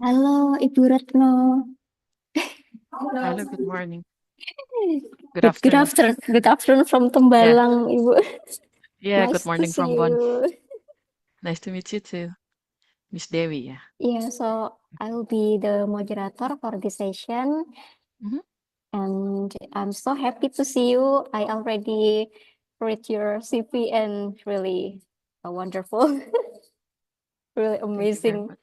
Halo, Ibu Retno. Hello, good morning. Good Good afternoon. afternoon. Good afternoon from Yeah, Tembalang, Ibu. yeah, good Nice to morning see from Bonn. you. Nice to meet you too, Miss Dewi. Yeah. Yeah, so I will be the moderator for this session, Mhm. and I'm so happy to see you. I already read your CV and really wonderful, really Thank you very amazing. much.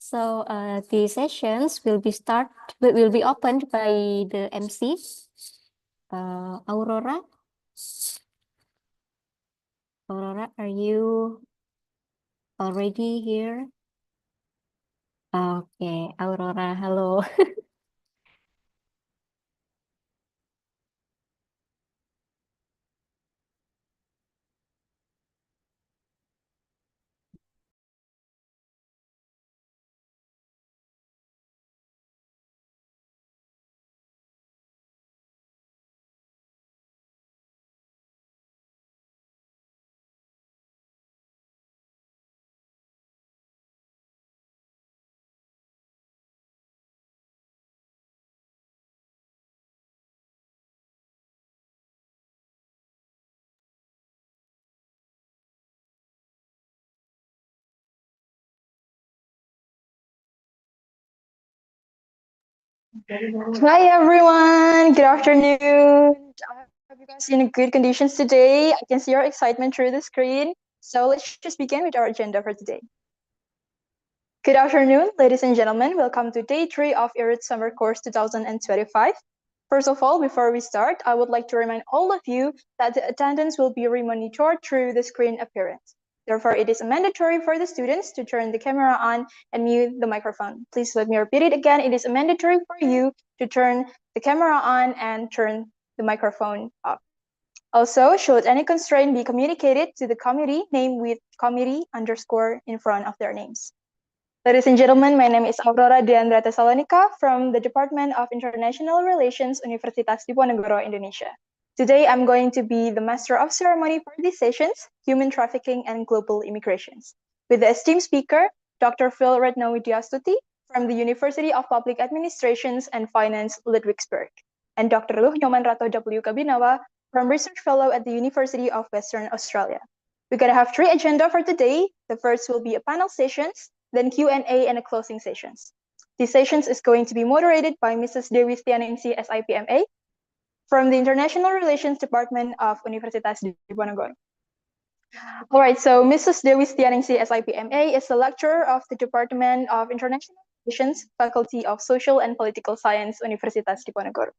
So the sessions will be opened by the MC, Aurora. Aurora, are you already here? Okay, Aurora, halo. Hi everyone, good afternoon. I hope you guys are in good conditions today. I can see your excitement through the screen. So let's just begin with our agenda for today. Good afternoon, ladies and gentlemen. Welcome to day 3 of IRUD Summer Course 2025. First of all, before we start, I would like to remind all of you that the attendance will be remonitored through the screen appearance. Therefore, it is mandatory for the students to turn the camera on and mute the microphone. Please let me repeat it again. It is mandatory for you to turn the camera on and turn the microphone off. Also, should any constraint be communicated to the committee, name with committee _ in front of their names. Ladies and gentlemen, my name is Aurora Deandra Tesalonika from the Department of International Relations, Universitas Diponegoro, Indonesia. Today, I'm going to be the master of ceremony for these sessions, Human Trafficking and Global Immigrations, with the esteemed speaker, Dr. Phil Retnowidiastuti from the University of Public Administrations and Finance, Ludwigsburg, and Dr. Luh Nyoman Rato W. Kabinawa from Research Fellow at the University of Western Australia. We're going to have 3 agenda for today. The first will be a panel sessions, then Q&A and a closing sessions. These sessions is going to be moderated by Mrs. Dewi Stianingsi, SIPMA, from the International Relations Department of Universitas Diponegoro. All right, so Mrs. Dewi Stianingsi, SIPMA, is a lecturer of the Department of International Relations, Faculty of Social and Political Science, Universitas Diponegoro.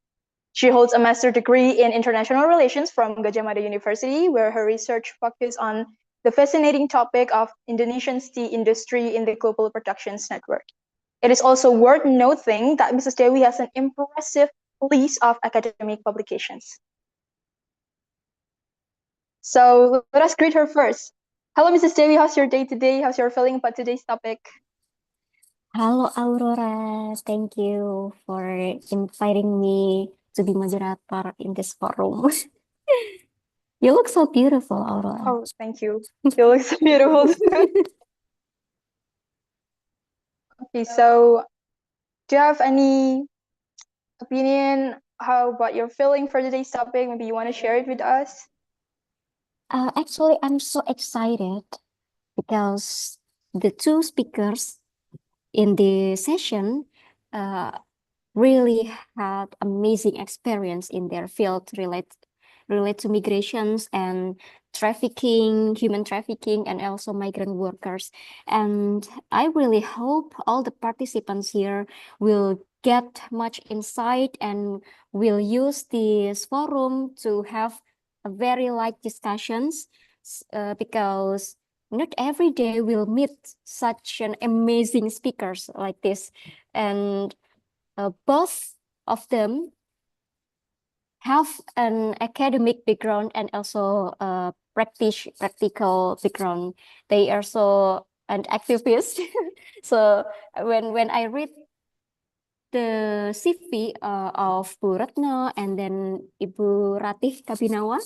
She holds a master's degree in international relations from Gadjah Mada University, where her research focuses on the fascinating topic of Indonesian's tea industry in the global productions network. It is also worth noting that Mrs. Dewi has an impressive list of academic publications. So let us greet her first. Hello, Mrs. Dewi. How's your day today? How's your feeling about today's topic? Halo, Aurora. Thank you for inviting me to be moderator in this forum. You look so beautiful, Aurora. Oh, thank you. You look so beautiful. Okay, so do you have any opinion? How about your feeling for today's topic? Maybe you want to share it with us? Actually, I'm so excited because the 2 speakers in the session really had amazing experience in their field relate to migrations and trafficking, human trafficking, and also migrant workers. And I really hope all the participants here will get much insight and will use this forum to have a very light discussions because not every day we'll meet such an amazing speakers like this. And both of them have an academic background and also a practical background. They are also an activist. So when I read the CV of Bu Retno and then Ibu Ratih Kabinawa,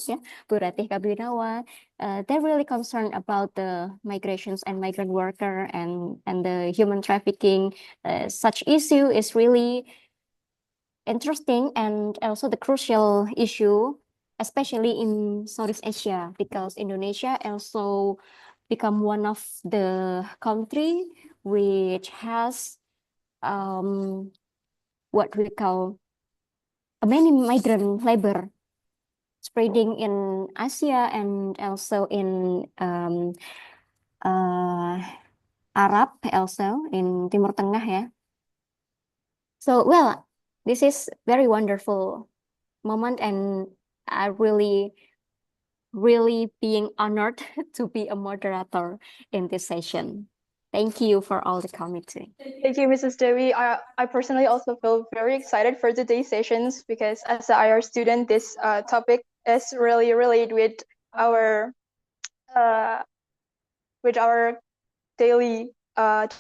Bu Ratih Kabinawa. They're really concerned about the migrations and migrant worker and the human trafficking. Such issue is really interesting and also the crucial issue, especially in Southeast Asia, because Indonesia also become one of the country which has what we call many migrant labor spreading in Asia and also in Arab also in Timur Tengah ya. So well, this is very wonderful moment and I really being honored to be a moderator in this session. Thank you for all the committee. Thank you, Mrs. Dewi. I personally also feel very excited for today's sessions because as an IR student, this topic is really related with our daily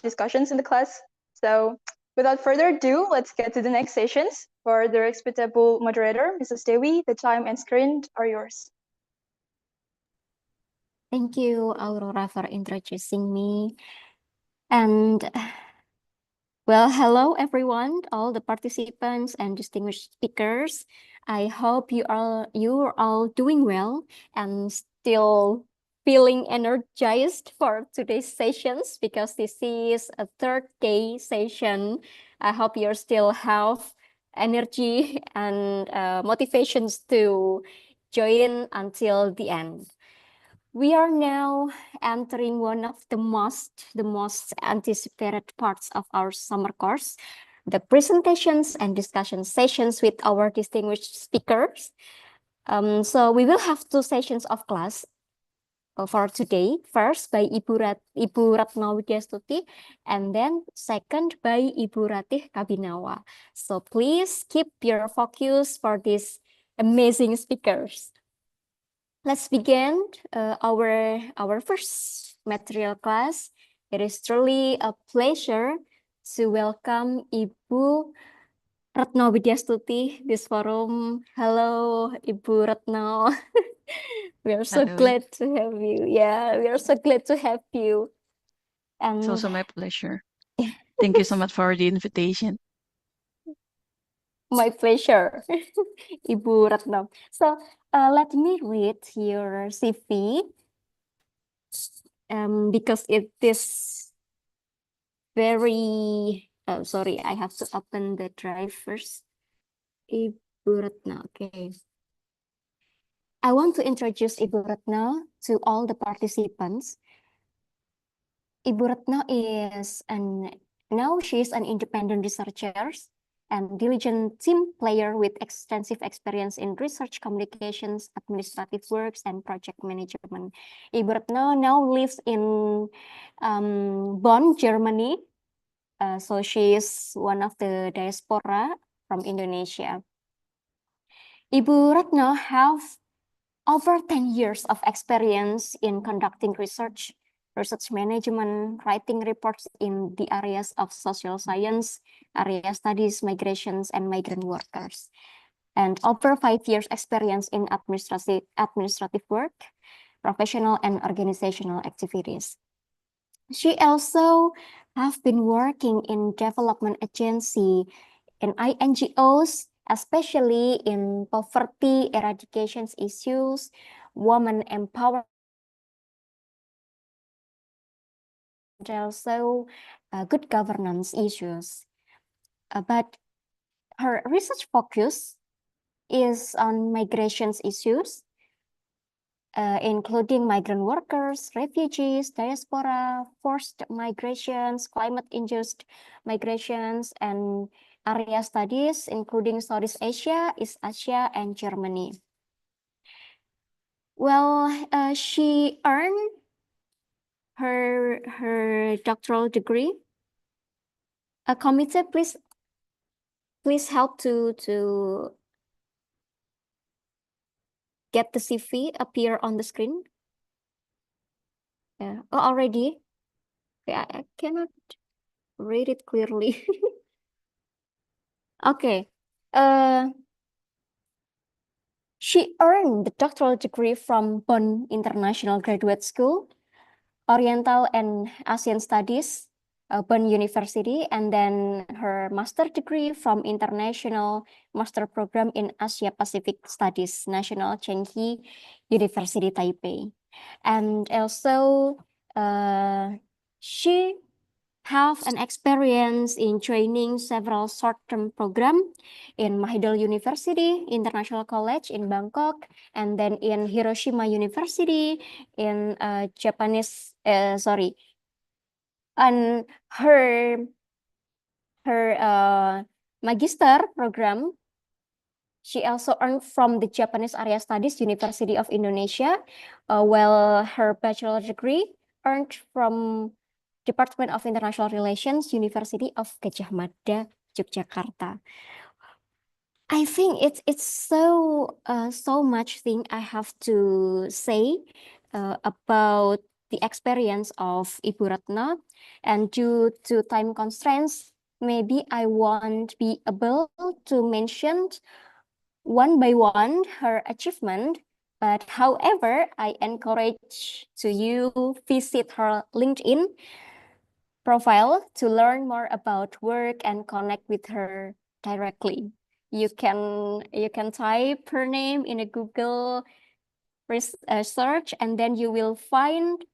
discussions in the class. So without further ado, let's get to the next sessions. For the respectable moderator, Mrs. Dewi, the time and screen are yours. Thank you, Aurora, for introducing me. And well, hello everyone, all the participants and distinguished speakers. I hope you're all doing well and still feeling energized for today's sessions because this is a third day session. I hope you still have energy and motivations to join until the end. We are now entering one of the most anticipated parts of our summer course, the presentations and discussion sessions with our distinguished speakers. So we will have two sessions of class for today. First by Ibu Ratno Widyastuti, and then second by Ibu Ratih Kabinawa. So please keep your focus for these amazing speakers. Let's begin our first material class. It is truly a pleasure to welcome Ibu Retno Widyastuti this forum. Hello, Ibu Retno. We are so Hello. glad to have you. Yeah, we are so glad to have you. It's And also my pleasure. Thank you so much for the invitation. my pleasure, Ibu Retno. So let me read your CV. Because it is very sorry, I have to open the drive first. Ibu Retno, okay. I want to introduce Ibu Retno to all the participants. Ibu Retno she is an independent researcher and diligent team player with extensive experience in research communications, administrative works, and project management. Ibu Retno now lives in Bonn, Germany. So she is one of the diaspora from Indonesia. Ibu Retno have over 10 years of experience in conducting research management, writing reports in the areas of social science, area studies, migrations, and migrant workers. And over 5 years experience in administrative work, professional and organizational activities. She also have been working in development agency in NGOs, especially in poverty eradication issues, women empowerment, and also good governance issues. But her research focus is on migrations issues, including migrant workers, refugees, diaspora, forced migrations, climate-induced migrations, and area studies, including Southeast Asia, East Asia, and Germany. Well, she earned her doctoral degree. A committee, please help to get the CV appear on the screen. Yeah. Oh, already? Yeah, I cannot read it clearly. Okay. She earned the doctoral degree from Bonn International Graduate School, Oriental and Asian Studies, Bonn University, and then her master degree from International Master Program in Asia Pacific Studies, National Chengchi University, Taipei. And also, she have an experience in training several short-term program in Mahidol University, International College in Bangkok, and then in Hiroshima University, in and her magister program she also earned from the Japanese Area Studies University of Indonesia, while her bachelor degree earned from Department of International Relations, University of Gadjah Mada, Yogyakarta. I think it's so much thing I have to say about the experience of Ibu Ratna, and due to time constraints, maybe I won't be able to mention one by one her achievement. But however, I encourage to you visit her LinkedIn profile to learn more about work and connect with her directly. You can type her name in a Google search, and then you will find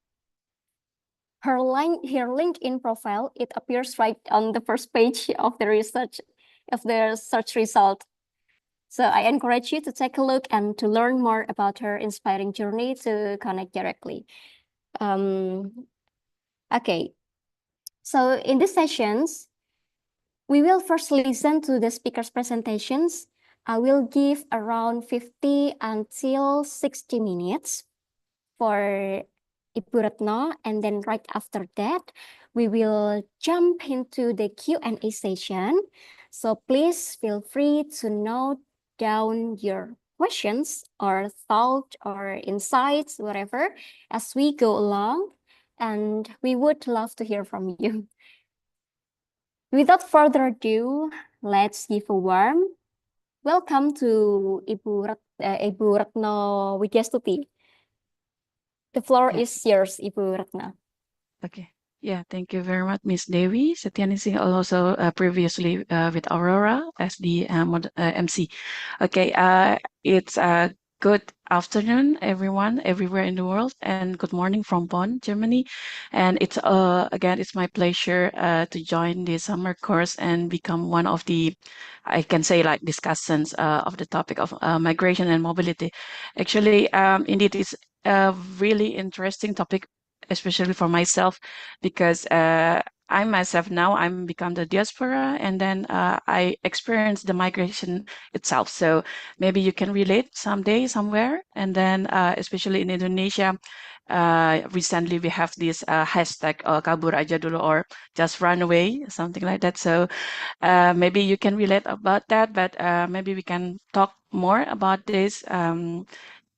her LinkedIn profile. It appears right on the first page of the search result. So I encourage you to take a look and to learn more about her inspiring journey to connect directly. Okay, so in these sessions, we will first listen to the speaker's presentations. I will give around 50 until 60 minutes for Ibu Retno, and then right after that, we will jump into the Q&A session. So please feel free to note down your questions or thoughts or insights, whatever, as we go along, and we would love to hear from you. Without further ado, let's give a warm welcome to Ibu Retno Widyastuti. The floor Yeah. is yours, Ibu Ratna. Okay. Yeah, thank you very much, Miss Dewi. Setianingsih also previously with Aurora as the MC. Okay, it's a good afternoon, everyone, everywhere in the world, and good morning from Bonn, Germany. And it's again, it's my pleasure to join the summer course and become one of the, I can say, like discussants of the topic of migration and mobility. Actually, indeed, it's a really interesting topic, especially for myself, because I myself now I'm become the diaspora, and then I experience the migration itself. So maybe you can relate someday somewhere, and then especially in Indonesia. Recently, we have this hashtag kabur aja dulu, or just run away, something like that. So maybe you can relate about that, but maybe we can talk more about this.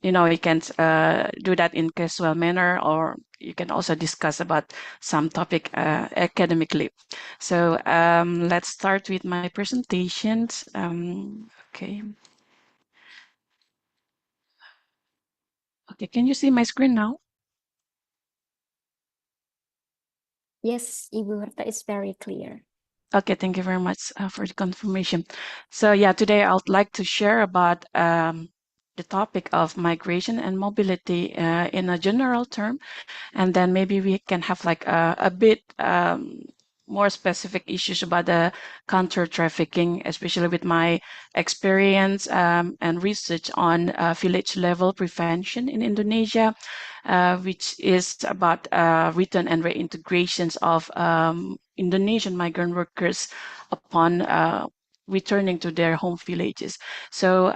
You can do that in casual manner, or you can also discuss about some topic academically. So let's start with my presentations. Okay. Okay, can you see my screen now? Yes, Ibu Ratna is very clear. Okay, thank you very much for the confirmation. So yeah, today I would like to share about the topic of migration and mobility in a general term, and then maybe we can have like a bit more specific issues about the counter trafficking, especially with my experience and research on village level prevention in Indonesia, which is about return and reintegrations of Indonesian migrant workers upon returning to their home villages. So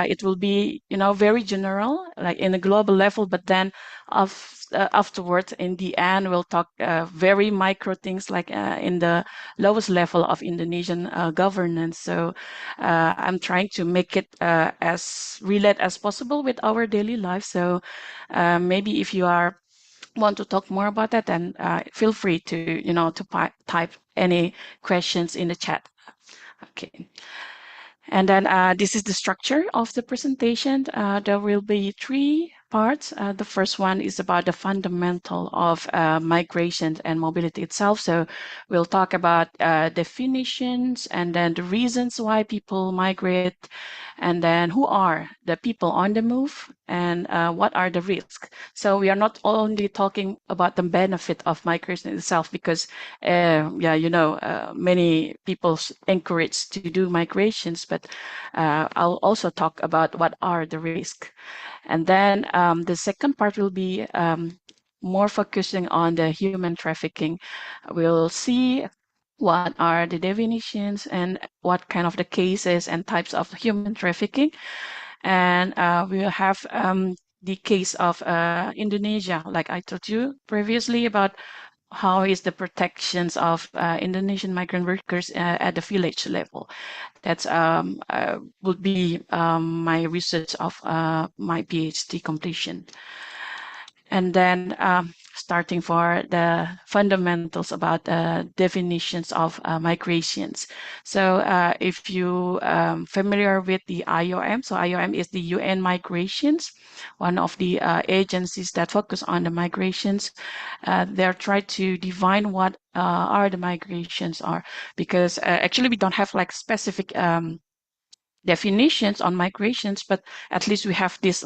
it will be, very general, like in a global level, but then afterwards, in the end, we'll talk very micro things, like in the lowest level of Indonesian governance. So I'm trying to make it as relate as possible with our daily life. So maybe if you want to talk more about that, then feel free to type any questions in the chat. Okay. And then this is the structure of the presentation. There will be three parts. The first one is about the fundamental of migration and mobility itself. So we'll talk about definitions and then the reasons why people migrate, and then who are the people on the move and what are the risks. So we are not only talking about the benefit of migration itself, because many people encourage to do migrations, but I'll also talk about what are the risks. And then the second part will be more focusing on the human trafficking. We'll see what are the definitions and what kind of the cases and types of human trafficking. And we will have the case of Indonesia, like I told you previously, about how is the protections of Indonesian migrant workers at the village level. That's would be my research of my PhD completion. And then starting for the fundamentals about definitions of migrations. So if you familiar with the IOM, so IOM is the UN Migrations, one of the agencies that focus on the migrations. They're trying to define what are the migrations are, because actually we don't have like specific definitions on migrations, but at least we have this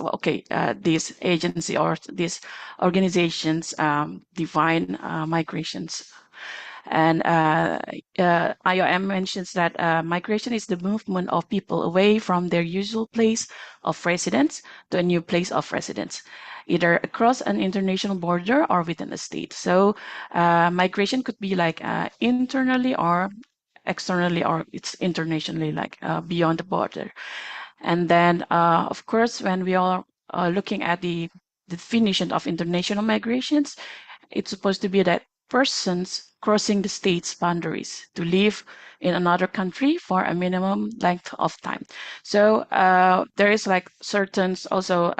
agency or these organizations define migrations. And IOM mentions that migration is the movement of people away from their usual place of residence to a new place of residence, either across an international border or within a state. So migration could be like internally or externally, or it's internationally, like beyond the border. And then, of course, when we are looking at the definition of international migrations, it's supposed to be that persons crossing the state's boundaries to live in another country for a minimum length of time. So there is like certain also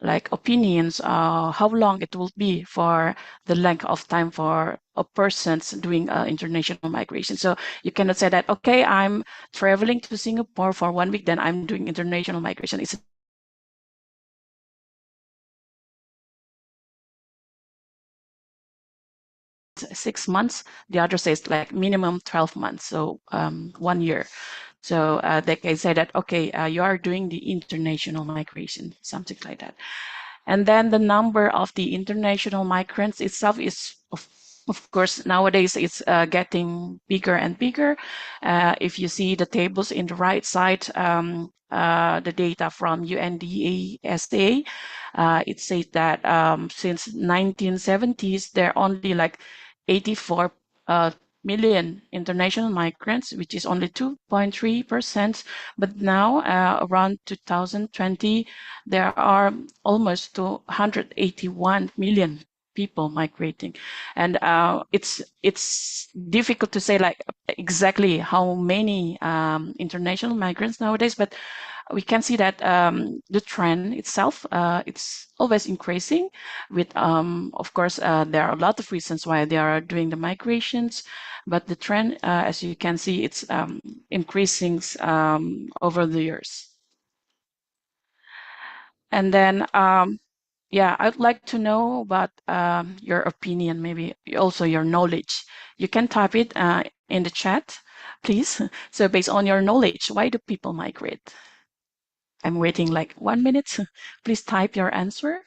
like opinions how long it will be for the length of time for a person's doing international migration. So you cannot say that, okay, I'm traveling to Singapore for 1 week, then I'm doing international migration. It's 6 months. The other says like minimum 12 months, so 1 year. So they can say that, okay, you are doing the international migration, something like that. And then the number of the international migrants itself is, of course, nowadays it's getting bigger and bigger. If you see the tables in the right side, the data from UNDASA, it says that since 1970s, there are only like 84 million international migrants, which is only 2.3%. But now, around 2020, there are almost 281 million people migrating, and it's difficult to say like exactly how many international migrants nowadays, but we can see that the trend itself, it's always increasing with, of course, there are a lot of reasons why they are doing the migrations, but the trend, as you can see, it's increasing over the years. And then, yeah, I'd like to know about your opinion, maybe also your knowledge. You can type it in the chat, please. So based on your knowledge, why do people migrate? I'm waiting like 1 minute. Please type your answer.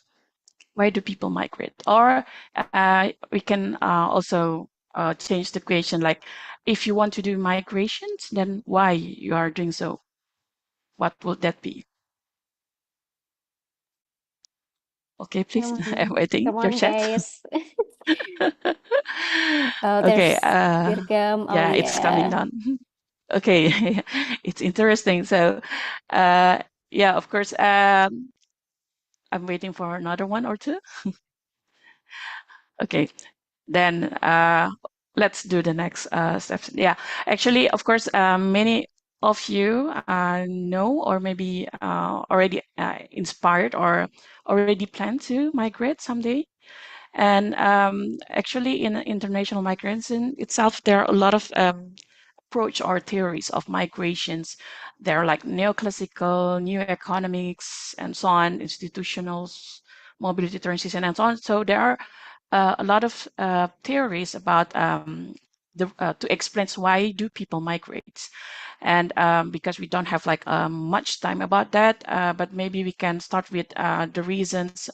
Why do people migrate? Or we can also change the question, like, if you want to do migrations, then why you are doing so? What would that be? Okay, please. I'm waiting Come your on, chat. guys. Okay. There's Dirgam. Oh, Yeah, it's coming yeah. down. Okay, it's interesting. So, yeah, of course, I'm waiting for another one or two. Okay, then let's do the next steps. Yeah, actually, of course, many of you know, or maybe already inspired or already plan to migrate someday. And actually, in international migration itself, there are a lot of approach or theories of migrations. They're like neoclassical, new economics, and so on, institutionals, mobility transition, and so on. So there are a lot of theories about to explain why do people migrate. And because we don't have like much time about that, but maybe we can start with the reasons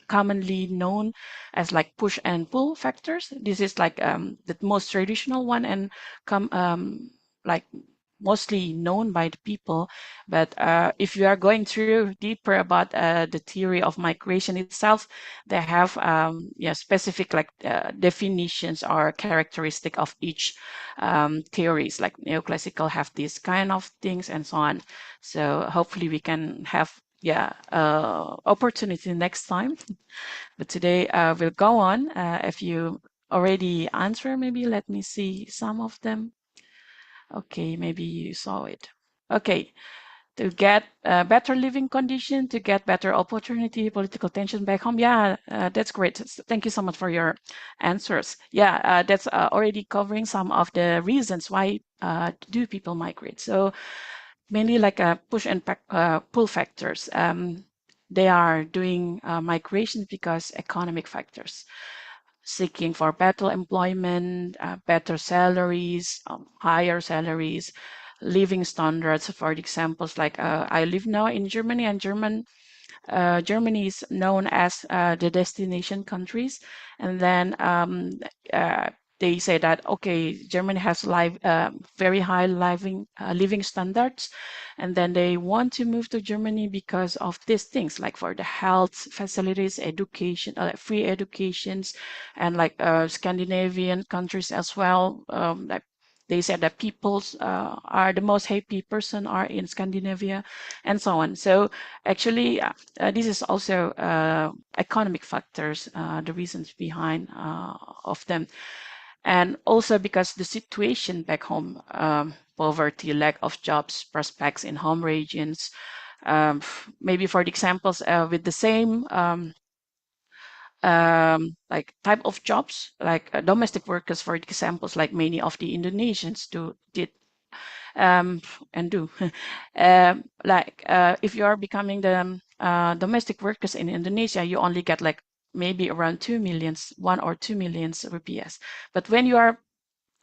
commonly known as like push and pull factors. This is like the most traditional one and like mostly known by the people. But if you are going through deeper about the theory of migration itself, they have yeah, specific like definitions or characteristic of each theories. Like neoclassical have these kind of things and so on. So hopefully we can have yeah opportunity next time. But today we'll go on. If you already answer, maybe let me see some of them. Okay, maybe you saw it. Okay, to get better living condition, to get better opportunity, political tension back home. Yeah, that's great. Thank you so much for your answers. Yeah, that's already covering some of the reasons why do people migrate. So mainly like push and pull factors. They are doing migration because economic factors, seeking for better employment, better salaries, higher salaries, living standards. For examples, like I live now in Germany, and Germany is known as the destination countries. And then they say that, okay, Germany has very high living standards. And then they want to move to Germany because of these things, like for the health facilities, education, free educations, and like Scandinavian countries as well. Like they said that peoples are the most happy person are in Scandinavia, and so on. So actually, this is also economic factors, the reasons behind of them. And also because the situation back home, poverty, lack of jobs, prospects in home regions, maybe for the examples with the same like type of jobs, like domestic workers, for examples, like many of the Indonesians did and do. Like if you are becoming the domestic workers in Indonesia, you only get like maybe around 2 millions, 1 or 2 millions rupiahs. But when you are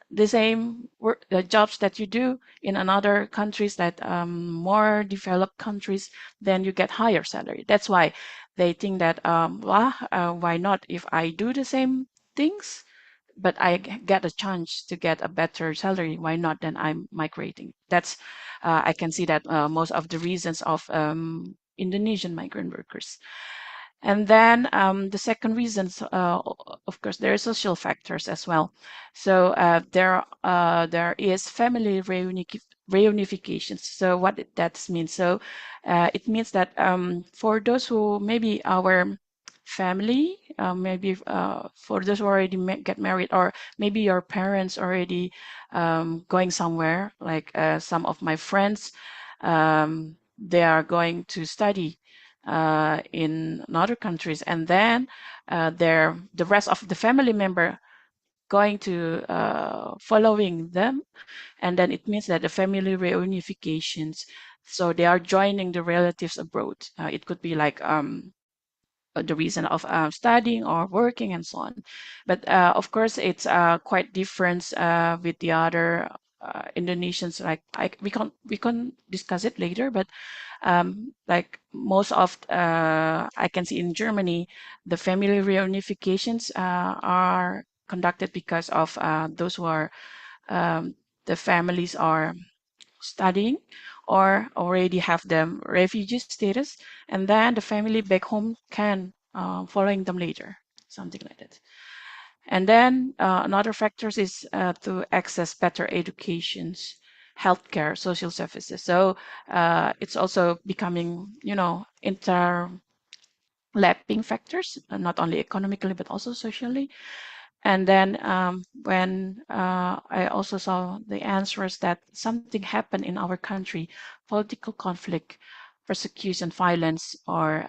the same work, the jobs that you do in another countries that more developed countries, then you get higher salary. That's why they think that why not, if I do the same things but I get a chance to get a better salary, why not? Then I'm migrating. That's I can see that most of the reasons of Indonesian migrant workers. And then the second reasons, of course, there are social factors as well. So there is family reunifications. So what that means? So it means that for those who maybe our family, maybe for those who already get married, or maybe your parents already going somewhere, like some of my friends, they are going to study in other countries, and then the rest of the family member going to following them, and then it means that the family reunifications, so they are joining the relatives abroad. It could be like the reason of studying or working and so on. But of course, it's quite different with the other Indonesians. Like we can discuss it later, but like most of I can see in Germany, the family reunifications are conducted because of those who are the families are studying or already have the refugee status, and then the family back home can following them later, something like that. And then another factors is to access better educations, healthcare, social services. So it's also becoming, interlapping factors, not only economically but also socially. And then when I also saw the answers that something happened in our country, political conflict, persecution, violence, or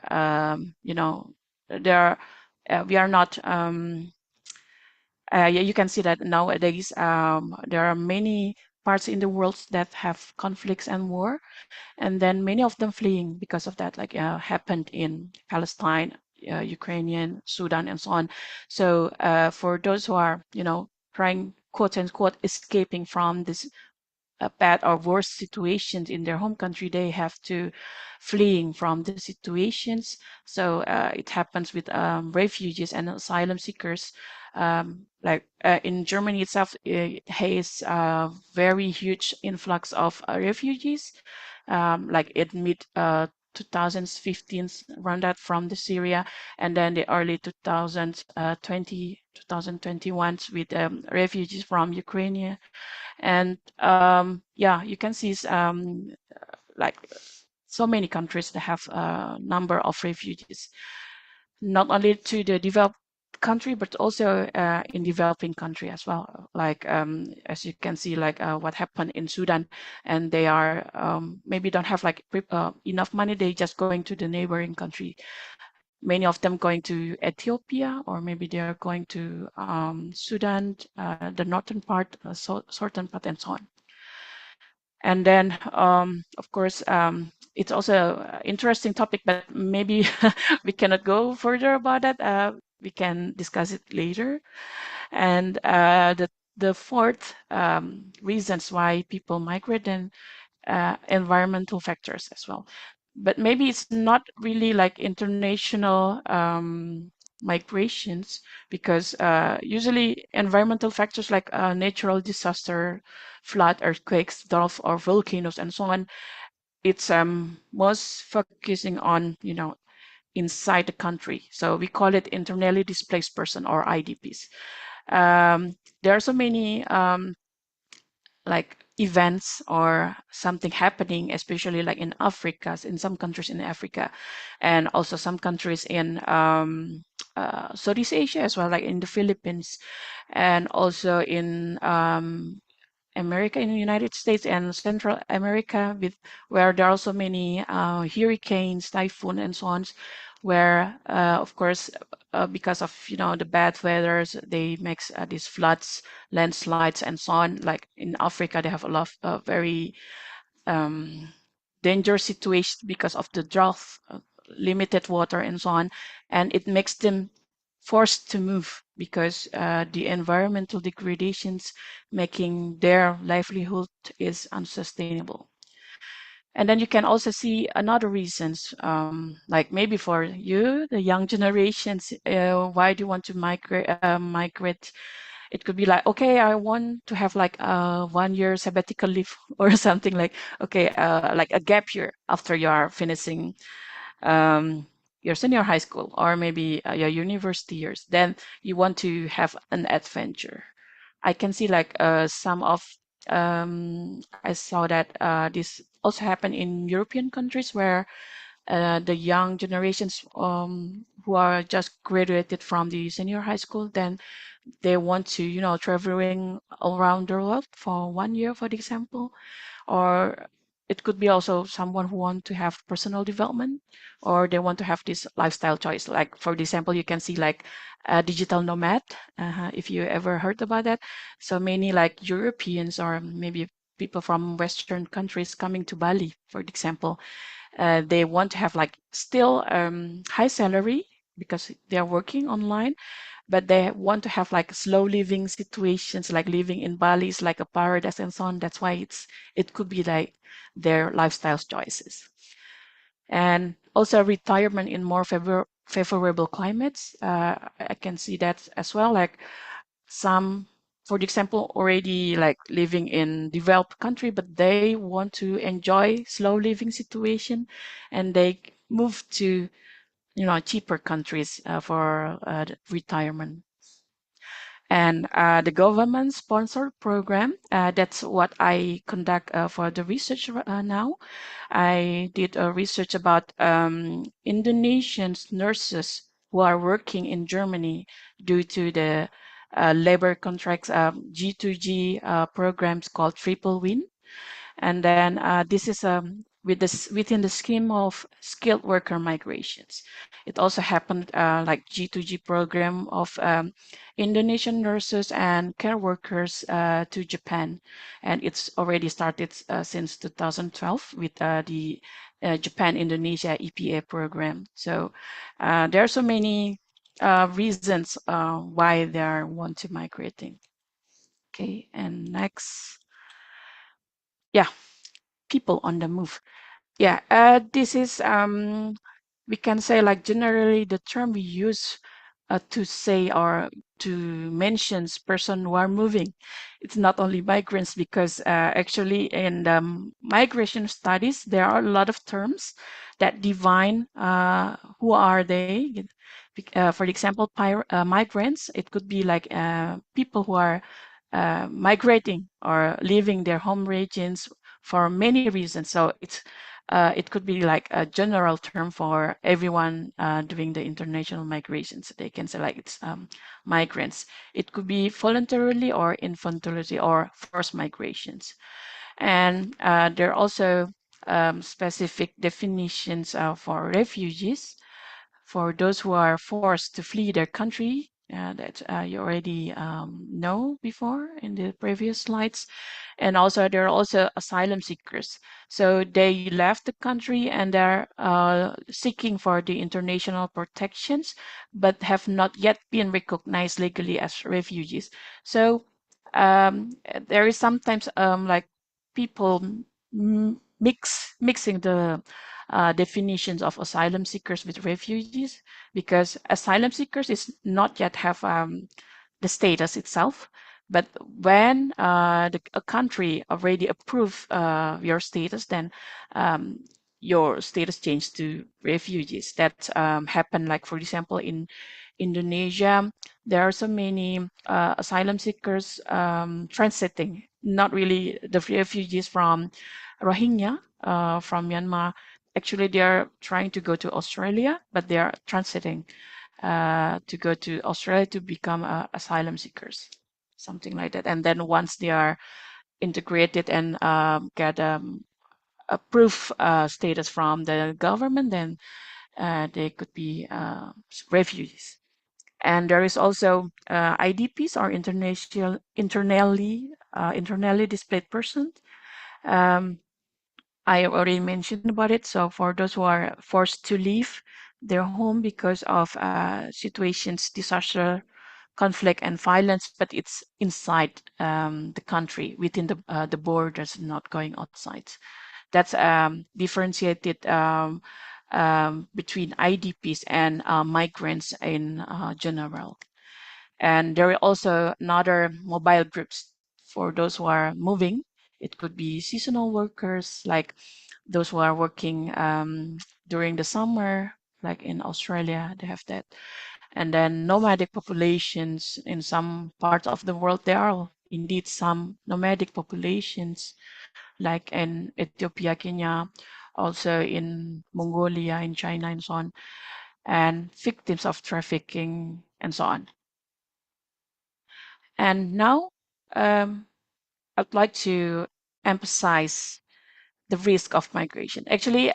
there we are not. Yeah, you can see that nowadays there are many parts in the world that have conflicts and war, and then many of them fleeing because of that, like happened in Palestine, Ukrainian, Sudan, and so on. So for those who are, trying, quote unquote, escaping from this bad or worse situations in their home country, they have to fleeing from the situations. So it happens with refugees and asylum seekers. Like in Germany itself, it has a very huge influx of refugees, like in mid 2015, around that, from the Syria, and then the early 2020, 2021 with refugees from Ukraine. And yeah, you can see like so many countries that have a number of refugees, not only to the developed country, but also in developing country as well. Like as you can see, like what happened in Sudan, and they are maybe don't have like enough money. They just going to the neighboring country. Many of them going to Ethiopia, or maybe they are going to Sudan, the northern part, southern part, and so on. And then, of course, it's also an interesting topic, but maybe we cannot go further about that. We can discuss it later. And the fourth reasons why people migrate, and environmental factors as well. But maybe it's not really like international migrations, because usually environmental factors like natural disaster, flood, earthquakes, drought, or volcanoes, and so on, it's most focusing on, inside the country. So we call it internally displaced person, or IDPs. There are so many like events or something happening, especially like in Africa, in some countries in Africa, and also some countries in Southeast Asia as well, like in the Philippines, and also in America, in the United States, and Central America, with where there are also many hurricanes, typhoon, and so on, where of course because of the bad weathers, they makes these floods, landslides, and so on. Like in Africa, they have a lot of very dangerous situations because of the drought, limited water, and so on, and it makes them forced to move because the environmental degradations making their livelihood is unsustainable. And then you can also see another reasons, like maybe for you, the young generations, why do you want to migrate? It could be like, okay, I want to have like a 1 year sabbatical leave or something, like, okay, like a gap year after you are finishing um, your senior high school, or maybe your university years. Then you want to have an adventure. I can see like some of I saw that this also happened in European countries, where the young generations who are just graduated from the senior high school, then they want to traveling around the world for 1 year, for example. Or it could be also someone who want to have personal development, or they want to have this lifestyle choice. Like for example, you can see like a digital nomad, if you ever heard about that. So many like Europeans, or maybe people from Western countries, coming to Bali, for example. They want to have like still high salary because they are working online, but they want to have like slow living situations, like living in Bali is like a paradise, and so on. That's why it could be like their lifestyle choices. And also retirement in more favorable climates. I can see that as well. Like some, for example, already like living in developed country, but they want to enjoy slow living situation, and they move to cheaper countries for retirement. And the government sponsored program, that's what I conduct for the research now. I did a research about Indonesian nurses who are working in Germany due to the labor contracts, G2G programs called Triple Win. And then this is within the scheme of skilled worker migrations. It also happened like G2G program of Indonesian nurses and care workers to Japan, and it's already started since 2012 with the Japan-Indonesia EPA program. So there are so many reasons why they are want to migrating. Okay, and next, yeah, people on the move. Yeah, this is we can say like generally the term we use to say or to mention person who are moving. It's not only migrants because actually in the migration studies there are a lot of terms that define who are they. For example, migrants. It could be like people who are migrating or leaving their home regions for many reasons. So it could be like a general term for everyone doing the international migrations. They can say like it's migrants. It could be voluntarily or involuntarily or forced migrations. And there are also specific definitions for refugees for those who are forced to flee their country that you already know before in the previous slides. And also there are also asylum seekers. So they left the country and they're seeking for the international protections, but have not yet been recognized legally as refugees. So there is sometimes like people mixing the definitions of asylum seekers with refugees because asylum seekers is not yet have the status itself. But when a country already approve your status, then your status changed to refugees. That happened, like for example, in Indonesia, there are so many asylum seekers transiting, not really the refugees from Rohingya from Myanmar. Actually, they are trying to go to Australia, but they are transiting to go to Australia to become asylum seekers, something like that. And then once they are integrated and get approved status from the government, then they could be refugees. And there is also IDPs or internally displaced persons. Um, I already mentioned about it. So for those who are forced to leave their home because of situations, disaster, conflict, and violence, but it's inside the country, within the borders, not going outside. That's differentiated between IDPs and migrants in general. And there are also another mobile groups for those who are moving. It could be seasonal workers, like those who are working during the summer, like in Australia, they have that. And then nomadic populations in some parts of the world, there are indeed some nomadic populations, like in Ethiopia, Kenya, also in Mongolia, in China, and so on, and victims of trafficking and so on. And now I'd like to emphasize the risk of migration. Actually,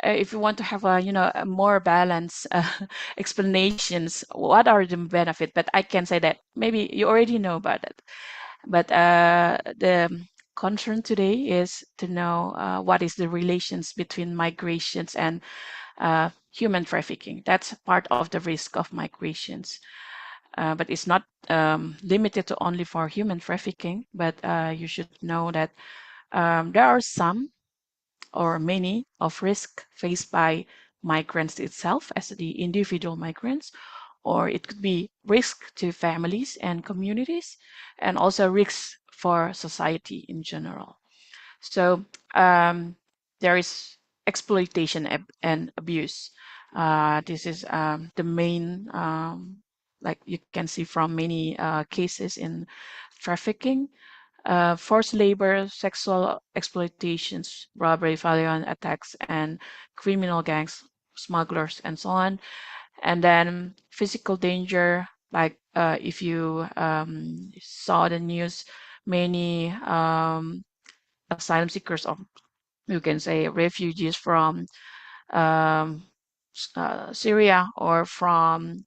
if you want to have a more balanced explanations, what are the benefits? But I can say that maybe you already know about it. But the concern today is to know what is the relations between migrations and human trafficking. That's part of the risk of migrations. But it's not limited to only for human trafficking, but you should know that there are some or many of risk faced by migrants itself as the individual migrants, or it could be risk to families and communities, and also risks for society in general. So there is exploitation and abuse. This is the main, like you can see from many cases in trafficking, forced labor, sexual exploitations, robbery, violent attacks, and criminal gangs, smugglers, and so on. And then physical danger, like if you saw the news, many asylum seekers or you can say refugees from um, Syria or from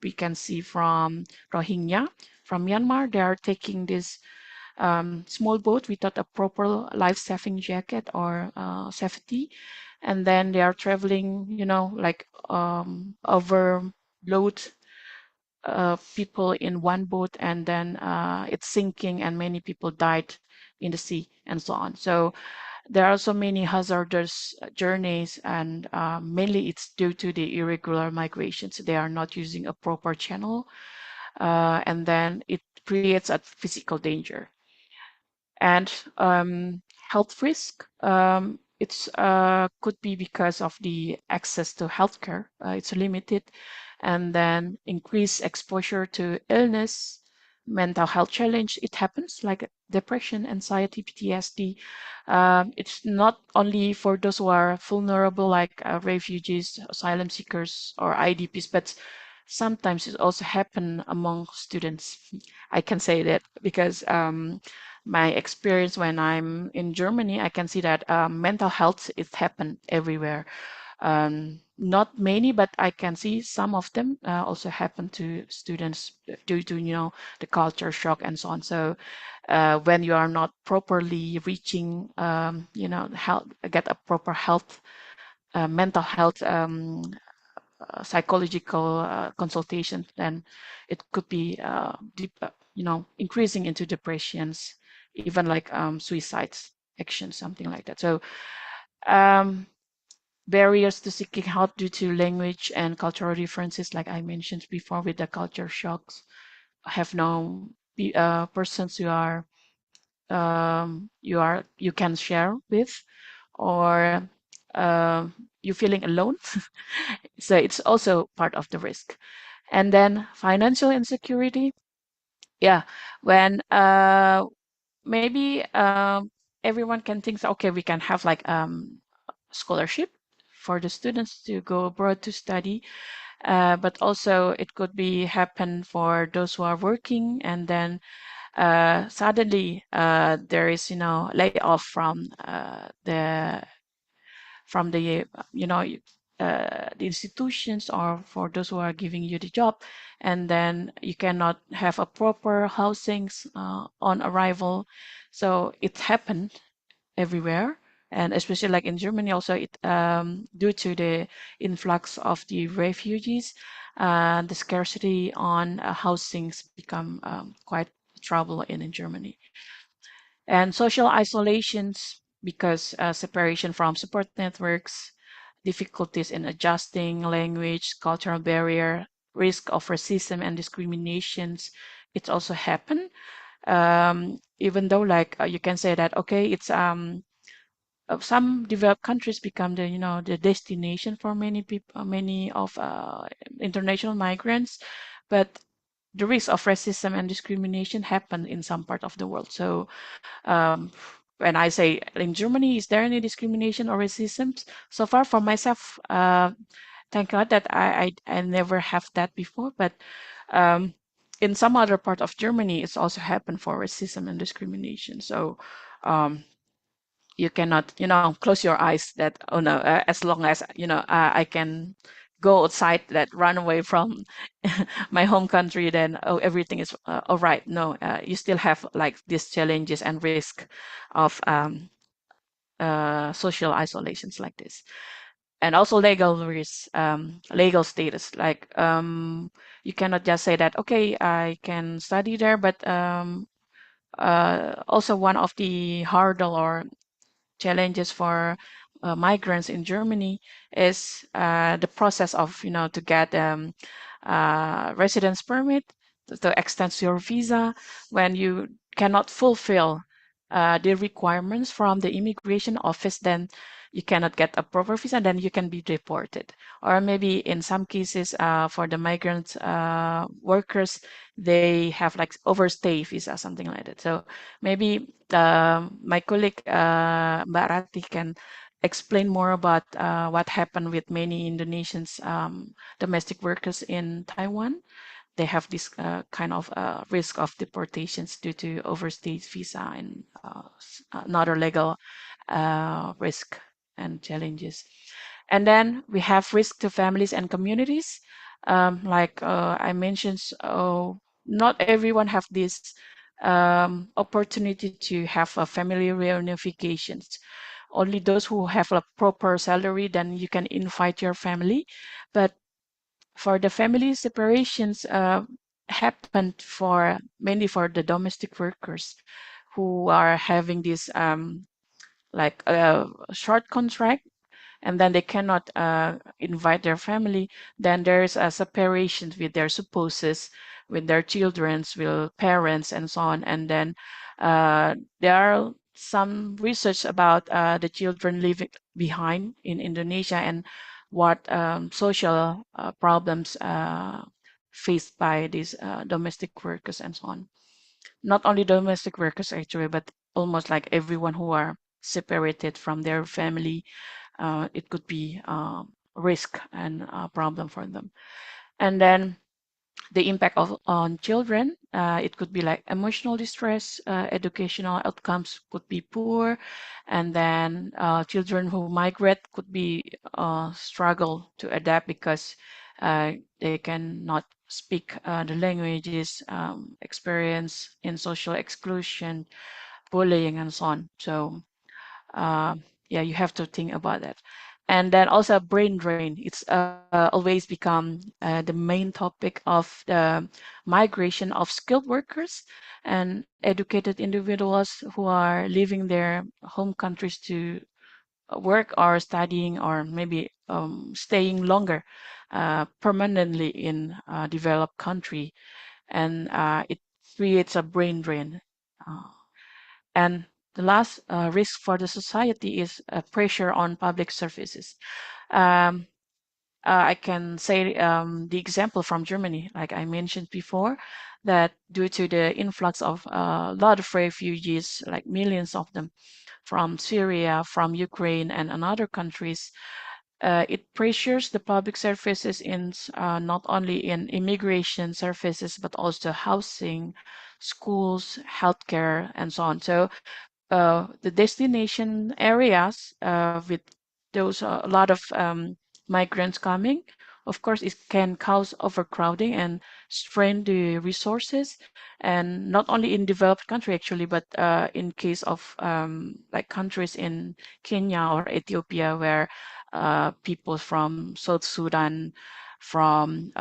we can see from Rohingya from Myanmar. They are taking this small boat without a proper life-saving jacket or safety, and then they are traveling, like overload people in one boat, and then it's sinking, and many people died in the sea, and so on. So there are so many hazardous journeys, and mainly it's due to the irregular migrations. They are not using a proper channel, and then it creates a physical danger. And health risk, it's could be because of the access to healthcare. It's limited, and then increased exposure to illness, mental health challenge. It happens like depression, anxiety, PTSD. It's not only for those who are vulnerable, like refugees, asylum seekers, or IDPs, but sometimes it also happen among students. I can say that because my experience when I'm in Germany, I can see that mental health is happen everywhere. Not many, but I can see some of them also happen to students due to the culture shock and so on. So when you are not properly reaching, health, get a proper health, mental health psychological consultation, then it could be deep, increasing into depressions, even like suicides action, something like that. So um, barriers to seeking help due to language and cultural differences, like I mentioned before, with the culture shocks, have no persons you can share with, or you feeling alone. So it's also part of the risk. And then financial insecurity. Yeah, when maybe everyone can think, okay, we can have like scholarship for the students to go abroad to study, but also it could be happen for those who are working, and then suddenly there is layoff from the the institutions, or for those who are giving you the job, and then you cannot have a proper housings on arrival. So it happened everywhere, and especially like in Germany also, it due to the influx of the refugees, the scarcity on housings become quite trouble in Germany. And social isolations, because separation from support networks, difficulties in adjusting language, cultural barrier, risk of racism and discriminations, it's also happen. Even though like you can say that, okay, it's some developed countries become the destination for many people, many of international migrants, but the risk of racism and discrimination happen in some part of the world. So um, when I say in Germany, is there any discrimination or racism? So far for myself, thank God that I never have that before. But um, in some other part of Germany, it's also happened for racism and discrimination. So um, you cannot, close your eyes that, oh no, as long as, I can go outside, that run away from my home country, then, oh, everything is all right. No, you still have like these challenges and risk of social isolations like this. And also legal risk, legal status. Like you cannot just say that, okay, I can study there, but also one of the hurdle or challenges for migrants in Germany is the process of, to get residence permit, to extend your visa. When you cannot fulfill the requirements from the immigration office, then you cannot get a proper visa, then you can be deported. Or maybe in some cases for the migrant workers, they have like overstay visa, something like that. So maybe my colleague Mbak Rati can explain more about what happened with many Indonesians domestic workers in Taiwan. they have this kind of risk of deportations due to overstayed visa and another legal risk and challenges. And then we have risk to families and communities. Like I mentioned, not everyone have this opportunity to have a family reunifications. Only those who have a proper salary, then you can invite your family. But for the family separations happened for mainly for the domestic workers who are having this like a short contract, and then they cannot invite their family. Then there's a separation with their spouses, with their children's, with parents, and so on. And then there are some research about the children leaving behind in Indonesia and what social problems faced by these domestic workers and so on. Not only domestic workers actually, but almost like everyone who are separated from their family. It could be risk and a problem for them. And then the impact of on children, it could be like emotional distress, educational outcomes could be poor, and then children who migrate could be struggle to adapt because they cannot speak the languages, experience in social exclusion, bullying, and so on. So yeah, you have to think about that. And then also brain drain. It's always become the main topic of the migration of skilled workers and educated individuals who are leaving their home countries to work or studying or maybe staying longer permanently in a developed country. And it creates a brain drain. Uh, and the last risk for the society is pressure on public services. Um, I can say the example from Germany, like I mentioned before, that due to the influx of a lot of refugees, like millions of them from Syria, from Ukraine, and other countries, it pressures the public services in not only in immigration services, but also housing, schools, healthcare, and so on. So the destination areas with those a lot of migrants coming, of course, it can cause overcrowding and strain the resources, and not only in developed country actually, but in case of like countries in Kenya or Ethiopia where people from South Sudan, from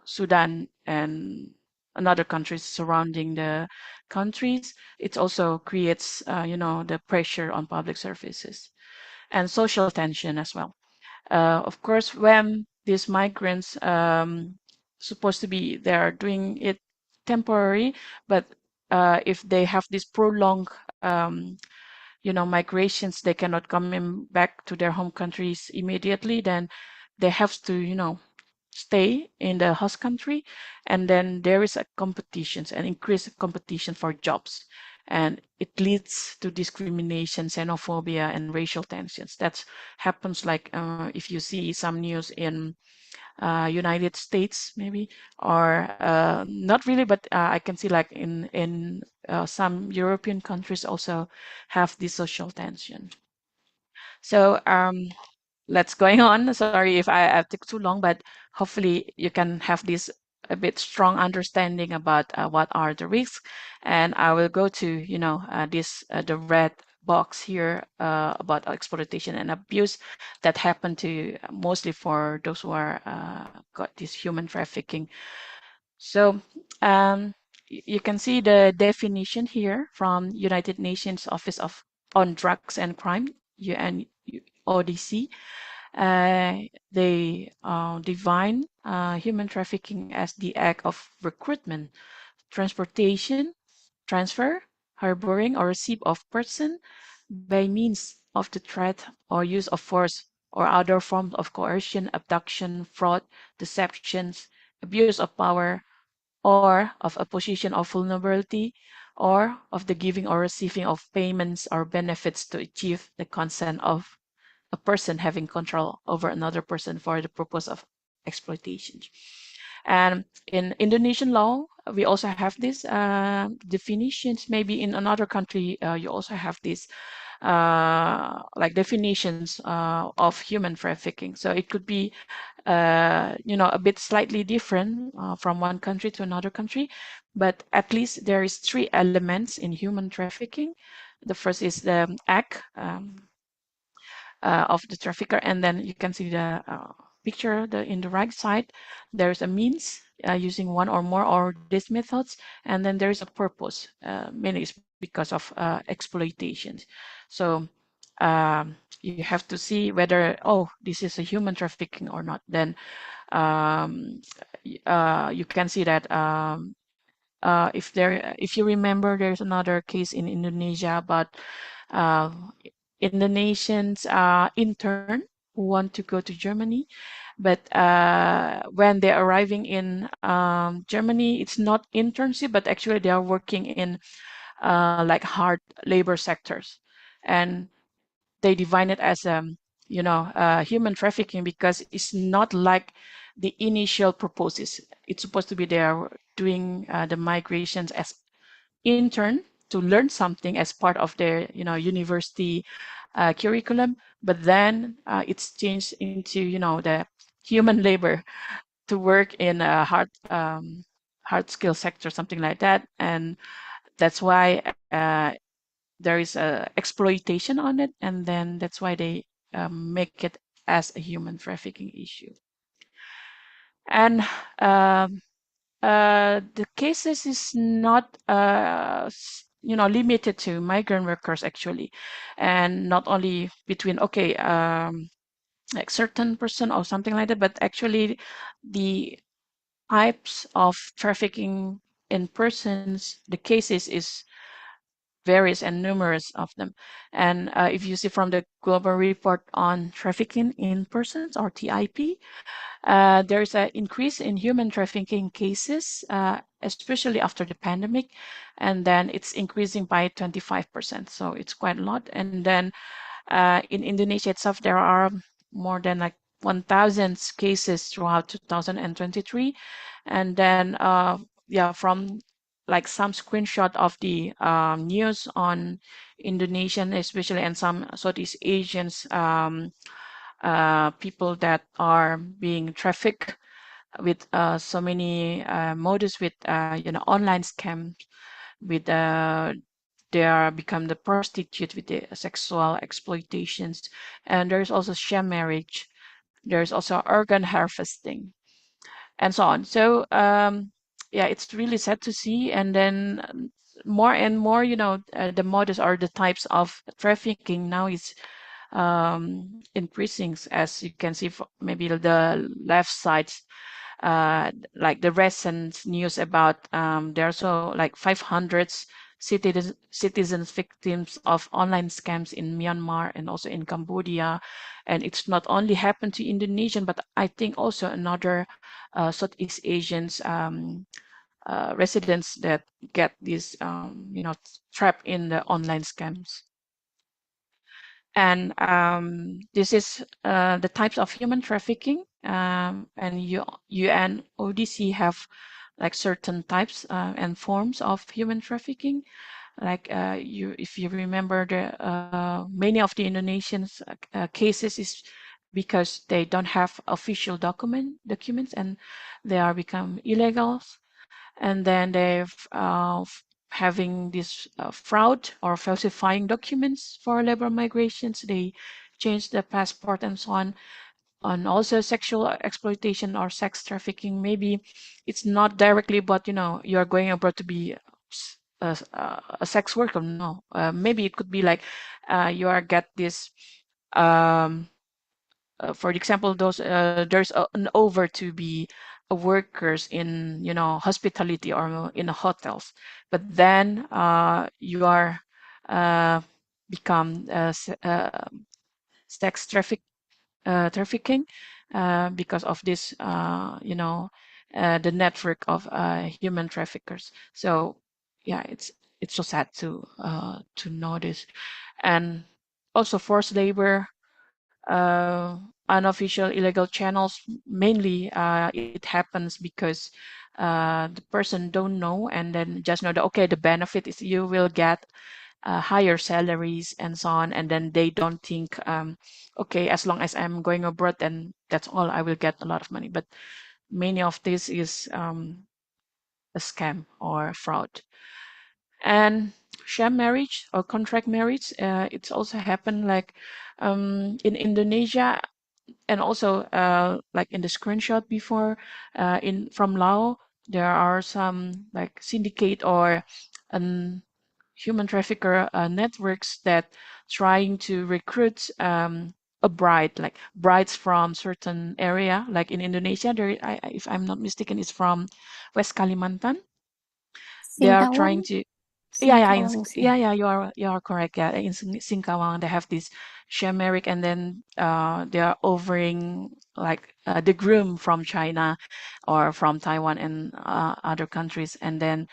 Sudan and another countries surrounding the countries, it also creates, the pressure on public services and social tension as well. Of course, when these migrants supposed to be, they are doing it temporary, but if they have this prolonged, migrations, they cannot come in back to their home countries immediately, then they have to, stay in the host country, and then there is a competition, an increased competition for jobs, and it leads to discrimination, xenophobia, and racial tensions. That happens like if you see some news in United States maybe, or not really, but I can see like in some European countries also have this social tension. So let's going on. Sorry if I took too long, but hopefully you can have this a bit strong understanding about what are the risks. And I will go to, this the red box here about exploitation and abuse that happen to mostly for those who are got this human trafficking. So you can see the definition here from United Nations Office on Drugs and Crime, UNODC. They define human trafficking as the act of recruitment, transportation, transfer, harboring, or receipt of person by means of the threat or use of force or other forms of coercion, abduction, fraud, deceptions, abuse of power, or of a position of vulnerability, or of the giving or receiving of payments or benefits to achieve the consent of a person having control over another person for the purpose of exploitation. And in Indonesian law, we also have these definitions. Maybe in another country, you also have these like definitions of human trafficking. So it could be, a bit slightly different from one country to another country, but at least there is three elements in human trafficking. The first is the act of the trafficker, and then you can see the picture in the right side. There's a means using one or more or these methods, and then there is a purpose. Mainly it's because of exploitation. So you have to see whether, oh, this is a human trafficking or not. Then you can see that if you remember, there's another case in Indonesia about uh, Indonesians intern who want to go to Germany, but when they're arriving in Germany, it's not internship, but actually they are working in like hard labor sectors, and they define it as human trafficking because it's not like the initial purposes. It's supposed to be they are doing the migrations as intern to learn something as part of their university curriculum, but then it's changed into the human labor to work in a hard skill sector, something like that. And that's why there is exploitation on it, and then that's why they make it as a human trafficking issue. And the cases is not limited to migrant workers actually, and not only between like certain person or something like that, but actually the types of trafficking in persons, the cases is various and numerous of them. And if you see from the global report on trafficking in persons or TIP, there's an increase in human trafficking cases, especially after the pandemic, and then it's increasing by 25%. So it's quite a lot. And then in Indonesia itself, there are more than like 1,000 cases throughout 2023. And then, yeah, from like some screenshot of the news on Indonesian, especially, and some Southeast Asians people that are being trafficked with so many modus with online scams with they are become the prostitute with the sexual exploitations, and there's also sham marriage, there's also organ harvesting, and so on. So yeah, it's really sad to see. And then more and more, the modus or the types of trafficking now is increasing, as you can see maybe the left side, like the recent news about there are so like 500 citizens victims of online scams in Myanmar and also in Cambodia. And it's not only happened to Indonesian, but I think also another Southeast Asians residents that get this trapped in the online scams. And this is the types of human trafficking, and UN ODC have like certain types and forms of human trafficking. Like if you remember, many of the Indonesians cases is because they don't have official documents, and they are become illegals, and then they've having this fraud or falsifying documents for labor migrations. They change the passport and so on. And also sexual exploitation or sex trafficking. Maybe it's not directly, but you're going abroad to be a sex worker. No, maybe it could be like you are get this. For example, there's an over to be workers in hospitality or in hotels, but then you are uh, become sex trafficking because of this the network of human traffickers. So yeah, it's so sad to know this. And also forced labor, unofficial illegal channels. Mainly, it happens because the person don't know and then just know that, okay, the benefit is you will get higher salaries and so on, and then they don't think, okay, as long as I'm going abroad, then that's all, I will get a lot of money. But many of this is a scam or fraud. And sham marriage or contract marriage, it's also happened like in Indonesia, and also like in the screenshot before, in from Laos, there are some like syndicate or human trafficker networks that trying to recruit a bride, like brides from certain area, like in Indonesia. There, if I'm not mistaken, it's from West Kalimantan. They are trying Singkawang? to, Singkawang sih. yeah, you are correct. Yeah, in Singkawang, they have this shamaric, and then they are offering like the groom from China or from Taiwan and other countries, and then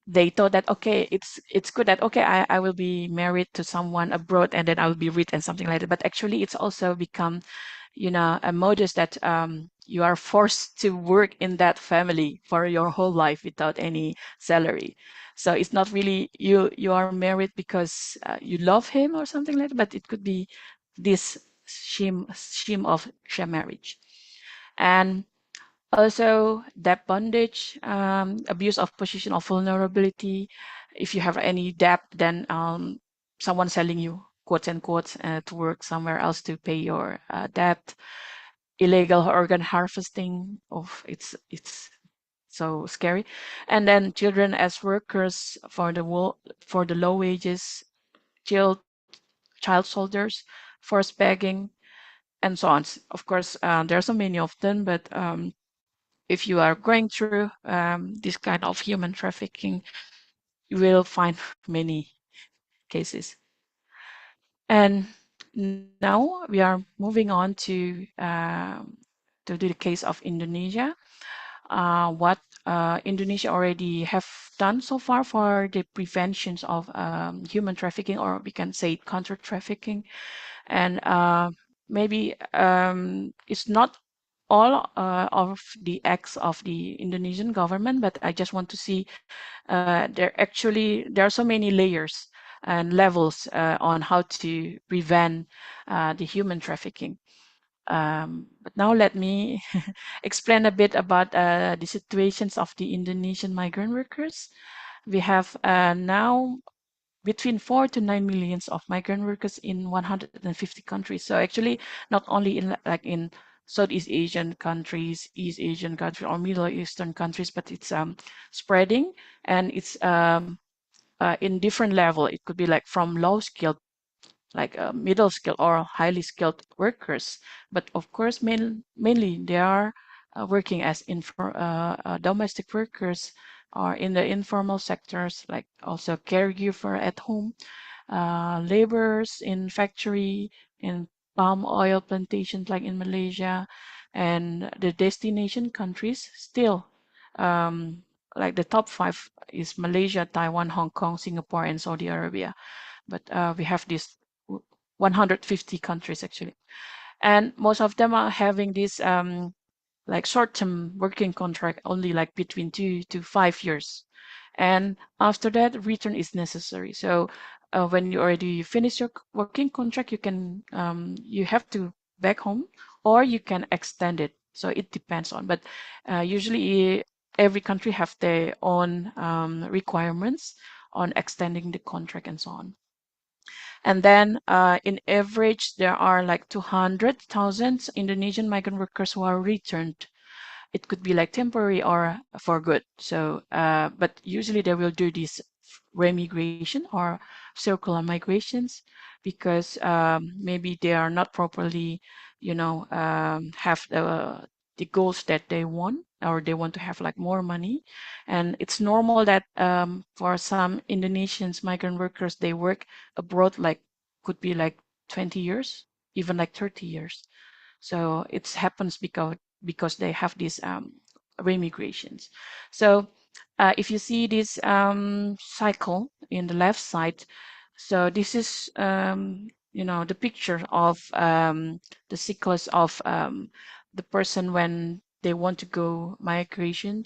they thought that, okay, it's good that, okay, I will be married to someone abroad and then I will be rich and something like that. But actually, it's also become, a modus that you are forced to work in that family for your whole life without any salary. So it's not really you are married because you love him or something like that, but it could be this scheme of sham marriage. And also, debt bondage, abuse of position of vulnerability. If you have any debt, then someone selling you, quotes and quotes, to work somewhere else to pay your debt. Illegal organ harvesting. Of it's so scary. And then children as workers for for the low wages, child child soldiers, forced begging, and so on. Of course, there are so many of them, but if you are going through this kind of human trafficking, you will find many cases. And now we are moving on to do the case of Indonesia. What Indonesia already have done so far for the preventions of human trafficking, or we can say counter trafficking. And maybe it's not all of the acts of the Indonesian government, but I just want to see there are so many layers and levels on how to prevent the human trafficking. But now let me explain a bit about the situations of the Indonesian migrant workers. We have now between 4 to 9 millions of migrant workers in 150 countries. So actually, not only in like in Southeast Asian countries, East Asian countries, or Middle Eastern countries, but it's spreading, and it's in different level. It could be like from low skilled, like middle skilled or highly skilled workers. But of course, mainly they are working as domestic workers, or in the informal sectors, like also caregiver at home, laborers in factory, in palm oil plantations like in Malaysia, and the destination countries still, like the top five is Malaysia, Taiwan, Hong Kong, Singapore, and Saudi Arabia. But we have these 150 countries actually, and most of them are having this like short-term working contract, only like between 2 to 5 years, and after that return is necessary. So when you already finish your working contract, you have to back home, or you can extend it. So it depends on, but usually every country have their own requirements on extending the contract and so on. And then in average, there are like 200,000 Indonesian migrant workers who are returned. It could be like temporary or for good. So, but usually they will do this remigration or circular migrations, because maybe they are not properly, have the goals that they want, or they want to have like more money. And it's normal that for some Indonesians migrant workers, they work abroad, like could be like 20 years, even like 30 years. So it happens because they have these remigrations. So if you see this cycle in the left side, so this is the picture of the cycles of the person when they want to go migration.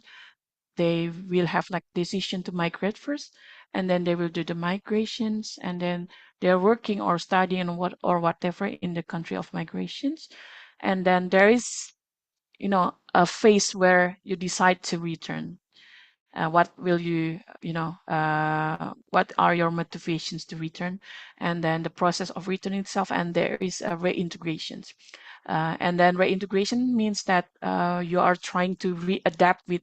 They will have like decision to migrate first, and then they will do the migrations, and then they're working or studying whatever in the country of migrations. And then there is a phase where you decide to return. What will what are your motivations to return, and then the process of return itself, and there is a reintegrations. And then reintegration means that you are trying to readapt with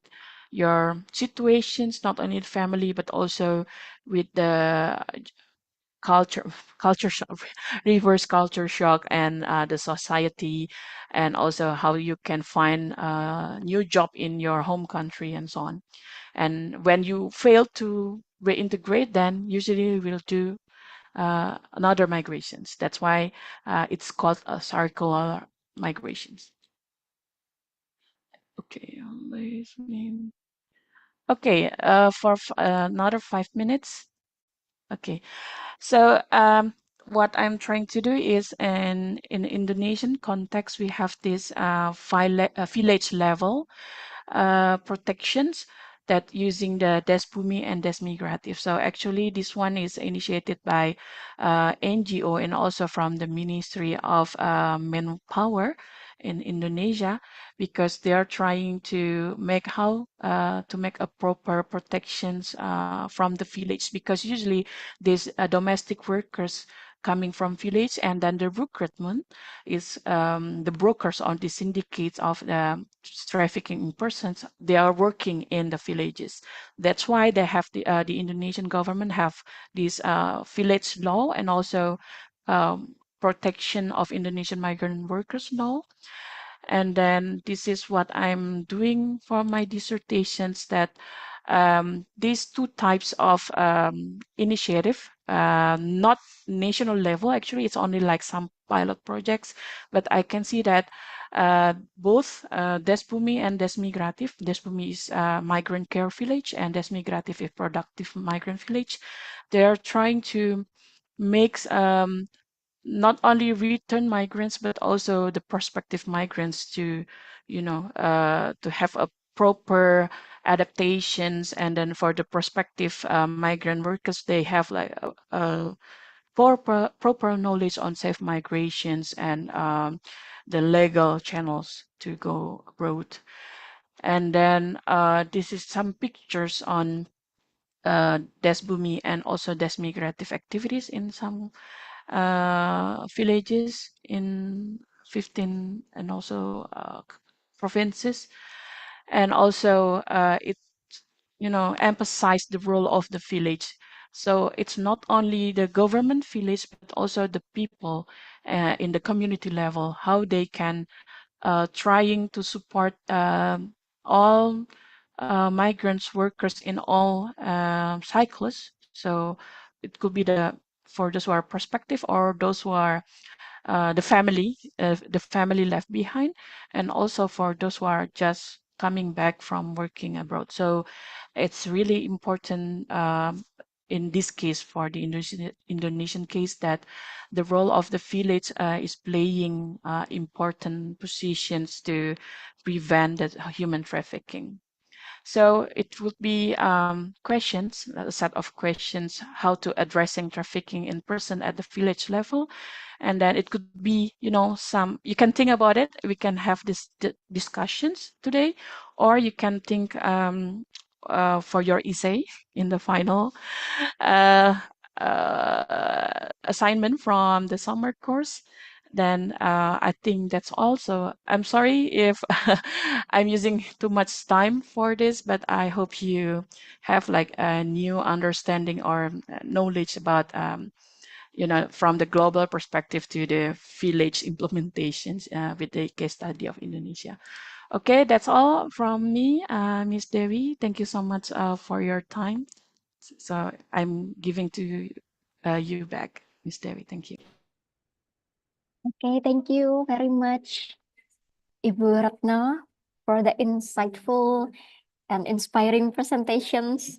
your situations, not only the family, but also with the culture culture shock, reverse culture shock, and the society, and also how you can find a new job in your home country and so on. And when you fail to reintegrate, then usually we'll do another migrations. That's why it's called circular migrations. Okay, okay, for another 5 minutes. Okay, so what I'm trying to do is in Indonesian context, we have this village level protections that using the Desbumi and Desmigratif. So actually this one is initiated by NGO and also from the Ministry of Manpower in Indonesia, because they are trying to make to make a proper protections from the village, because usually these domestic workers coming from village, and then the recruitment is the brokers or the syndicates of the trafficking in persons. They are working in the villages. That's why they have the Indonesian government have this village law, and also protection of Indonesian migrant workers law. And then this is what I'm doing for my dissertations, that these two types of initiative, not national level, actually it's only like some pilot projects, but I can see that both Desbumi and Desmigratif. Desbumi is migrant care village, and Desmigratif is productive migrant village. They are trying to make not only return migrants, but also the prospective migrants to to have a proper adaptations. And then for the prospective migrant workers, they have like a proper knowledge on safe migrations and the legal channels to go abroad. And then this is some pictures on Desbumi and also Desmigrative activities in some villages in 15 and also provinces. And also it emphasize the role of the village. So it's not only the government village, but also the people in the community level, how they can trying to support all migrants workers in all cycles. So it could be for those who are prospective, or those who are the family left behind, and also for those who are just coming back from working abroad. So it's really important in this case, for the Indonesian case, that the role of the village is playing important positions to prevent the human trafficking. So it would be questions, a set of questions, how to addressing trafficking in person at the village level. And then it could be, you can think about it. We can have this discussions today, or you can think for your essay in the final uh, assignment from the summer course. Then I think that's also. I'm sorry if I'm using too much time for this, but I hope you have like a new understanding or knowledge about, from the global perspective to the village implementations with the case study of Indonesia. Okay, that's all from me, Miss Devi. Thank you so much for your time. So I'm giving to you back, Miss Devi. Thank you. Okay, thank you very much, Ibu Ratna, for the insightful and inspiring presentations.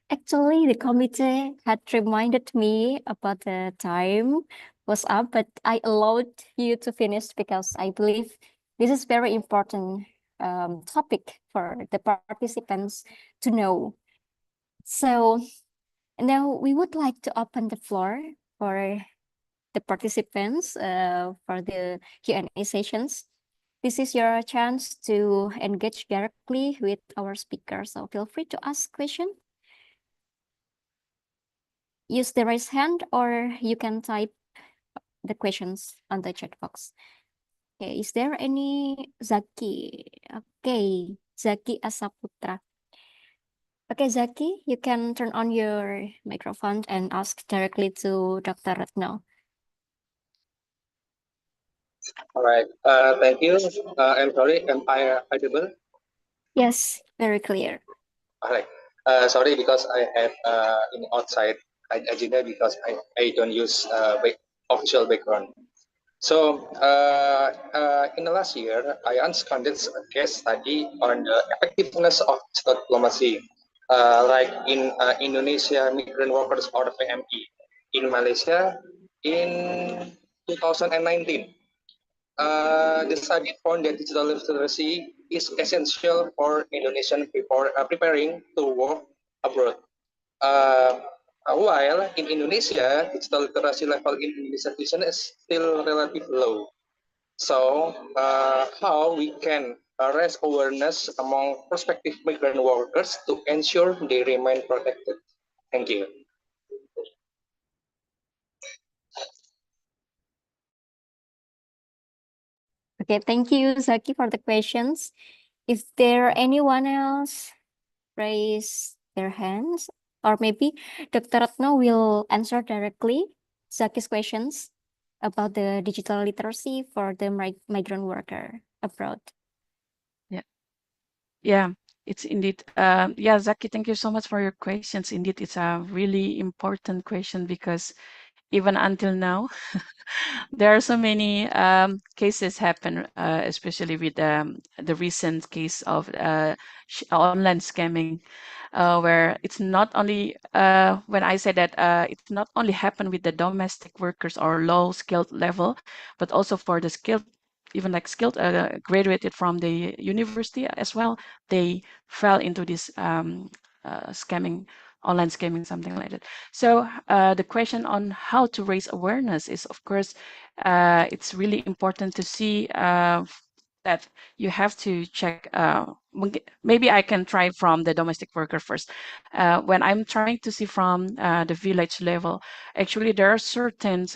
Actually, the committee had reminded me about the time was up, but I allowed you to finish because I believe this is very important topic for the participants to know. So now we would like to open the floor for the participants for the Q&A sessions. This is your chance to engage directly with our speakers. So feel free to ask questions. Use the raise hand or you can type the questions on the chat box. Okay, is there any Zaki? Okay, Zaki Asaputra. Okay, Zaki, you can turn on your microphone and ask directly to Dr. Retno. All right. Thank you. I'm sorry. Am I audible? Yes, very clear. All right. Sorry because I have in outside agenda because I don't use official background. So in the last year, I conducted a case study on the effectiveness of digital diplomacy, like in Indonesia migrant workers or PMI, in Malaysia in 2019. The study found that digital literacy is essential for Indonesian people preparing to work abroad. Uh, while in Indonesia, digital literacy level in Indonesian citizen is still relatively low. So, how we can raise awareness among prospective migrant workers to ensure they remain protected? Thank you. Okay, thank you, Zaki, for the questions. Is there anyone else raise their hands? Or maybe Dr. Ratno will answer directly Zaki's questions about the digital literacy for the migrant worker abroad. Yeah, it's indeed. Yeah, Zaki, thank you so much for your questions. Indeed, it's a really important question because even until now, there are so many cases happen, especially with the recent case of online scamming, where it's not only when I say that it's not only happen with the domestic workers or low skilled level, but also for the skilled, even like skilled graduated from the university as well, they fell into this scamming, online scamming, something like that. So the question on how to raise awareness is, of course, it's really important to see that you have to check. Maybe I can try from the domestic worker first. When I'm trying to see from the village level, actually there are certain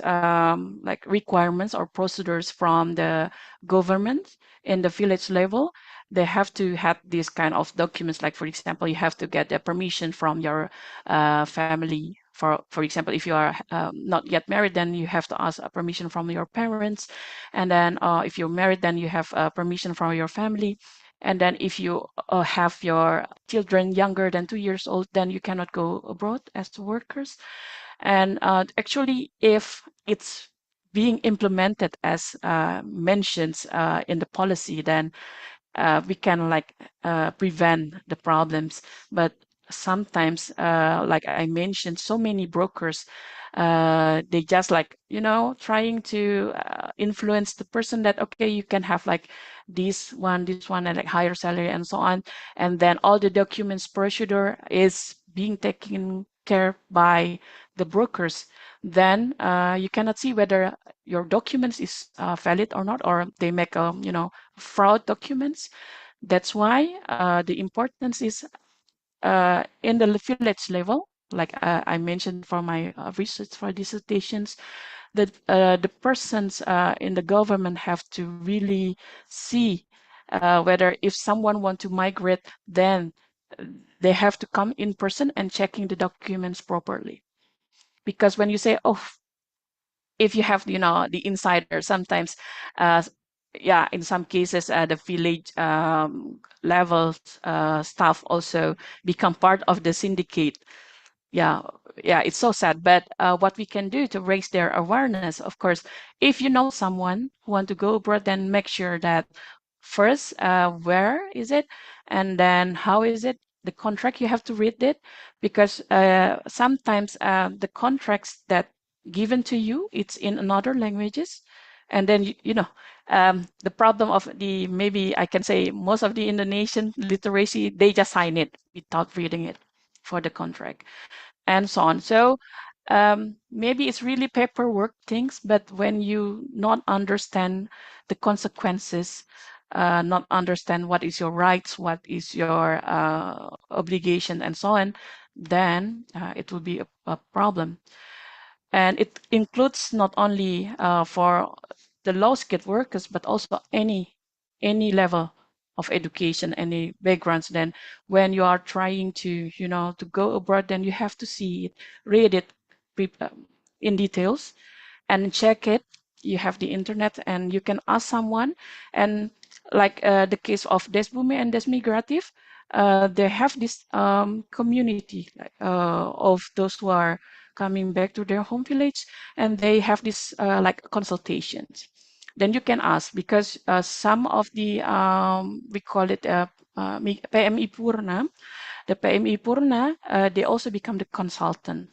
like requirements or procedures from the government in the village level. They have to have these kind of documents, like for example, you have to get the permission from your family. For example, if you are not yet married, then you have to ask permission from your parents. And then if you're married, then you have permission from your family. And then if you have your children younger than 2 years old, then you cannot go abroad as workers. And actually, if it's being implemented as mentioned in the policy, then we can like prevent the problems. But sometimes, like I mentioned, so many brokers, they just like, trying to influence the person that, okay, you can have like this one, and like higher salary and so on. And then all the documents procedure is being taken care by the brokers. Then you cannot see whether your documents is valid or not, or they make fraud documents. That's why the importance is in the village level, like I mentioned for my research for dissertations, that the persons in the government have to really see whether if someone want to migrate, then they have to come in person and checking the documents properly. Because when you say, oh, if you have, the insider, sometimes, yeah, in some cases, the village level staff also become part of the syndicate. Yeah, it's so sad. But what we can do to raise their awareness, of course, if you know someone who want to go abroad, then make sure that first, where is it, and then how is it, the contract, you have to read it, because sometimes the contracts that given to you, it's in another languages, and then the problem of the, maybe I can say, most of the Indonesian literacy, they just sign it without reading it for the contract, and so on. So maybe it's really paperwork things, but when you not understand the consequences, not understand what is your rights, what is your obligation, and so on, then it will be a problem. And it includes not only for the low-skilled workers, but also any level of education, any backgrounds. Then when you are trying to to go abroad, then you have to see it, read it in details, and check it. You have the internet, and you can ask someone. And like the case of Desbumi and Desmigrative, they have this community of those who are coming back to their home village, and they have this like consultations. Then you can ask, because some of the we call it PMI Purna. The PMI Purna, they also become the consultant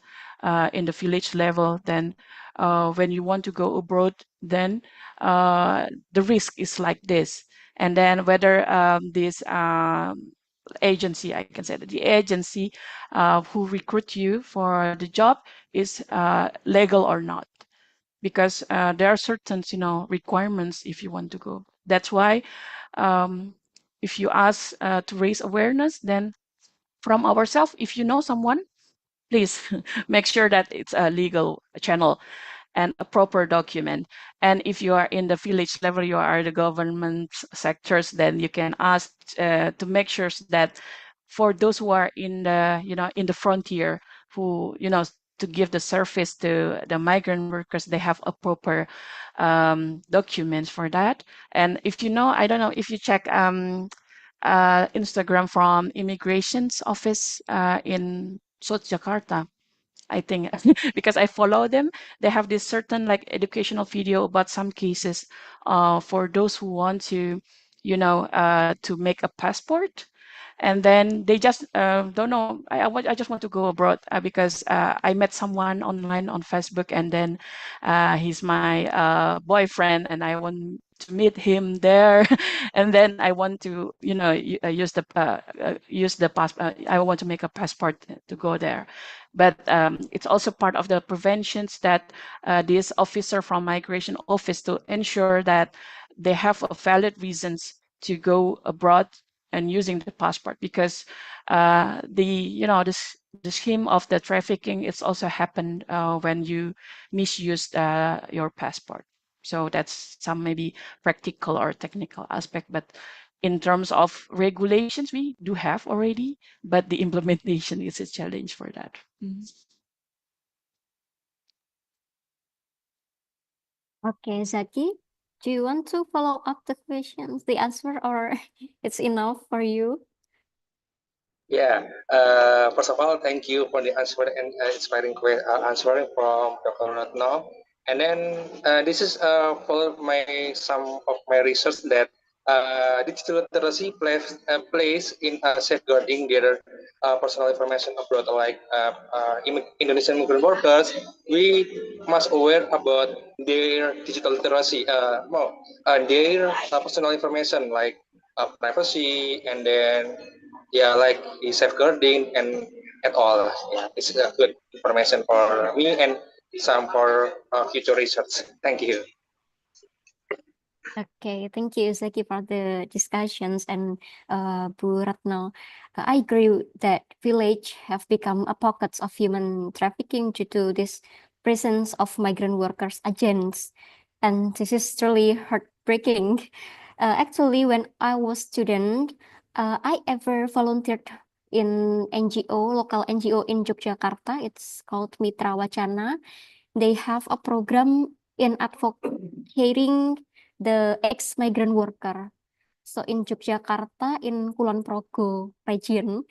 in the village level. Then when you want to go abroad, then the risk is like this. And then whether this agency, I can say that the agency who recruit you for the job is legal or not, because there are certain requirements if you want to go. That's why if you ask to raise awareness, then from ourselves, if you know someone, please make sure that it's a legal channel and a proper document. And if you are in the village level, you are the government sectors, then you can ask to make sure that for those who are in the in the frontier, who to give the service to the migrant workers, they have a proper documents for that. And if I don't know if you check Instagram from immigration's office in South Jakarta, I think, because I follow them. They have this certain like educational video about some cases for those who want to, to make a passport. And then they just don't know. I just want to go abroad because I met someone online on Facebook, and then he's my boyfriend, and I want to meet him there. And then I want to, use the passport. I want to make a passport to go there. But it's also part of the preventions that this officer from migration office, to ensure that they have a valid reasons to go abroad and using the passport, because the scheme of the trafficking, it's also happened when you misused your passport. So that's some maybe practical or technical aspect, but in terms of regulations, we do have already, but the implementation is a challenge for that. Okay, Zaki, do you want to follow up the questions, the answer, or it's enough for you? Yeah. First of all, thank you for the answer and inspiring answering from Dr. Ratno. And then this is for some of my research that digital literacy plays in safeguarding their personal information abroad, like Indonesian migrant workers. We must aware about their digital literacy, their personal information like privacy, and then like the safeguarding and at all. Yeah, it's a good information for me and some for future research. Thank you. Okay, thank you, Zaki, for the discussions, and Bu Ratno. I agree that village have become a pockets of human trafficking due to this presence of migrant workers agents, and this is truly heartbreaking. Actually, when I was student, I ever volunteered in NGO, local NGO in Yogyakarta. It's called Mitra Wacana. They have a program in advocating the ex-migrant worker. So in Yogyakarta, in Kulon Progo region,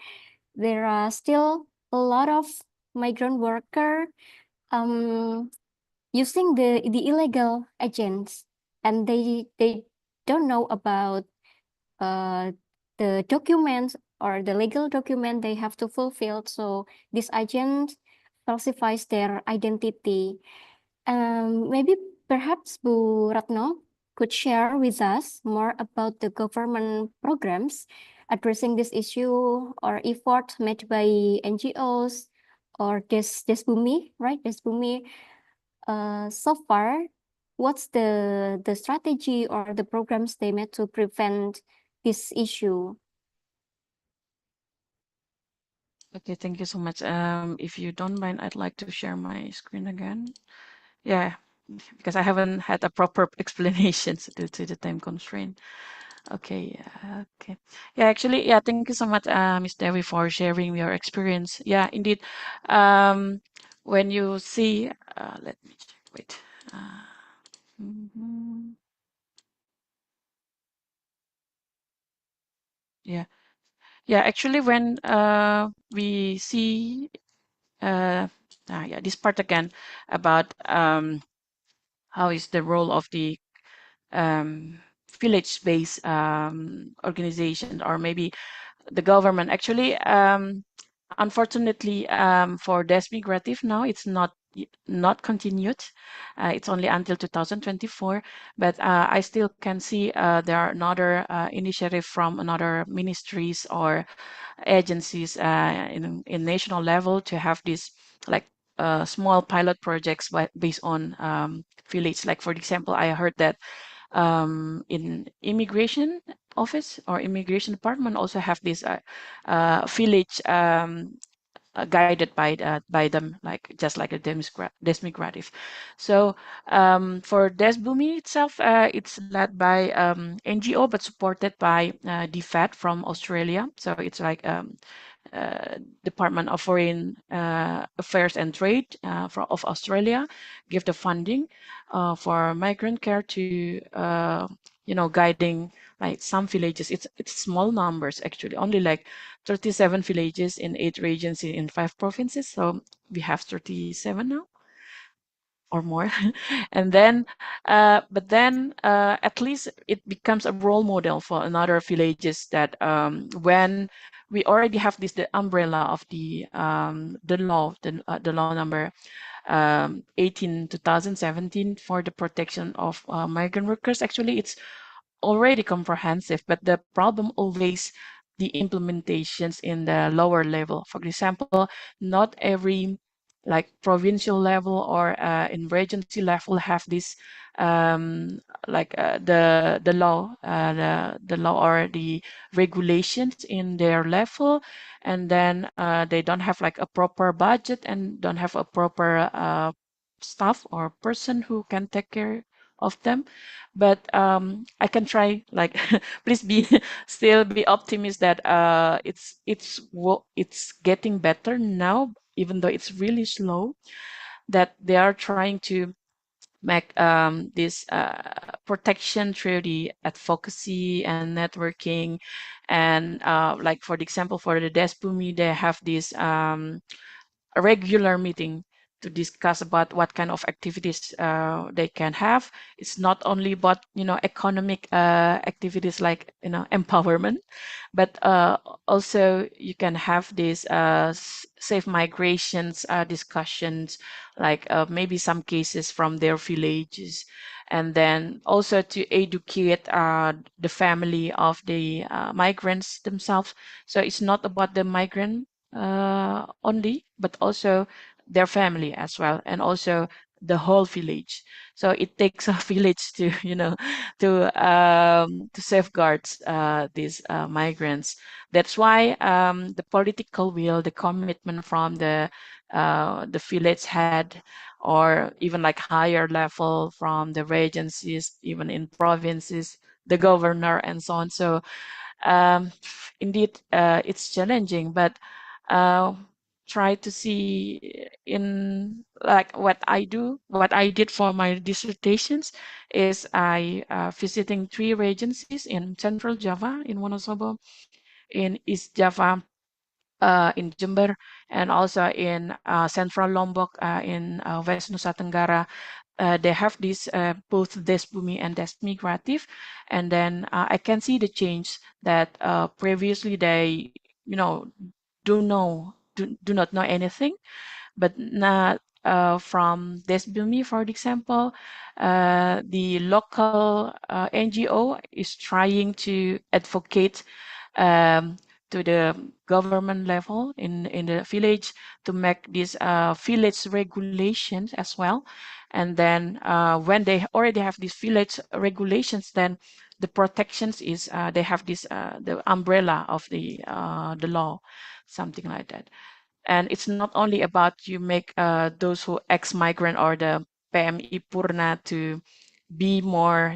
there are still a lot of migrant worker using the illegal agents, and they don't know about the documents or the legal document they have to fulfill. So this agent falsifies their identity. Maybe perhaps Bu Ratno could share with us more about the government programs addressing this issue or effort made by NGOs or Desbumi, right? Desbumi. So far, what's the strategy or the programs they made to prevent this issue? Okay, thank you so much. If you don't mind, I'd like to share my screen again. Yeah, because I haven't had a proper explanation due to the time constraint. Okay, okay. Yeah, actually, yeah, thank you so much, Miss Devi, for sharing your experience. Yeah, indeed. When you see, let me check, wait. Mhm. Yeah, yeah, actually, when we see, yeah, this part again about how is the role of the village-based organization or maybe the government. Actually, unfortunately, for Desmigrative now, it's not continued. It's only until 2024, but I still can see there are another initiative from another ministries or agencies in national level to have this like small pilot projects based on village. Like for example, I heard that in immigration office or immigration department also have this village guided by them, like just like a Desmigrative. So for Desbumi itself, it's led by NGO but supported by DFAT from Australia. So it's like Department of Foreign Affairs and Trade of Australia give the funding for migrant care to guiding like some villages. It's small numbers actually, only like 37 villages in 8 regions in 5 provinces. So we have 37 now or more. And then, but then at least it becomes a role model for another villages that when we already have the umbrella of the law number 18 2017 for the protection of migrant workers. Actually, it's already comprehensive, but the problem always the implementations in the lower level. For example, not every like provincial level or in regency level have this like the law or the regulations in their level, and then they don't have like a proper budget and don't have a proper staff or person who can take care of them. But I can try like please be still be optimist that it's getting better now, even though it's really slow, that they are trying to make this protection through the advocacy and networking. And like for the example for the Despumi, they have this a regular meeting to discuss about what kind of activities they can have. It's not only about economic activities like empowerment, but also you can have these safe migrations discussions, like maybe some cases from their villages, and then also to educate the family of the migrants themselves. So it's not about the migrant only, but also their family as well, and also the whole village. So it takes a village to, to safeguard these migrants. That's why the political will, the commitment from the village head, or even like higher level from the regencies, even in provinces, the governor, and so on. So um, indeed, it's challenging, but uh, try to see in like what I did for my dissertations is I visiting 3 regencies in Central Java, in Wonosobo, in East Java, in Jember, and also in Central Lombok, in West Nusa Tenggara. They have this both Desbumi and Desmigrative, and then I can see the change that previously they do not know anything, but not from Desbumi, for example. The local NGO is trying to advocate um, to the government level in the village to make these village regulations as well. And then when they already have these village regulations, then the protections is they have this the umbrella of the law, something like that. And it's not only about you make those who ex-migrant or the PMI Purna to be more,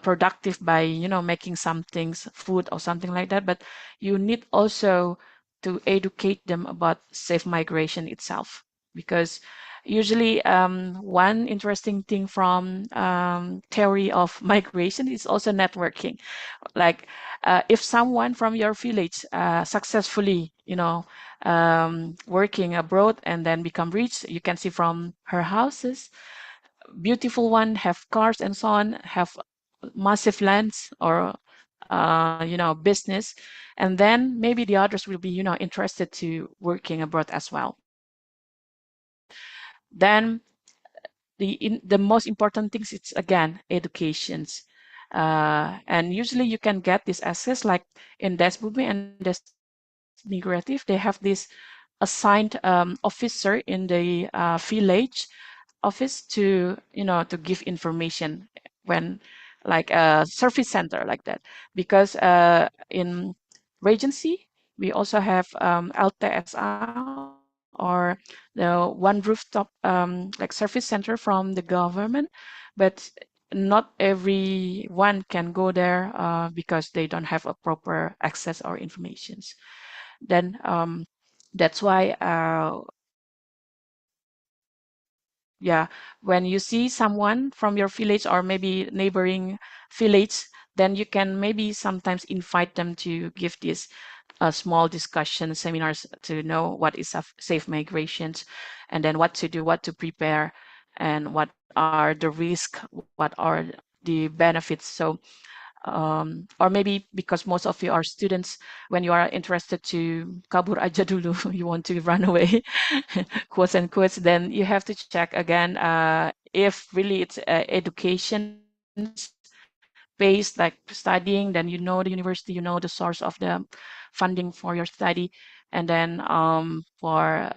productive by, making some things, food or something like that. But you need also to educate them about safe migration itself. Because usually one interesting thing from theory of migration is also networking. Like if someone from your village successfully, working abroad and then become rich, you can see from her houses, beautiful one, have cars and so on, have massive lands or business, and then maybe the others will be interested to working abroad as well. Then the most important things, it's again educations, and usually you can get this access like in Desbumi and Des Migrative. They have this assigned officer in the village office to give information when like a service center like that. Because in Regency we also have LTSA or the one rooftop like service center from the government, but not everyone can go there because they don't have a proper access or informations. Then that's why yeah, when you see someone from your village or maybe neighboring village, then you can maybe sometimes invite them to give these small discussion seminars to know what is safe migrations, and then what to do, what to prepare, and what are the risks, what are the benefits. So or maybe because most of you are students, when you are interested to kabur aja dulu, you want to run away, quotes and quotes, then you have to check again if really it's educations based, like studying, then you know the university, you know the source of the funding for your study. And then for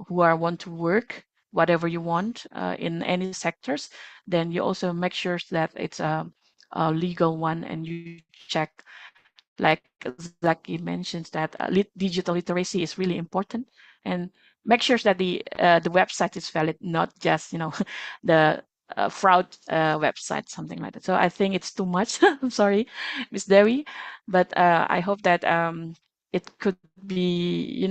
who are want to work whatever you want in any sectors, then you also make sure that it's a legal one, and you check, like Zaki mentions, that digital literacy is really important, and make sure that the website is valid, not just the fraud website, something like that. So I think it's too much. I'm sorry, Miss Dewi, but I hope that it could be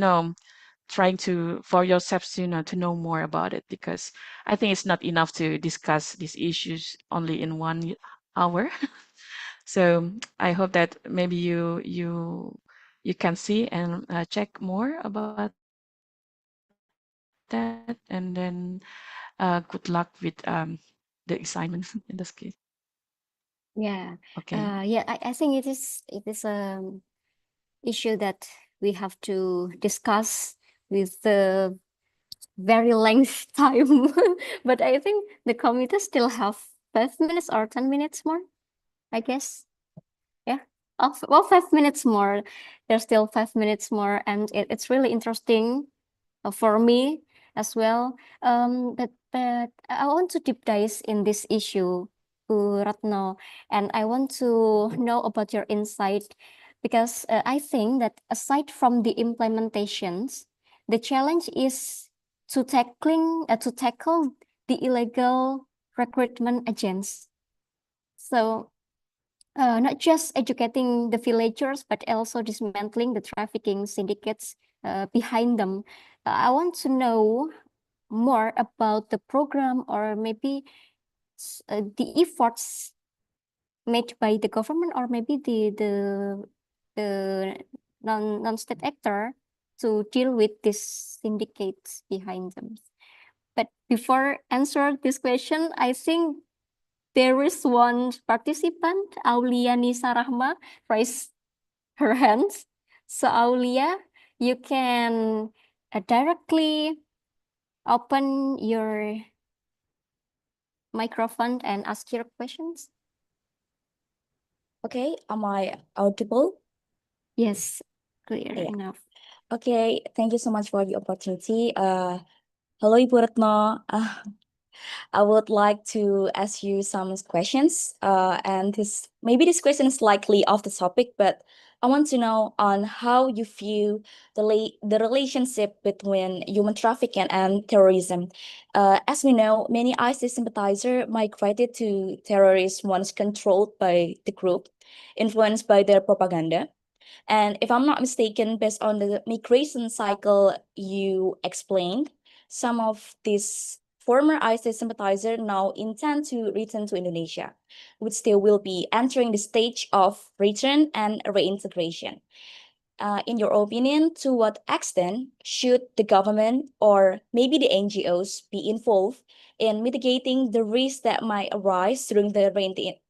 trying to for yourselves to know more about it, because I think it's not enough to discuss these issues only in 1 hour. So I hope that maybe you can see and check more about that, and then good luck with the assignment in this case. Yeah. Okay. Yeah, I think it is issue that we have to discuss with the very length time. But I think the committee still have 5 minutes or 10 minutes more, I guess. Yeah. Well, 5 minutes more. There's still 5 minutes more, and it's really interesting for me as well. But I want to deep dive in this issue, Ratno, and I want to know about your insight, because I think that aside from the implementations, the challenge is to tackle the illegal recruitment agents. So not just educating the villagers, but also dismantling the trafficking syndicates behind them. I want to know more about the program, or maybe the efforts made by the government, or maybe the non-state actor to deal with these syndicates behind them. But before answer this question, I think there is one participant, Auliani Sarahma, raised her hands. So Aulia, you can directly open your microphone and ask your questions. Okay, am I audible? Yes, clear Yeah. enough. Okay, thank you so much for the opportunity. Hello, Ibu Retno. I would like to ask you some questions. And this question is slightly off the topic, but I want to know on how you view the relationship between human trafficking and terrorism. As we know, many ISIS sympathizers migrated to terrorists once controlled by the group, influenced by their propaganda. And if I'm not mistaken, based on the migration cycle you explained, some of these former ISIS sympathizers now intend to return to Indonesia, which they will be entering the stage of return and reintegration. In your opinion, to what extent should the government or maybe the NGOs be involved in mitigating the risks that might arise during the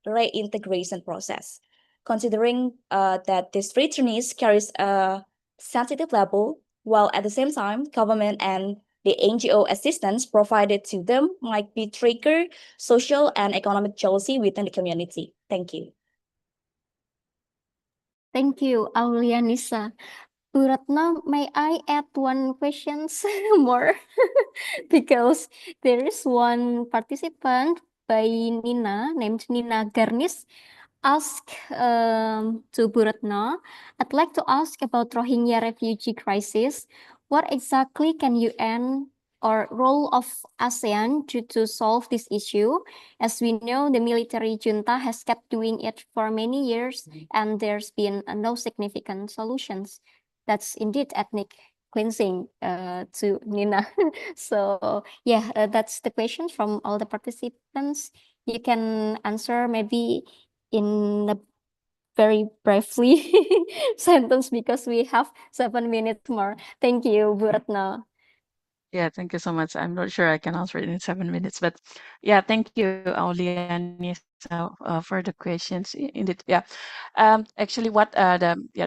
reintegration process? Considering that this returnees carries a sensitive level, while at the same time, government and the NGO assistance provided to them might be trigger social and economic jealousy within the community. Thank you. Thank you, Aulia Nisa. Bu Ratna, may I add one questions more? Because there is one participant by Nina, named Nina Garnis, ask to Bu Ratna, I'd like to ask about Rohingya refugee crisis. What exactly can UN or role of ASEAN to solve this issue? As we know, the military junta has kept doing it for many years, and there's been no significant solutions. That's indeed ethnic cleansing to Nina. So yeah, that's the question from all the participants. You can answer maybe in a very briefly sentence because we have 7 minutes more. Thank you, Bu Ratna. Yeah, thank you so much. I'm not sure I can answer it in 7 minutes, but yeah, thank you, Aulianisa, for the questions. Indeed, yeah. Actually,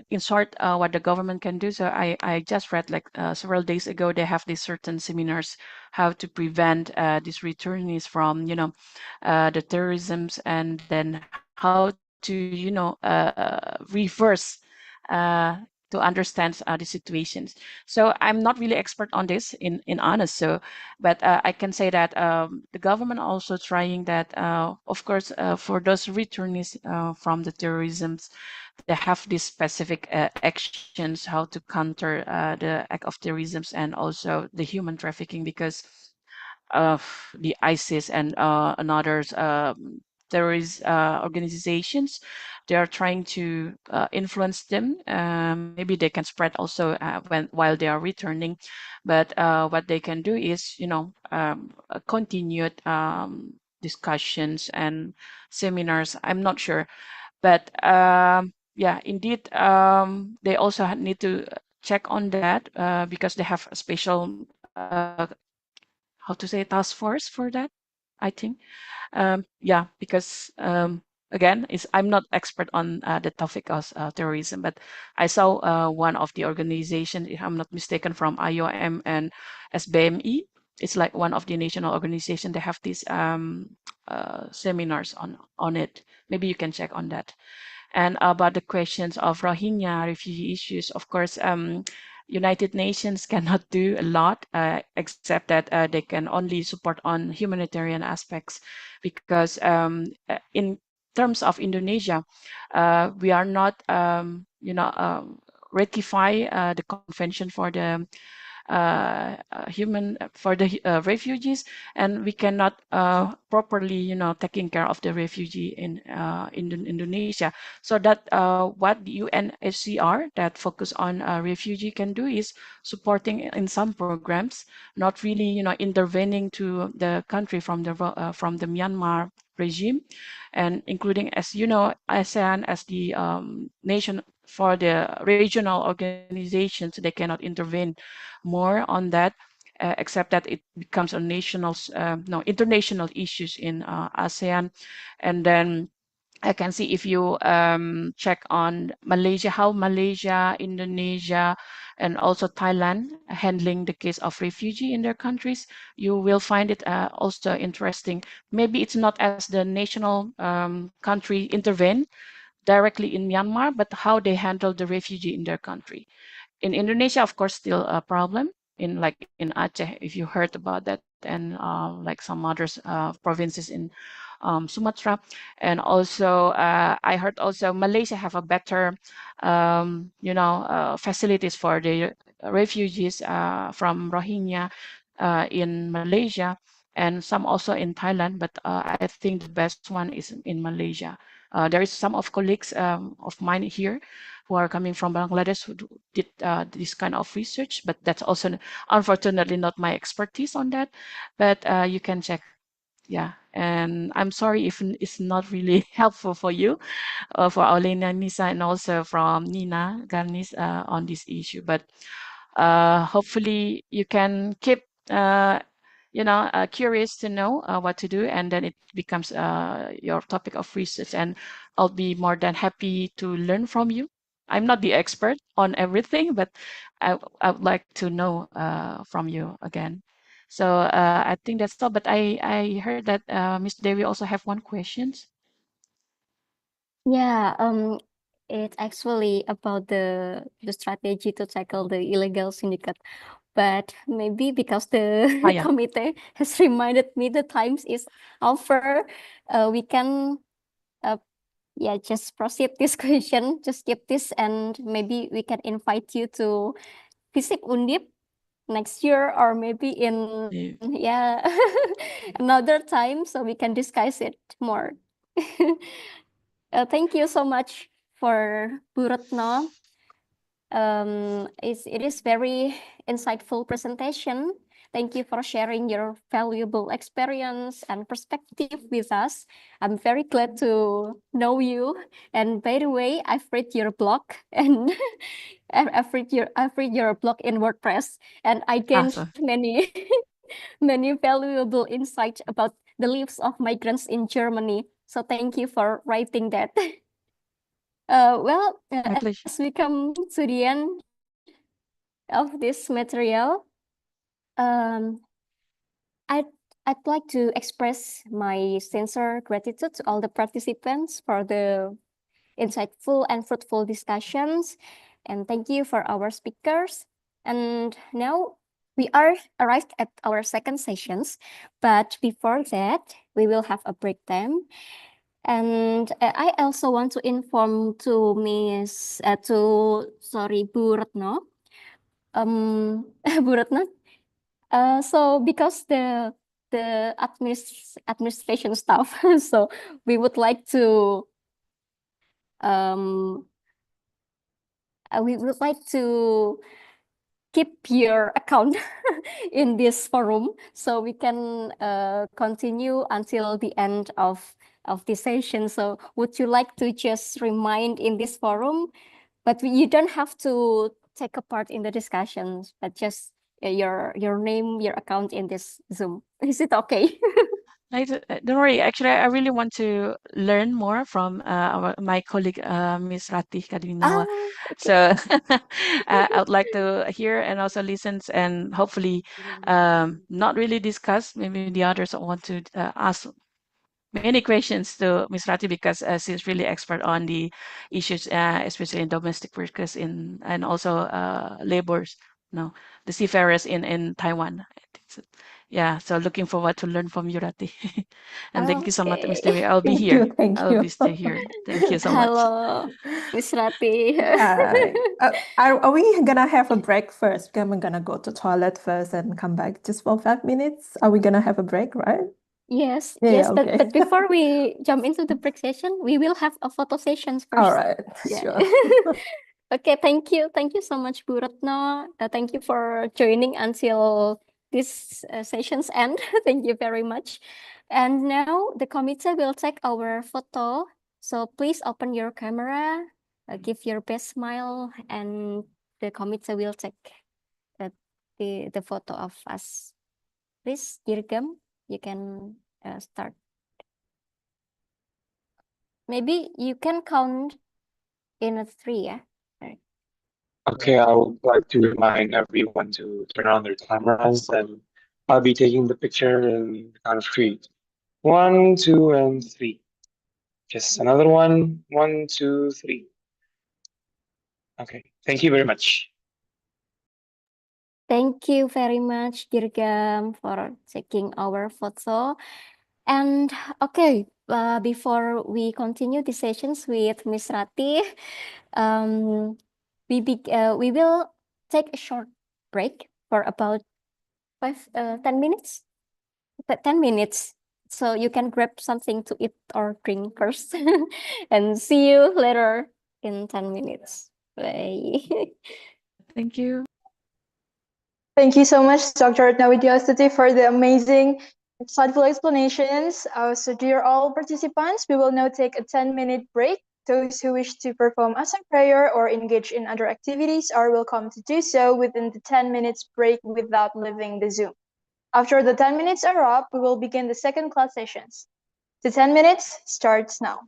in short, what the government can do. So I just read like several days ago, they have these certain seminars how to prevent these returnees from, the terrorisms, and then how to, reverse. Uh, to understand the situations. So I'm not really expert on this in honest. So, but I can say that the government also trying that. Of course, for those returnees from the terrorisms, they have these specific actions how to counter the act of terrorisms and also the human trafficking because of the ISIS and others terrorist organizations. They are trying to influence them. Maybe they can spread also while they are returning, but what they can do is, continued discussions and seminars. I'm not sure, but yeah, indeed, they also need to check on that because they have a special how to say task force for that. I think yeah, because again, I'm not expert on the topic of terrorism, but I saw one of the organizations, if I'm not mistaken, from IOM and SBME. It's like one of the national organization. They have these seminars on it. Maybe you can check on that. And about the questions of Rohingya refugee issues, of course, United Nations cannot do a lot except that they can only support on humanitarian aspects because in terms of Indonesia, we are not, ratify the convention for the human for the refugees, and we cannot properly, taking care of the refugee in Indonesia. So that what the UNHCR that focus on refugee can do is supporting in some programs, not really, intervening to the country from the Myanmar regime, and including, as you know, ASEAN as the nation for the regional organizations, they cannot intervene more on that, except that it becomes a no, international issues in ASEAN. And then I can see if you check on Malaysia, how Malaysia, Indonesia, and also Thailand handling the case of refugee in their countries, you will find it also interesting. Maybe it's not as the national country intervene directly in Myanmar, but how they handle the refugee in their country. In Indonesia, of course, still a problem. In Aceh, if you heard about that, and like some other provinces in Sumatra, and also I heard also Malaysia have a better, facilities for the refugees from Rohingya in Malaysia, and some also in Thailand. But I think the best one is in Malaysia. There is some of colleagues of mine here who are coming from Bangladesh who did this kind of research, but that's also unfortunately not my expertise on that. But you can check. Yeah, and I'm sorry if it's not really helpful for you, for Aulina, Nisa, and also from Nina Garnis on this issue. But hopefully you can keep curious to know what to do, and then it becomes your topic of research, and I'll be more than happy to learn from you. I'm not the expert on everything, but I would like to know from you again. So I think that's all. But I heard that Miss Devi also have one questions. Yeah, it's actually about the strategy to tackle the illegal syndicate. But maybe because the Yeah. committee has reminded me the times is over, we can just proceed this question, just skip this, and maybe we can invite you to visit Undip next year, or maybe in another time, so we can discuss it more. Thank you so much for Bu Retno. It is very insightful presentation. Thank you for sharing your valuable experience and perspective with us. I'm very glad to know you. And by the way, I've read your blog and I've read your blog in WordPress, and I gained Awesome. many many valuable insights about the lives of migrants in Germany. So thank you for writing that. My pleasure. As we come to the end of this material, um, I'd, I'd like to express my sincere gratitude to all the participants for the insightful and fruitful discussions. And thank you for our speakers. And now we are arrived at our second sessions. But before that, we will have a break time. And I also want to inform to Bu Retno. Bu Retno. So because the administration staff, so we would like to keep your account in this forum, so we can continue until the end of this session. So would you like to just remind in this forum, but you don't have to take a part in the discussions, but just your name, your account in this Zoom. Is it okay? Don't worry. Actually, I really want to learn more from my colleague, Miss Ratih Kadwinawa. Okay. So I would like to hear and also listen, and hopefully not really discuss. Maybe the others want to ask many questions to Ms. Rati, because she's really expert on the issues, especially in domestic workers and also laborers, the seafarers in Taiwan. Yeah, so looking forward to learn from you, Rati. And thank you so much, Ms. Devi. I'll be here. Thank I'll you. be stay here. Thank you so much. Hello, Miss Rati. Hi. Are we gonna have a break first? Because I'm gonna go to toilet first and come back just for 5 minutes. Are we gonna have a break, right? Yes, Yeah, yes, yeah, but okay. before we jump into the break session, we will have a photo sessions first. All right, Yeah. sure. Okay, thank you. Thank you so much, Bu Retno. Thank you for joining until this session's end. Thank you very much. And now the committee will take our photo. So please open your camera, give your best smile, and the committee will take the photo of us. Please, Dirgam, you can start. maybe you can count in a 3, yeah? Okay, I would like to remind everyone to turn on their cameras, and I'll be taking the picture in the count of 3. 1, 2, and 3. Just another one. 1, 2, 3. Okay, thank you very much. Thank you very much, Dirgam, for taking our photo. And okay, before we continue the sessions with Miss Rati, we will take a short break for about 10 minutes. 10 minutes. So you can grab something to eat or drink first. And see you later in 10 minutes. Bye. Thank you. Thank you so much, Dr. Widyastuti, for the amazing, insightful explanations. So dear all participants, we will now take a 10-minute break. Those who wish to perform Asar prayer or engage in other activities are welcome to do so within the 10 minutes break without leaving the Zoom. After the 10 minutes are up, we will begin the second class sessions. The 10 minutes starts now.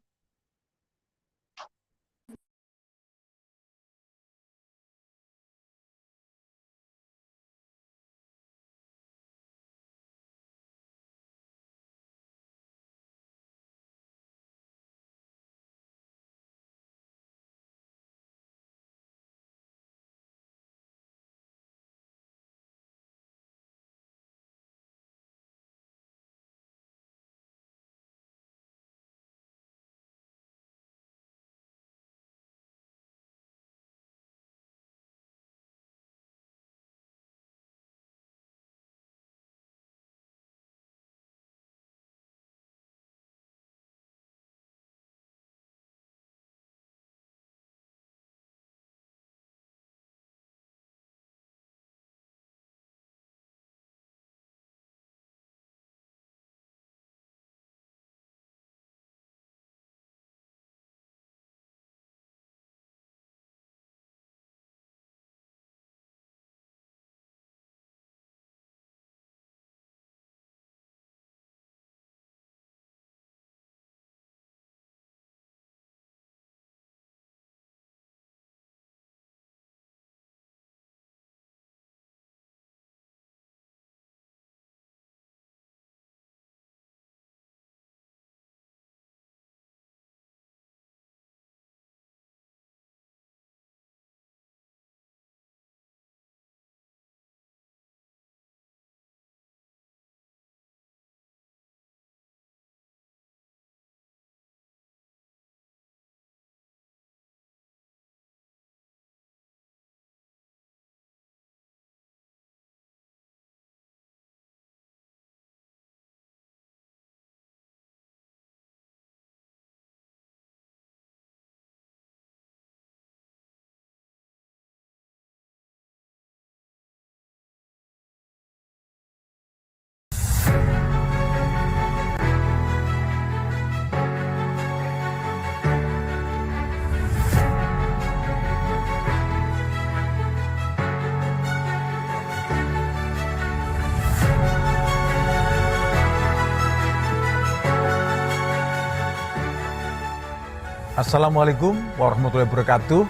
Assalamualaikum warahmatullahi wabarakatuh.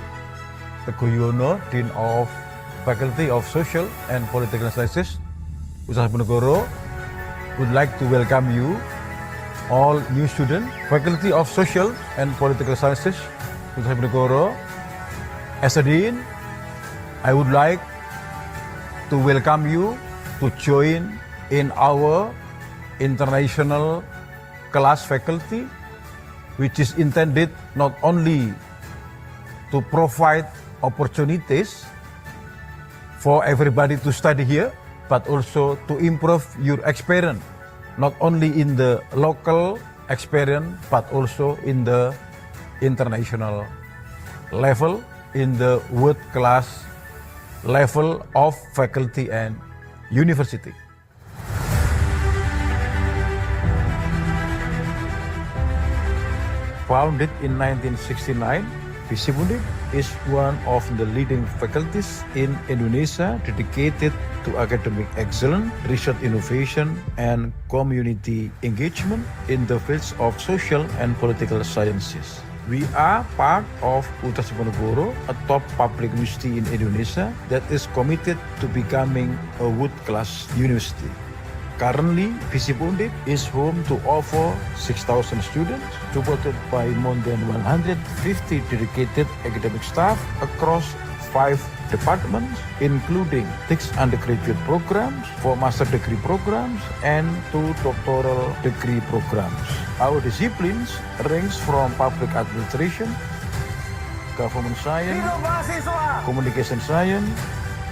Teguh Yono, Dean of Faculty of Social and Political Sciences, Universitas Diponegoro, would like to welcome you, all new students, Faculty of Social and Political Sciences, Universitas Diponegoro. As a Dean, I would like to welcome you to join in our international class faculty, which is intended not only to provide opportunities for everybody to study here, but also to improve your experience, not only in the local experience, but also in the international level, in the world-class level of faculty and university. Founded in 1969, Visibundit is one of the leading faculties in Indonesia dedicated to academic excellence, research innovation, and community engagement in the fields of social and political sciences. We are part of UTAS Diponegoro, a top public university in Indonesia that is committed to becoming a world-class university. Currently, Visip Undip is home to over 6,000 students, supported by more than 150 dedicated academic staff across 5 departments, including 6 undergraduate programs, 4 master degree programs, and 2 doctoral degree programs. Our disciplines range from public administration, government science, communication science,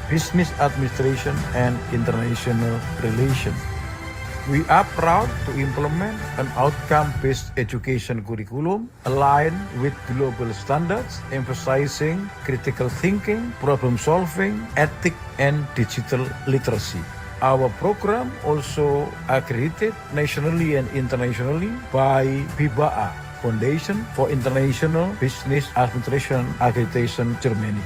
business administration, and international relations. We are proud to implement an outcome-based education curriculum aligned with global standards, emphasizing critical thinking, problem-solving, ethics, and digital literacy. Our program also accredited nationally and internationally by BIBA, Foundation for International Business Administration Accreditation, Germany.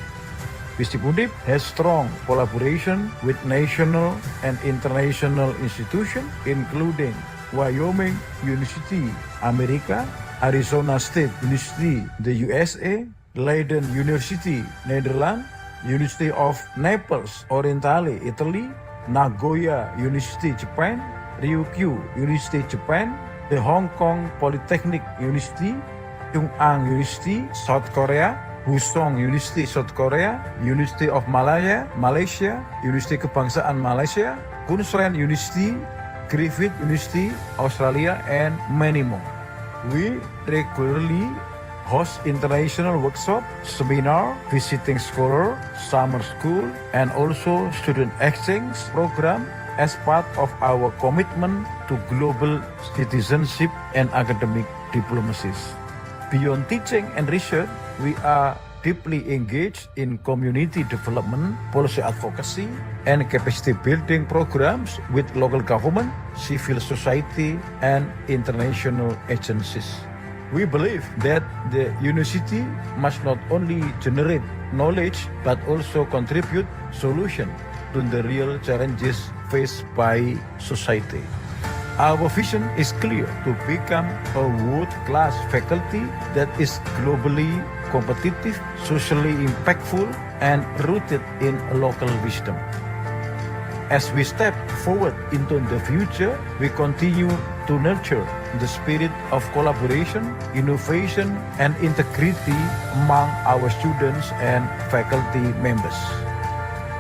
Visip Undip has strong collaboration with national and international institutions, including Wyoming University, America, Arizona State University, the USA, Leiden University, Netherlands, University of Naples Orientale, Italy, Nagoya University, Japan, Ryukyu University, Japan, the Hong Kong Polytechnic University, Chung-Ang University, South Korea, Husong University, South Korea, University of Malaya, Malaysia, University Kebangsaan Malaysia, Queensland University, Griffith University, Australia, and many more. We regularly host international workshops, seminar, visiting scholar, summer school, and also student exchange program as part of our commitment to global citizenship and academic diplomacies. Beyond teaching and research, we are deeply engaged in community development, policy advocacy, and capacity building programs with local government, civil society, and international agencies. We believe that the university must not only generate knowledge but also contribute solutions to the real challenges faced by society. Our vision is clear: to become a world-class faculty that is globally competitive, socially impactful, and rooted in local wisdom. As we step forward into the future, we continue to nurture the spirit of collaboration, innovation, and integrity among our students and faculty members.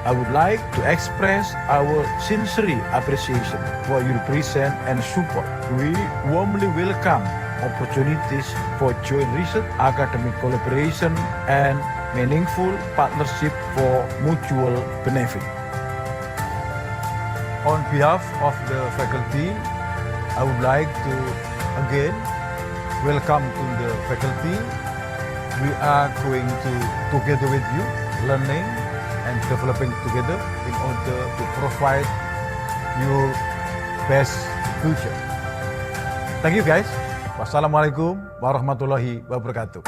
I would like to express our sincere appreciation for your presence and support. We warmly welcome opportunities for joint research, academic collaboration, and meaningful partnership for mutual benefit. On behalf of the faculty, I would like to again welcome to the faculty. We are going to together with you, learning and developing together in order to provide your best future. Thank you guys. Wassalamualaikum warahmatullahi wabarakatuh.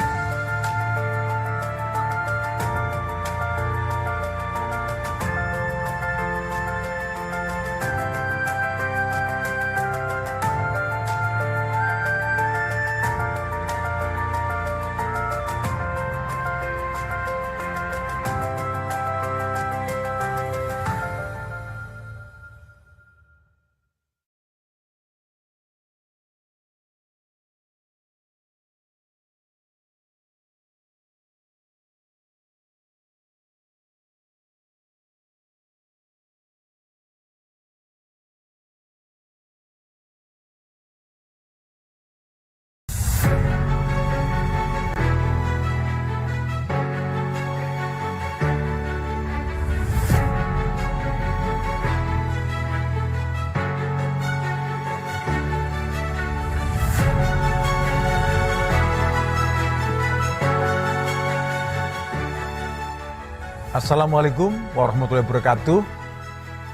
Assalamualaikum warahmatullahi wabarakatuh.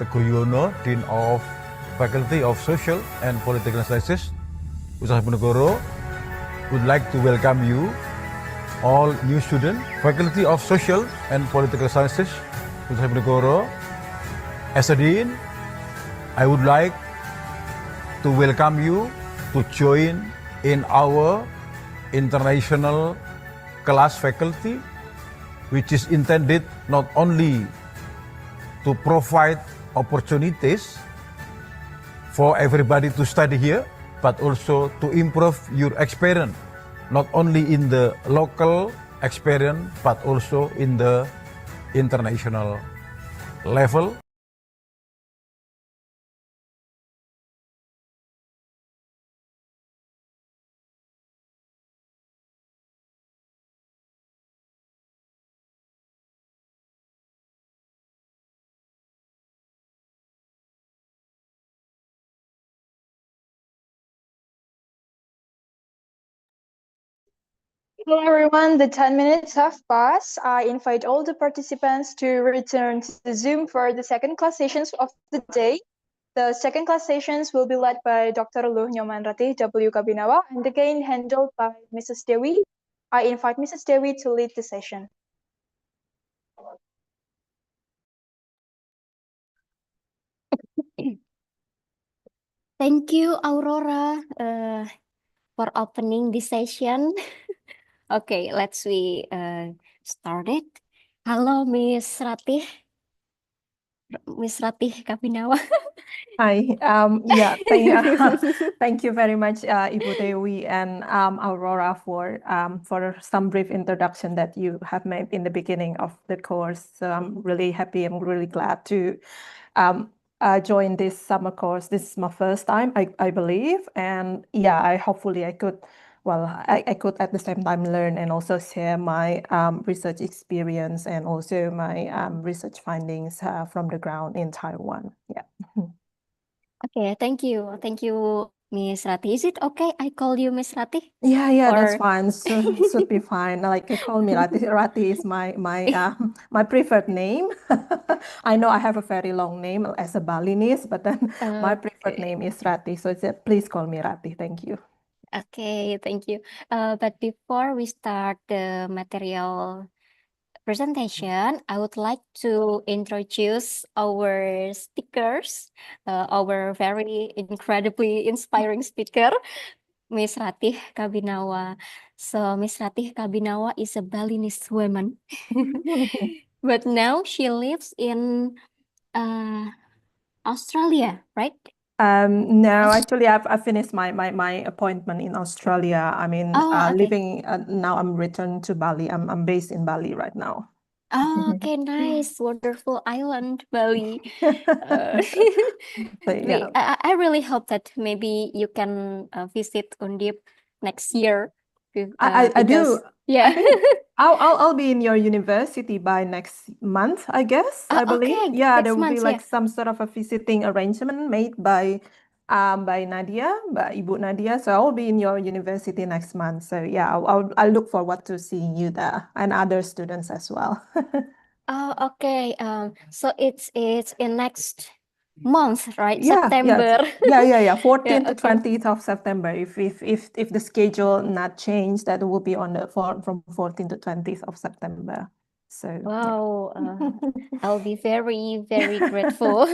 Teguh Yuwono, Dean of Faculty of Social and Political Sciences, Universitas Diponegoro, would like to welcome you all new students, Faculty of Social and Political Sciences, Universitas Diponegoro. As a dean, I would like to welcome you to join in our international class faculty, which is intended not only to provide opportunities for everybody to study here, but also to improve your experience, not only in the local experience, but also in the international level. Hello everyone, the 10 minutes have passed. I invite all the participants to return to Zoom for the second class sessions of the day. The second class sessions will be led by Dr. Luh Nyoman Ratih W. Kabinawa and again handled by Mrs. Dewi. I invite Mrs. Dewi to lead the session. Thank you, Aurora, for opening this session. Okay, let's start it. Hello, Miss Ratih Kabinawa. Hi. Thank you very much, Ibu Dewi and Aurora for some brief introduction that you have made in the beginning of the course. So I'm really happy. I'm really glad to join this summer course. This is my first time, I believe, and yeah, I could. Well, I could at the same time learn and also share my research experience and also my research findings from the ground in Taiwan. Yeah. Okay, thank you, Miss Ratih. Is it okay I call you Miss Ratih? Yeah, that's Or- fine. So should be fine. Like call me Rati. Rati is my my preferred name. I know I have a very long name as a Balinese, but then my preferred name is Rati. So please call me Rati. Thank you. Okay, thank you. But before we start the material presentation, I would like to introduce our speakers, our very incredibly inspiring speaker, Miss Ratih Kabinawa. So Miss Ratih Kabinawa is a Balinese woman, but now she lives in Australia, right? No, actually, I finished my appointment in Australia. I mean, Oh, okay. living now. I'm returned to Bali. I'm based in Bali right now. Oh, okay, nice, wonderful island, Bali. So, yeah. I really hope that maybe you can visit Undip next year. I do. Yeah. I think I'll be in your university by next month, I guess. I believe. Okay, Yeah, next there will be month, like yeah. some sort of a visiting arrangement made by Nadia, by Ibu Nadia. So I'll be in your university next month. So yeah, I'll look forward to seeing you there and other students as well. Oh, okay. So it's in next month, right? Yeah, September. yeah. 14th to okay. 20th of September. If the schedule not changed, that will be on from 14th to 20th of September. So Wow, I'll be very, very grateful.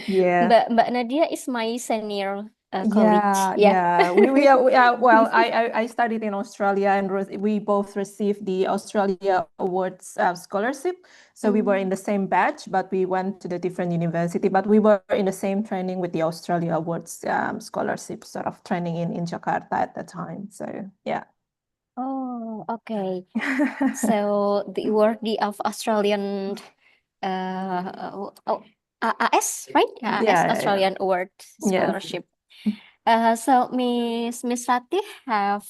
yeah. Mbak Nadia is my senior colleague. Yeah. Well, I studied in Australia and we both received the Australia Awards scholarship. So we were in the same batch, but we went to the different university. But we were in the same training with the Australia Awards scholarship, sort of training in Jakarta at the time. So yeah. Oh, okay. So the awardee of Australian AS, right? AS Yeah. Australian Award Yes. Scholarship. So Miss Ratih have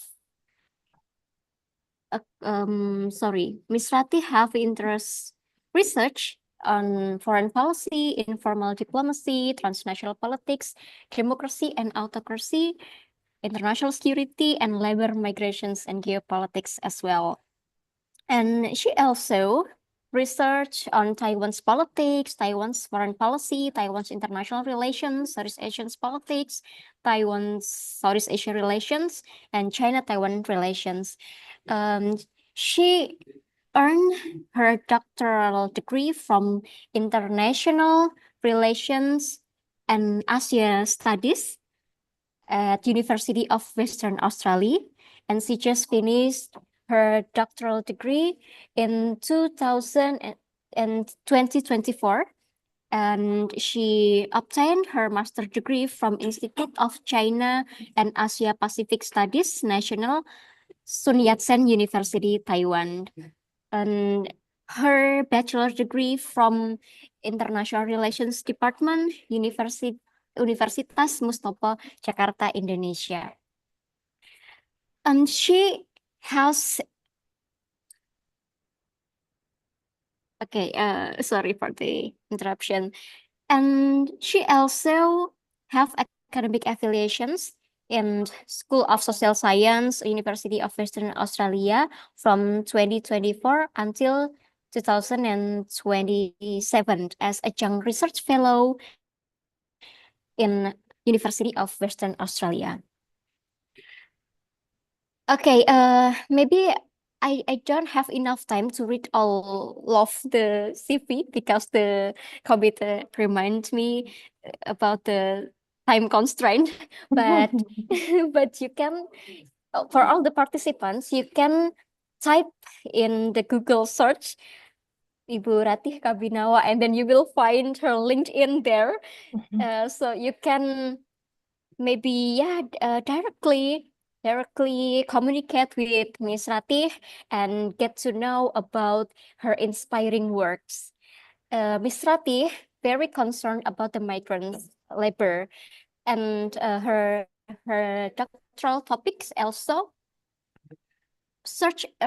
Miss Ratih have interest research on foreign policy, informal diplomacy, transnational politics, democracy and autocracy, international security, and labor migrations and geopolitics as well. And she also researched on Taiwan's politics, Taiwan's foreign policy, Taiwan's international relations, Southeast Asian politics, Taiwan's Southeast Asia relations, and China-Taiwan relations. She earned her doctoral degree from International Relations and Asia Studies at University of Western Australia, and she just finished her doctoral degree in 2024, and she obtained her master's degree from Institute of China and Asia Pacific Studies, National Sun Yat-sen University, Taiwan. And her bachelor's degree from International Relations Department, Universitas Mustafa, Jakarta, Indonesia. And she has, okay, sorry for the interruption. And she also have academic affiliations in School of Social Science, University of Western Australia from 2024 until 2027 as adjunct research fellow in University of Western Australia. Okay, maybe I don't have enough time to read all of the CV because the computer reminds me about the time constraint. But but you can, for all the participants, you can type in the Google search Ibu Ratih Kabinawa, and then you will find her LinkedIn there. So you can maybe directly communicate with Miss Ratih and get to know about her inspiring works. Miss Ratih very concerned about the migrant labor, and her doctoral topics also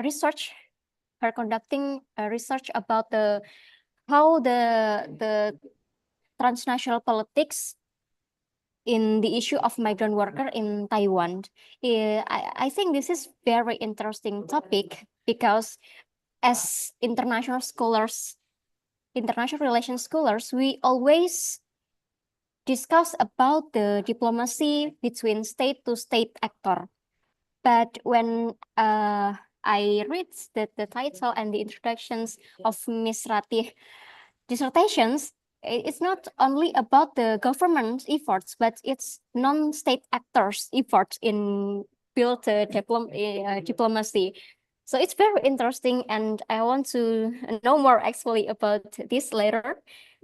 research, her conducting research about how the transnational politics in the issue of migrant worker in Taiwan. I think this is very interesting topic because as international relations scholars, we always discuss about the diplomacy between state to state actor. But when I read the title and the introductions of Miss Ratih dissertations, it's not only about the government efforts, but it's non-state actors' efforts in build the diplomacy. So it's very interesting, and I want to know more actually about this later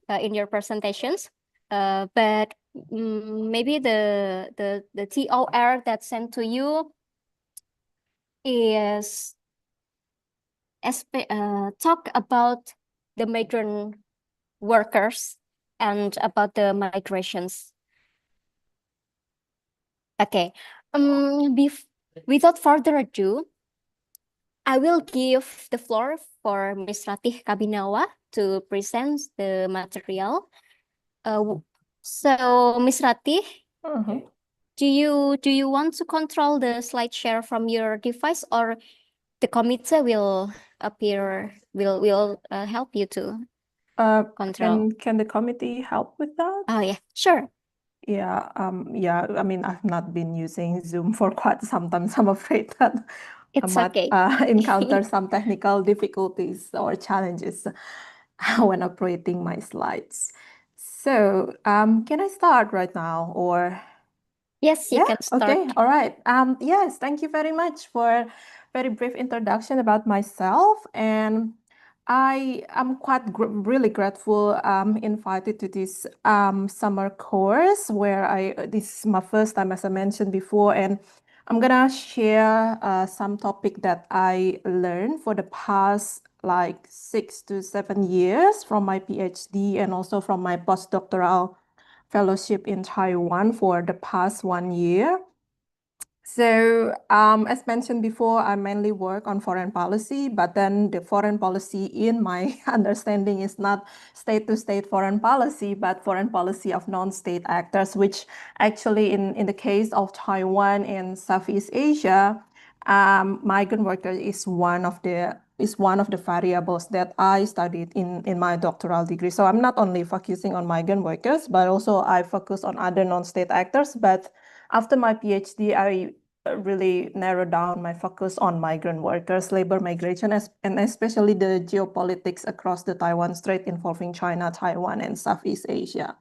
in your presentations. But maybe the TOR that sent to you is talk about the migrant workers and about the migrations. Okay. Without further ado, I will give the floor for Ms. Ratih Kabinawa to present the material. So Ms. Ratih, do you want to control the slide share from your device, or the committee will help you to control? Can the committee help with that? Oh yeah, sure. Yeah, I mean, I've not been using Zoom for quite some time, so I'm afraid that I It's might okay. encounter some technical difficulties or challenges when operating my slides. So, can I start right now, or? Yes, you Yeah, can start. okay, all right. Yes, thank you very much for very brief introduction about myself. And I am quite really grateful invited to this summer course where this is my first time, as I mentioned before, and I'm gonna share some topic that I learned for the past like 6 to 7 years from my PhD and also from my postdoctoral fellowship in Taiwan for the past 1 year. So, as mentioned before, I mainly work on foreign policy, but then the foreign policy in my understanding is not state-to-state foreign policy, but foreign policy of non-state actors, which actually in the case of Taiwan and Southeast Asia, migrant worker is one of the variables that I studied in my doctoral degree. So I'm not only focusing on migrant workers, but also I focus on other non-state actors. But after my PhD, I really narrow down my focus on migrant workers, labor migration, and especially the geopolitics across the Taiwan Strait involving China, Taiwan, and Southeast Asia.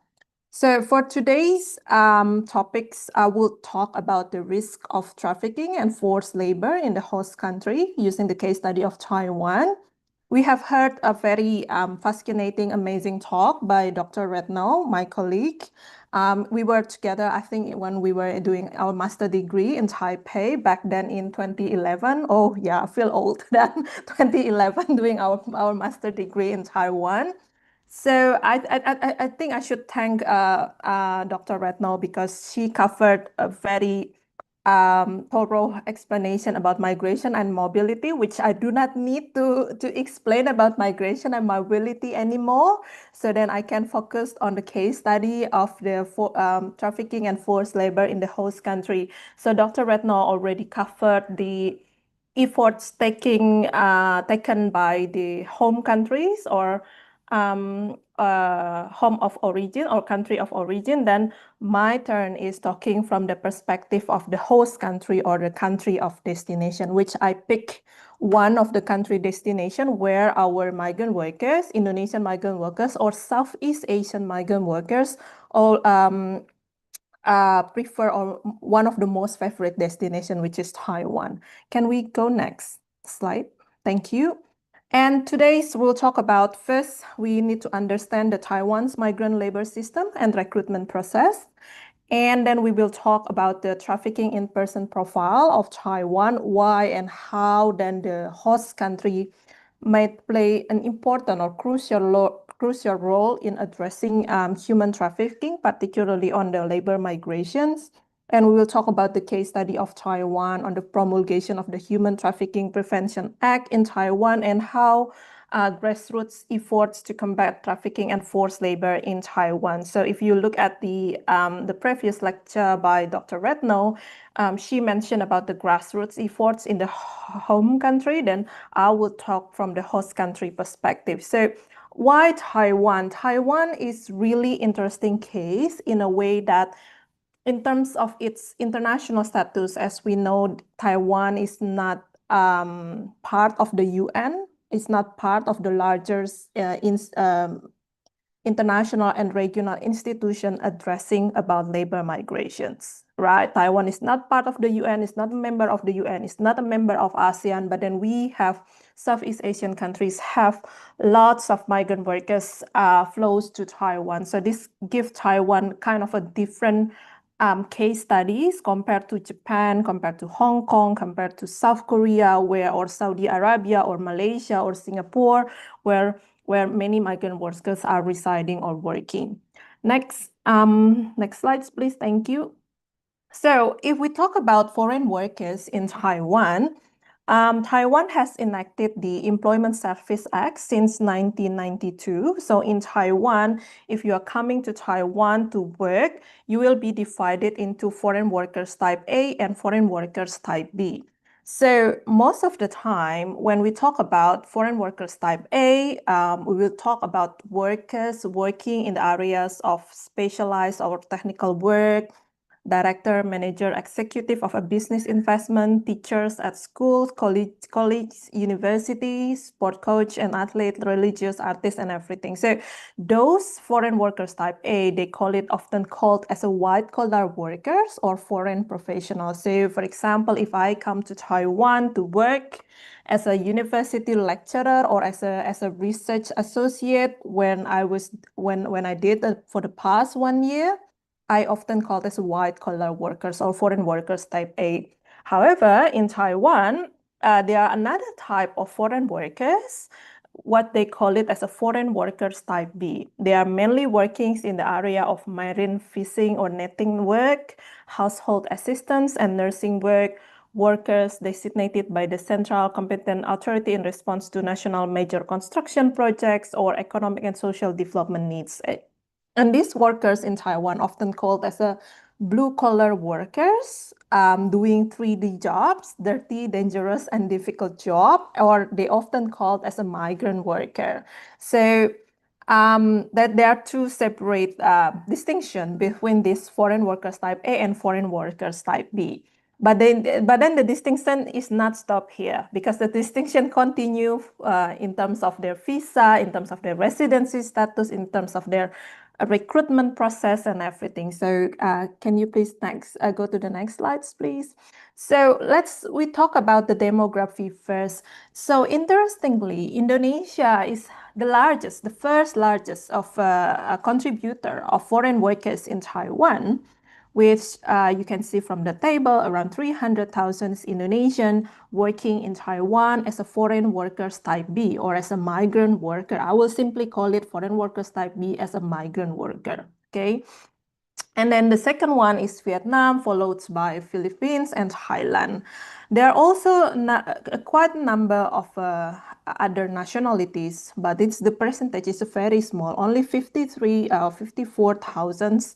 So for today's topics, I will talk about the risk of trafficking and forced labor in the host country using the case study of Taiwan. We have heard a very fascinating, amazing talk by Dr. Retno, my colleague. We were together, I think, when we were doing our master degree in Taipei back then in 2011. Oh yeah, I feel old then, 2011, doing our master degree in Taiwan. So I think I should thank Dr. Retno because she covered a very thorough explanation about migration and mobility, which I do not need to explain about migration and mobility anymore. So then I can focus on the case study of the trafficking and forced labor in the host country. So Dr. Retno already covered the efforts taken by the home countries or home of origin or country of origin. Then my turn is talking from the perspective of the host country or the country of destination, which I pick one of the country destination where our migrant workers, Indonesian migrant workers or Southeast Asian migrant workers all prefer or one of the most favorite destination, which is Taiwan. Can we go next slide? Thank you. And today's we'll talk about first, we need to understand the Taiwan's migrant labor system and recruitment process. And then we will talk about the trafficking in person profile of Taiwan, why and how then the host country might play an important or crucial role in addressing human trafficking, particularly on the labor migrations. And we will talk about the case study of Taiwan on the promulgation of the Human Trafficking Prevention Act in Taiwan and how grassroots efforts to combat trafficking and forced labor in Taiwan. So if you look at the previous lecture by Dr. Retno, she mentioned about the grassroots efforts in the home country, then I will talk from the host country perspective. So why Taiwan? Taiwan is really interesting case in a way that in terms of its international status, as we know, Taiwan is not part of the UN. It's not part of the larger international and regional institution addressing about labor migrations, right? Taiwan is not part of the UN, it's not a member of the UN, it's not a member of ASEAN, but then we have Southeast Asian countries have lots of migrant workers flows to Taiwan. So this gives Taiwan kind of a different case studies compared to Japan, compared to Hong Kong, compared to South Korea, or Saudi Arabia, or Malaysia, or Singapore, where many migrant workers are residing or working. Next slides, please. Thank you. So if we talk about foreign workers in Taiwan, Taiwan has enacted the Employment Service Act since 1992. So in Taiwan, if you are coming to Taiwan to work, you will be divided into foreign workers type A and foreign workers type B. So most of the time, when we talk about foreign workers type A, we will talk about workers working in the areas of specialized or technical work, director, manager, executive of a business investment, teachers at schools, college, universities, sport coach and athlete, religious artists and everything. So those foreign workers type A, they often called as a white collar workers or foreign professionals. So for example, if I come to Taiwan to work as a university lecturer or as a research associate when I did for the past 1 year, I often call this white collar workers or foreign workers type A. However, in Taiwan, there are another type of foreign workers, what they call it as a foreign workers type B. They are mainly working in the area of marine fishing or netting work, household assistance and nursing work, workers designated by the Central Competent Authority in response to national major construction projects or economic and social development needs. And these workers in Taiwan often called as a blue-collar workers, doing 3D jobs, dirty, dangerous, and difficult job, or they often called as a migrant worker. So that there are two separate distinctions between these foreign workers type A and foreign workers type B. But then the distinction is not stopped here, because the distinction continue in terms of their visa, in terms of their residency status, in terms of their recruitment process and everything. So can you please go to the next slides, please? So we talk about the demography first. So interestingly, Indonesia is the first largest of a contributor of foreign workers in Taiwan, which you can see from the table, around 300,000 Indonesian working in Taiwan as a foreign workers type B, or as a migrant worker. I will simply call it foreign workers type B as a migrant worker, okay? And then the second one is Vietnam, followed by Philippines and Thailand. There are also quite a number of other nationalities, but the percentage is very small, only 54,000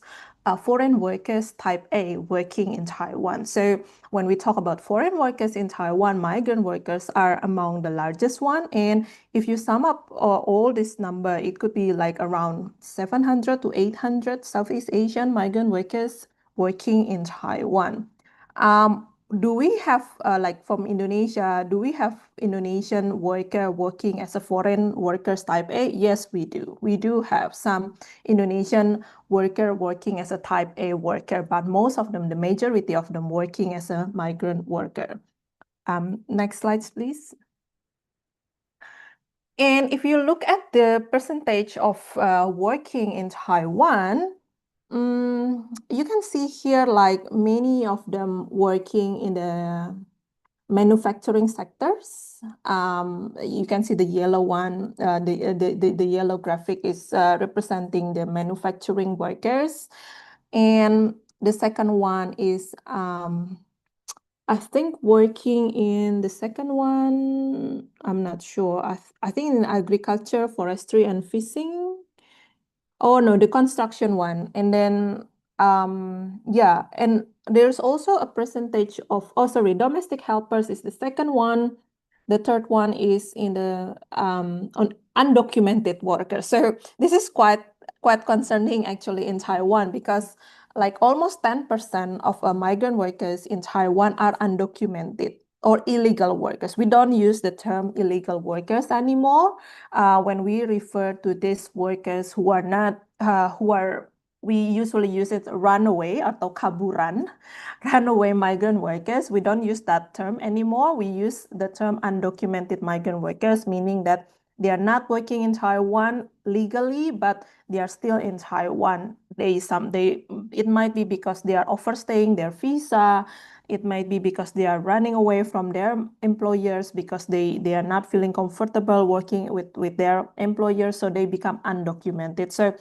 foreign workers type A working in Taiwan. So when we talk about foreign workers in Taiwan, migrant workers are among the largest one. And if you sum up all this number, it could be like around 700 to 800 Southeast Asian migrant workers working in Taiwan. Do we have, like from Indonesia, do we have Indonesian worker working as a foreign workers type A? Yes, we do. We do have some Indonesian worker working as a type A worker, but most of them, the majority of them, working as a migrant worker. Next slides, please. And if you look at the percentage of working in Taiwan, you can see here like many of them working in the manufacturing sectors. You can see the yellow one, the yellow graphic is representing the manufacturing workers. And the second one is, I think working in the second one, I'm not sure. I think in agriculture, forestry, and fishing. Oh no, the construction one. And then yeah, and there's also a percentage of, oh sorry, domestic helpers is the second one. The third one is in the on undocumented workers. So this is quite concerning actually in Taiwan, because like almost 10% of migrant workers in Taiwan are undocumented or illegal workers. We don't use the term illegal workers anymore when we refer to these workers who are not, we usually use it runaway atau kaburan, runaway migrant workers. We don't use that term anymore. We use the term undocumented migrant workers, meaning that they are not working in Taiwan legally, but they are still in Taiwan. It might be because they are overstaying their visa. It might be because they are running away from their employers because they are not feeling comfortable working with their employers, so they become undocumented. So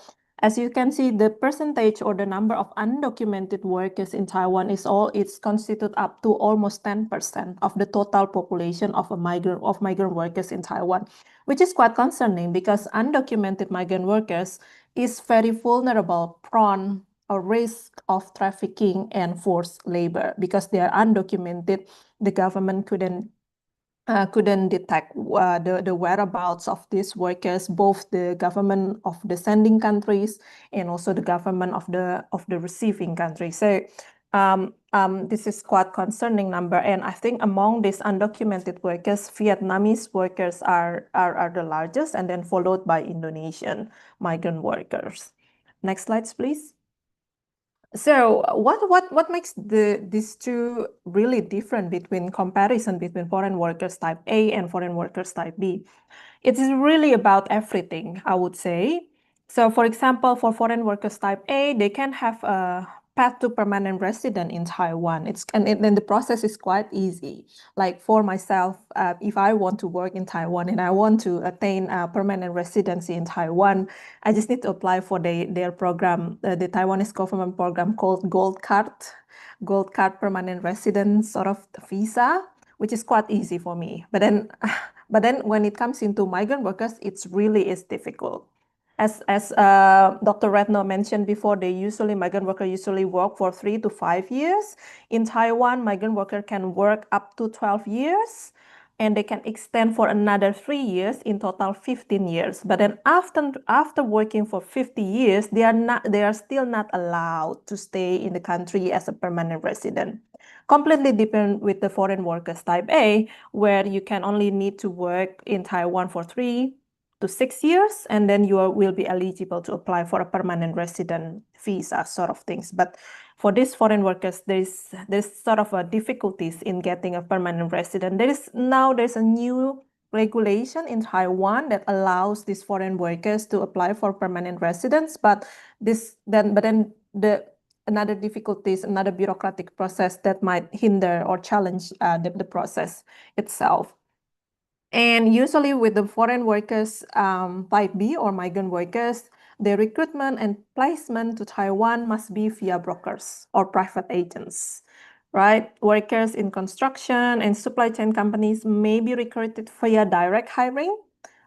as you can see, the percentage or the number of undocumented workers in Taiwan it's constituted up to almost 10% of the total population of migrant workers in Taiwan, which is quite concerning because undocumented migrant workers is very vulnerable, prone or risk of trafficking and forced labor because they are undocumented. The government couldn't detect the whereabouts of these workers, both the government of the sending countries and also the government of the receiving country. So this is quite concerning number, and I think among these undocumented workers, Vietnamese workers are the largest, and then followed by Indonesian migrant workers. Next slides, please. So what makes these two really different between foreign workers type A and foreign workers type B? It is really about everything, I would say. So for example, for foreign workers type A, they can have a path to permanent resident in Taiwan. And the process is quite easy. Like for myself, if I want to work in Taiwan and I want to attain a permanent residency in Taiwan, I just need to apply for their program, the Taiwanese government program called Gold Card permanent residence sort of visa, which is quite easy for me. But then when it comes into migrant workers, it's really is difficult. As Dr. Retno mentioned before, migrant workers usually work for 3 to 5 years. In Taiwan, migrant worker can work up to 12 years, and they can extend for another 3 years, in total 15 years. But then after working for 50 years, they are still not allowed to stay in the country as a permanent resident. Completely different with the foreign workers type A, where you can only need to work in Taiwan for 3 to 6 years, and then you will be eligible to apply for a permanent resident visa sort of things. But for these foreign workers, there's sort of a difficulties in getting a permanent resident. There's a new regulation in Taiwan that allows these foreign workers to apply for permanent residence, but then another difficulties, another bureaucratic process that might hinder or challenge the process itself. And usually with the foreign workers type B or migrant workers, the recruitment and placement to Taiwan must be via brokers or private agents, right? Workers in construction and supply chain companies may be recruited via direct hiring,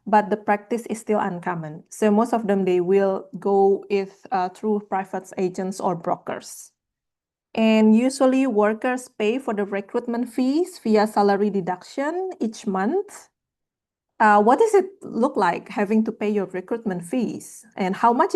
but the practice is still uncommon. So most of them, they will go through private agents or brokers. And usually workers pay for the recruitment fees via salary deduction each month. What does it look like having to pay your recruitment fees? And how big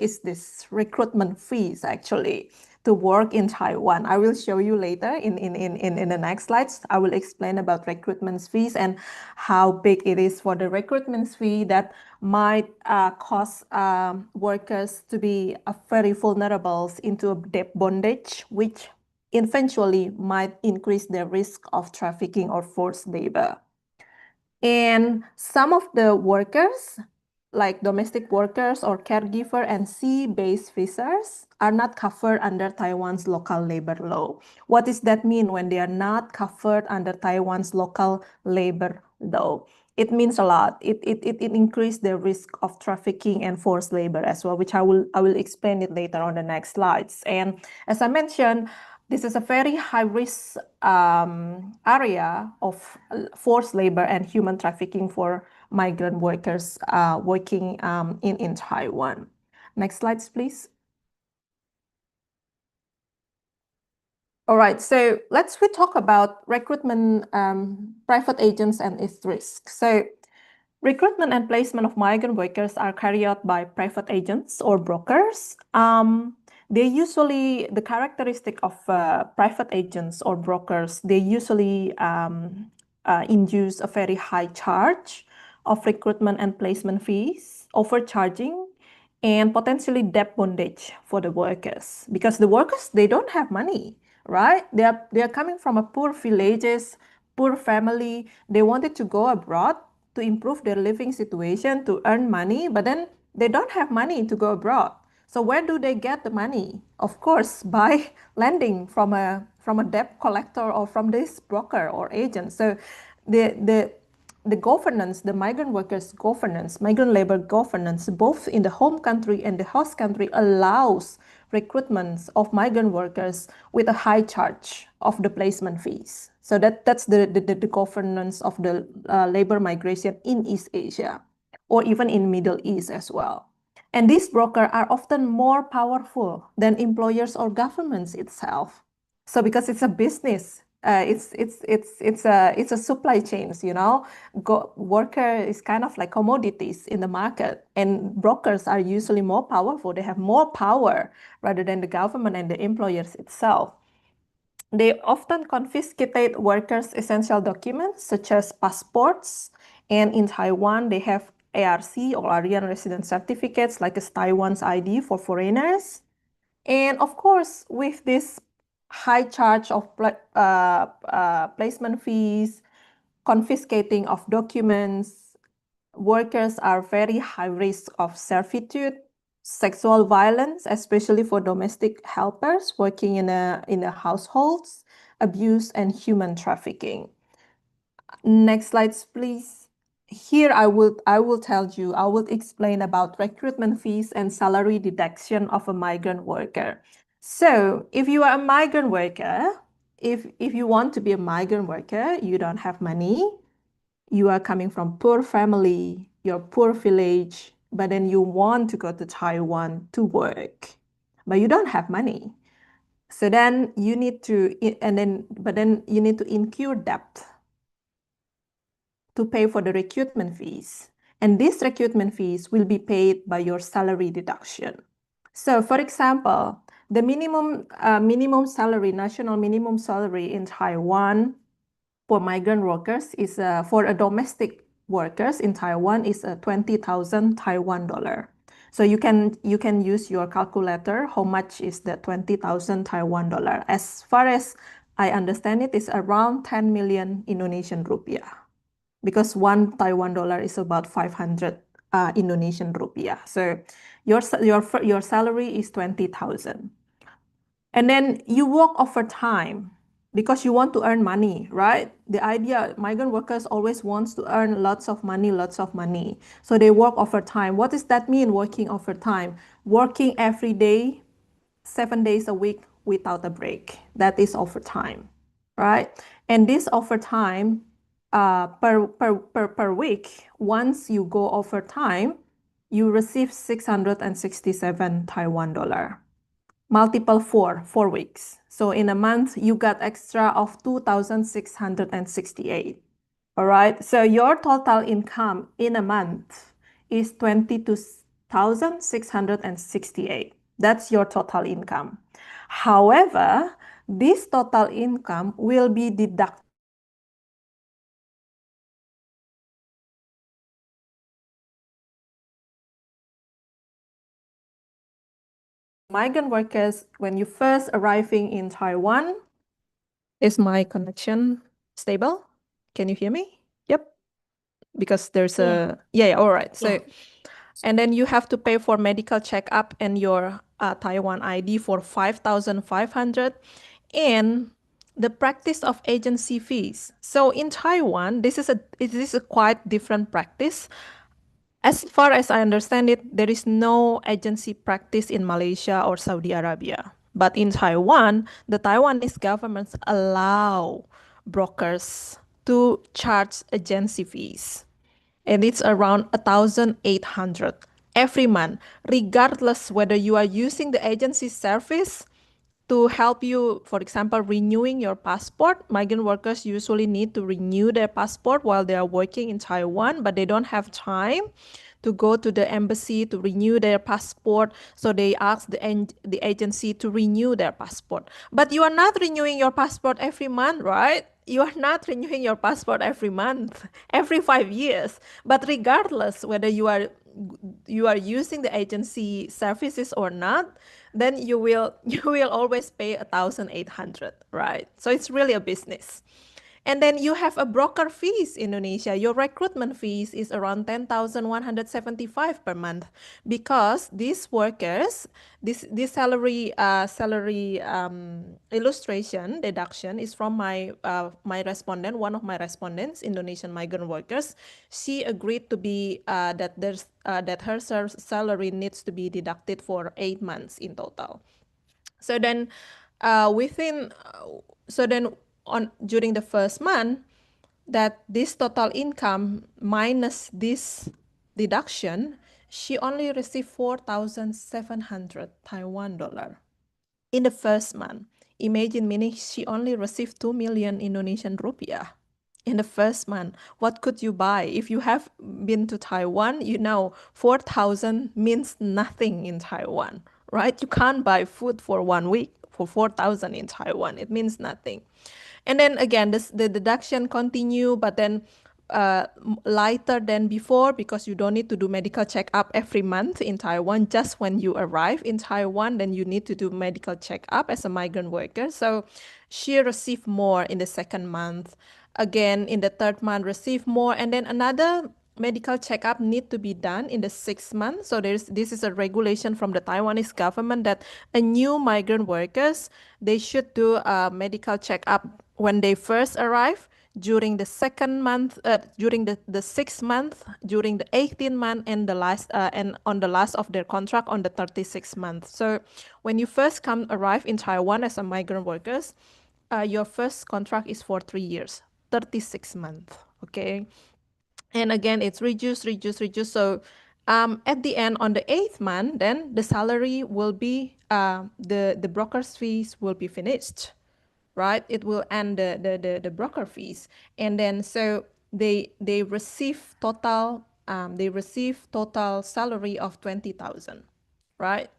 is this recruitment fees actually to work in Taiwan? I will show you later in the next slides. I will explain about recruitment fees and how big it is for the recruitment fee that might cause workers to be very vulnerable into a debt bondage, which eventually might increase the risk of trafficking or forced labor. And some of the workers, like domestic workers or caregiver and sea-based visas, are not covered under Taiwan's local labor law. What does that mean when they are not covered under Taiwan's local labor law? It means a lot. It increases the risk of trafficking and forced labor as well, which I will explain it later on the next slides. And as I mentioned, this is a very high-risk area of forced labor and human trafficking for migrant workers working in Taiwan. Next slides, please. All right, so we talk about recruitment, private agents and its risks. So recruitment and placement of migrant workers are carried out by private agents or brokers. The characteristic of private agents or brokers, they usually induce a very high charge of recruitment and placement fees, overcharging, and potentially debt bondage for the workers, because the workers, they don't have money, right? They are coming from a poor villages, poor family. They wanted to go abroad to improve their living situation, to earn money, but then they don't have money to go abroad. So where do they get the money? Of course, by lending from a debt collector or from this broker or agent. So the governance, the migrant workers governance, migrant labor governance, both in the home country and the host country, allows recruitment of migrant workers with a high charge of the placement fees. So that's the governance of the labor migration in East Asia, or even in Middle East as well. And these brokers are often more powerful than employers or governments itself. So because it's a business, it's a supply chains, you know. Worker is kind of like commodities in the market, and brokers are usually more powerful. They have more power rather than the government and the employers itself. They often confiscate workers' essential documents such as passports, and in Taiwan they have ARC or Aryan Resident Certificates, like a Taiwan's ID for foreigners. And of course, with this high charge of placement fees, confiscating of documents, workers are very high risk of servitude, sexual violence, especially for domestic helpers working in the households, abuse, and human trafficking. Next slides, please. Here I will explain about recruitment fees and salary deduction of a migrant worker. So if you are a migrant worker, if you want to be a migrant worker, you don't have money, you are coming from poor family, your poor village, but then you want to go to Taiwan to work, but you don't have money. So then you need to, you need to incur debt to pay for the recruitment fees. And these recruitment fees will be paid by your salary deduction. So for example, the minimum salary, national minimum salary in Taiwan for migrant workers is for a domestic workers in Taiwan is 20,000 Taiwan dollar. So you can use your calculator. How much is the 20,000 Taiwan dollar? As far as I understand it, is around 10 million Indonesian rupiah, because one Taiwan dollar is about 500 Indonesian rupiah. So your salary is 20,000. And then you work overtime because you want to earn money, right? The idea, migrant workers always wants to earn lots of money. So they work overtime. What does that mean, working overtime? Working every day, 7 days a week without a break. That is overtime, right? And this overtime per week, once you go overtime, you receive 667 Taiwan dollar. Multiple 4 weeks. So in a month, you got extra of 2,668. All right. So your total income in a month is 22,668. That's your total income. However, this total income will be deducted. Migrant workers, when you first arriving in Taiwan, is my connection stable? Can you hear me? Yep. Because there's a, yeah, all right. So, and then you have to pay for medical checkup and your Taiwan ID for 5,500 and the practice of agency fees. So in Taiwan, this is a quite different practice. As far as I understand it, there is no agency practice in Malaysia or Saudi Arabia. But in Taiwan, the Taiwanese government allow brokers to charge agency fees. And it's around 1,800 every month, regardless whether you are using the agency service to help you, for example, renewing your passport. Migrant workers usually need to renew their passport while they are working in Taiwan, but they don't have time to go to the embassy to renew their passport. So they ask the agency to renew their passport. But you are not renewing your passport every month, right? You are not renewing your passport every month, every 5 years. But regardless whether you are using the agency services or not, then you will always pay 1,800, right? So it's really a business. And then you have a broker fees in Indonesia. Your recruitment fees is around 10,175 per month, because these workers, this salary illustration deduction is from my respondent, one of my respondents, Indonesian migrant workers. She agreed to be that her salary needs to be deducted for 8 months in total. So then during the first month, that this total income minus this deduction, she only received 4,700 Taiwan dollar in the first month. Imagine, meaning she only received 2 million Indonesian rupiah in the first month. What could you buy? If you have been to Taiwan, you know 4,000 means nothing in Taiwan, right? You can't buy food for 1 week for 4,000 in Taiwan. It means nothing. And then again, the deduction continue, but then lighter than before, because you don't need to do medical checkup every month in Taiwan. Just when you arrive in Taiwan, then you need to do medical checkup as a migrant worker. So she received more in the second month. Again, in the third month, received more, and then another medical checkup need to be done in the 6th month. So this is a regulation from the Taiwanese government that a new migrant workers, they should do a medical checkup when they first arrive, during the second month, during the 6th month, during the 18th month, and the last and on the last of their contract on the 36th month. So when you first arrive in Taiwan as a migrant workers, your first contract is for 3 years, 36 months. Okay. And again, it's reduced. So at the end, on the 8th month, then the salary will be, the broker's fees will be finished, right? It will end the broker fees. And then so they receive total salary of 20,000, right?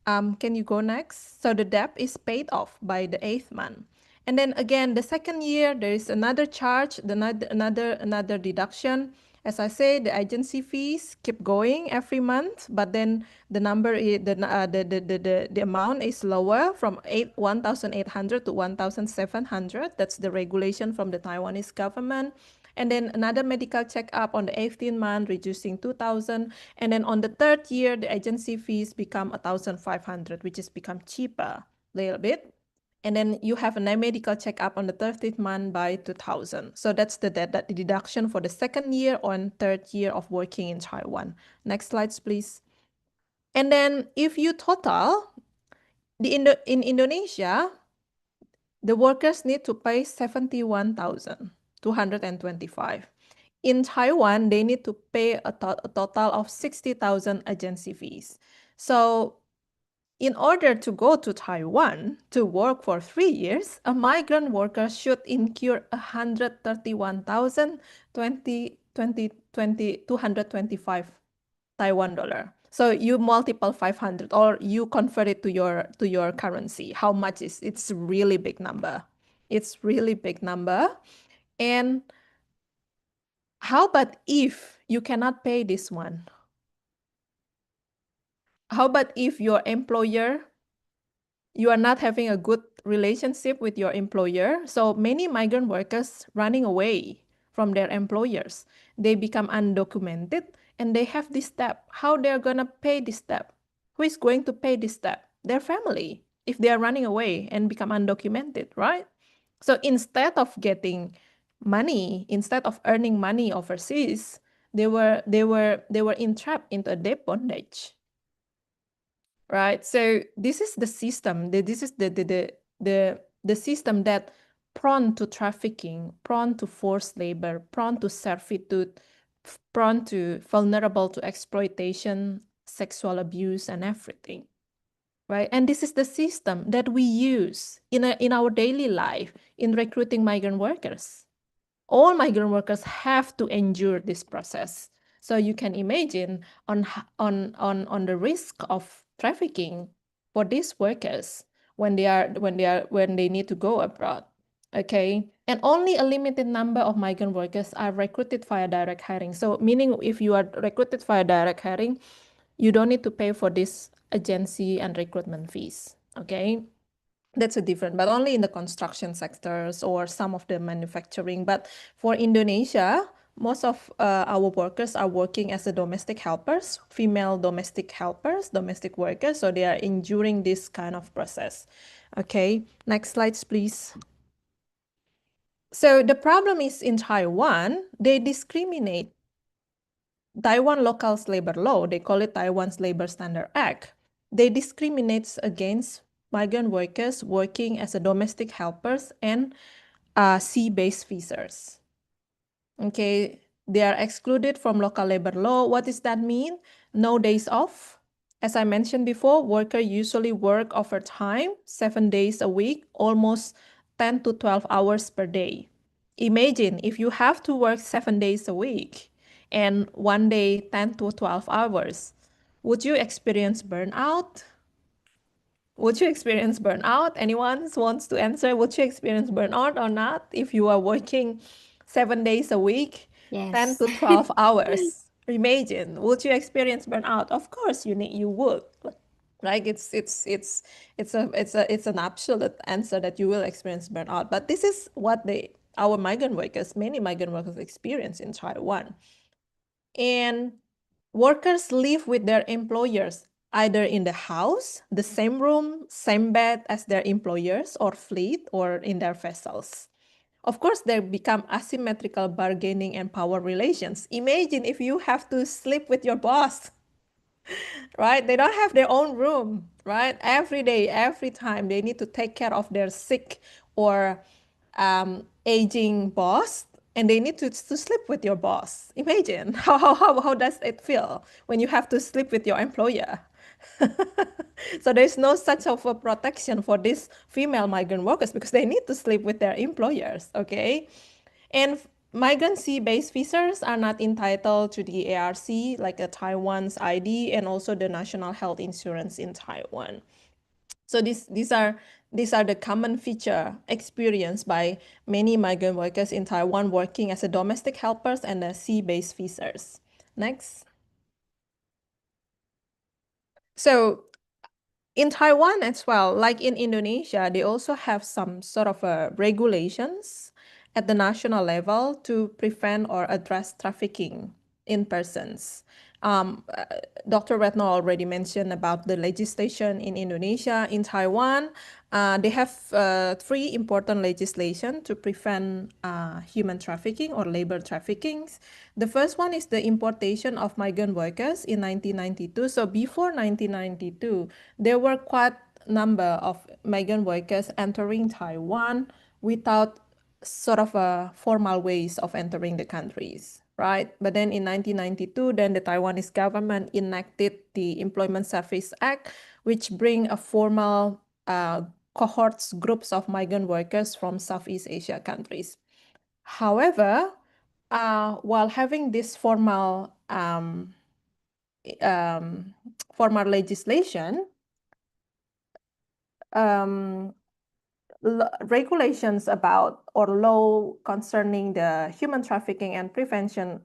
Can you go next? So the debt is paid off by the 8th month. And then again, the second year, there is another charge, another deduction. As I say, the agency fees keep going every month, but then the number is, the amount is lower from 1,800 to 1,700. That's the regulation from the Taiwanese government. And then another medical checkup on the 18th month, reducing 2,000. And then on the third year, the agency fees become 1,500, which is become cheaper a little bit. And then you have a medical checkup on the 30th month by 2,000. So that's the deduction for the second year or third year of working in Taiwan. Next slides, please. And then if you total, in Indonesia, the workers need to pay 71,225. In Taiwan, they need to pay a total of 60,000 agency fees. So in order to go to Taiwan to work for 3 years, a migrant worker should incur 225 Taiwan dollar. So you multiple 500 or you convert it to your currency. How much is it's really big number. It's really big number. And how about if you cannot pay this one? How about if your employer, you are not having a good relationship with your employer? So many migrant workers running away from their employers. They become undocumented and they have this debt. How they're gonna pay this debt? Who is going to pay this debt? Their family, if they are running away and become undocumented, right? So instead of getting money, instead of earning money overseas, they were entrapped into a debt bondage. Right. So this is the system. This is the system that prone to trafficking, prone to forced labor, prone to servitude, prone to vulnerable to exploitation, sexual abuse, and everything. Right. And this is the system that we use in our daily life in recruiting migrant workers. All migrant workers have to endure this process. So you can imagine on the risk of trafficking for these workers when they need to go abroad. Okay, and only a limited number of migrant workers are recruited via direct hiring. So meaning if you are recruited via direct hiring, you don't need to pay for this agency and recruitment fees. Okay, that's a different, but only in the construction sectors or some of the manufacturing. But for Indonesia, most of our workers are working as a domestic helpers, female domestic helpers, domestic workers. So they are enduring this kind of process. Okay, next slides, please. So the problem is in Taiwan, they discriminate. Taiwan local labor law, they call it Taiwan's Labor Standard Act. They discriminate against migrant workers working as a domestic helpers and sea-based visitors. Okay, they are excluded from local labor law. What does that mean? No days off. As I mentioned before, workers usually work overtime, 7 days a week, almost 10 to 12 hours per day. Imagine if you have to work 7 days a week and one day 10 to 12 hours. Would you experience burnout? Would you experience burnout? Anyone wants to answer? Would you experience burnout or not if you are working 7 days a week, 10 Yes. to 12 hours? Imagine, would you experience burnout? Of course, you would. Right? It's an absolute answer that you will experience burnout. But this is what our migrant workers, many migrant workers experience in Taiwan. And workers live with their employers either in the house, the same room, same bed as their employers or fleet or in their vessels. Of course, there become asymmetrical bargaining and power relations. Imagine if you have to sleep with your boss, right? They don't have their own room, right? Every day, every time, they need to take care of their sick or aging boss, and they need to sleep with your boss. Imagine how does it feel when you have to sleep with your employer? So there's no such of a protection for these female migrant workers because they need to sleep with their employers, okay? And migrant sea-based visitors are not entitled to the ARC, like a Taiwan's ID, and also the national health insurance in Taiwan. So these are the common feature experienced by many migrant workers in Taiwan working as a domestic helpers and a sea-based visitors. Next. So in Taiwan as well, like in Indonesia, they also have some sort of regulations at the national level to prevent or address trafficking in persons. Dr. Retno already mentioned about the legislation in Indonesia. In Taiwan, they have three important legislation to prevent human trafficking or labor trafficking. The first one is the importation of migrant workers in 1992. So before 1992, there were quite a number of migrant workers entering Taiwan without sort of formal ways of entering the countries, right? But then in 1992, then the Taiwanese government enacted the Employment Service Act, which bring a formal cohorts, groups of migrant workers from Southeast Asia countries. However, while having this formal legislation, regulations about or law concerning the human trafficking and prevention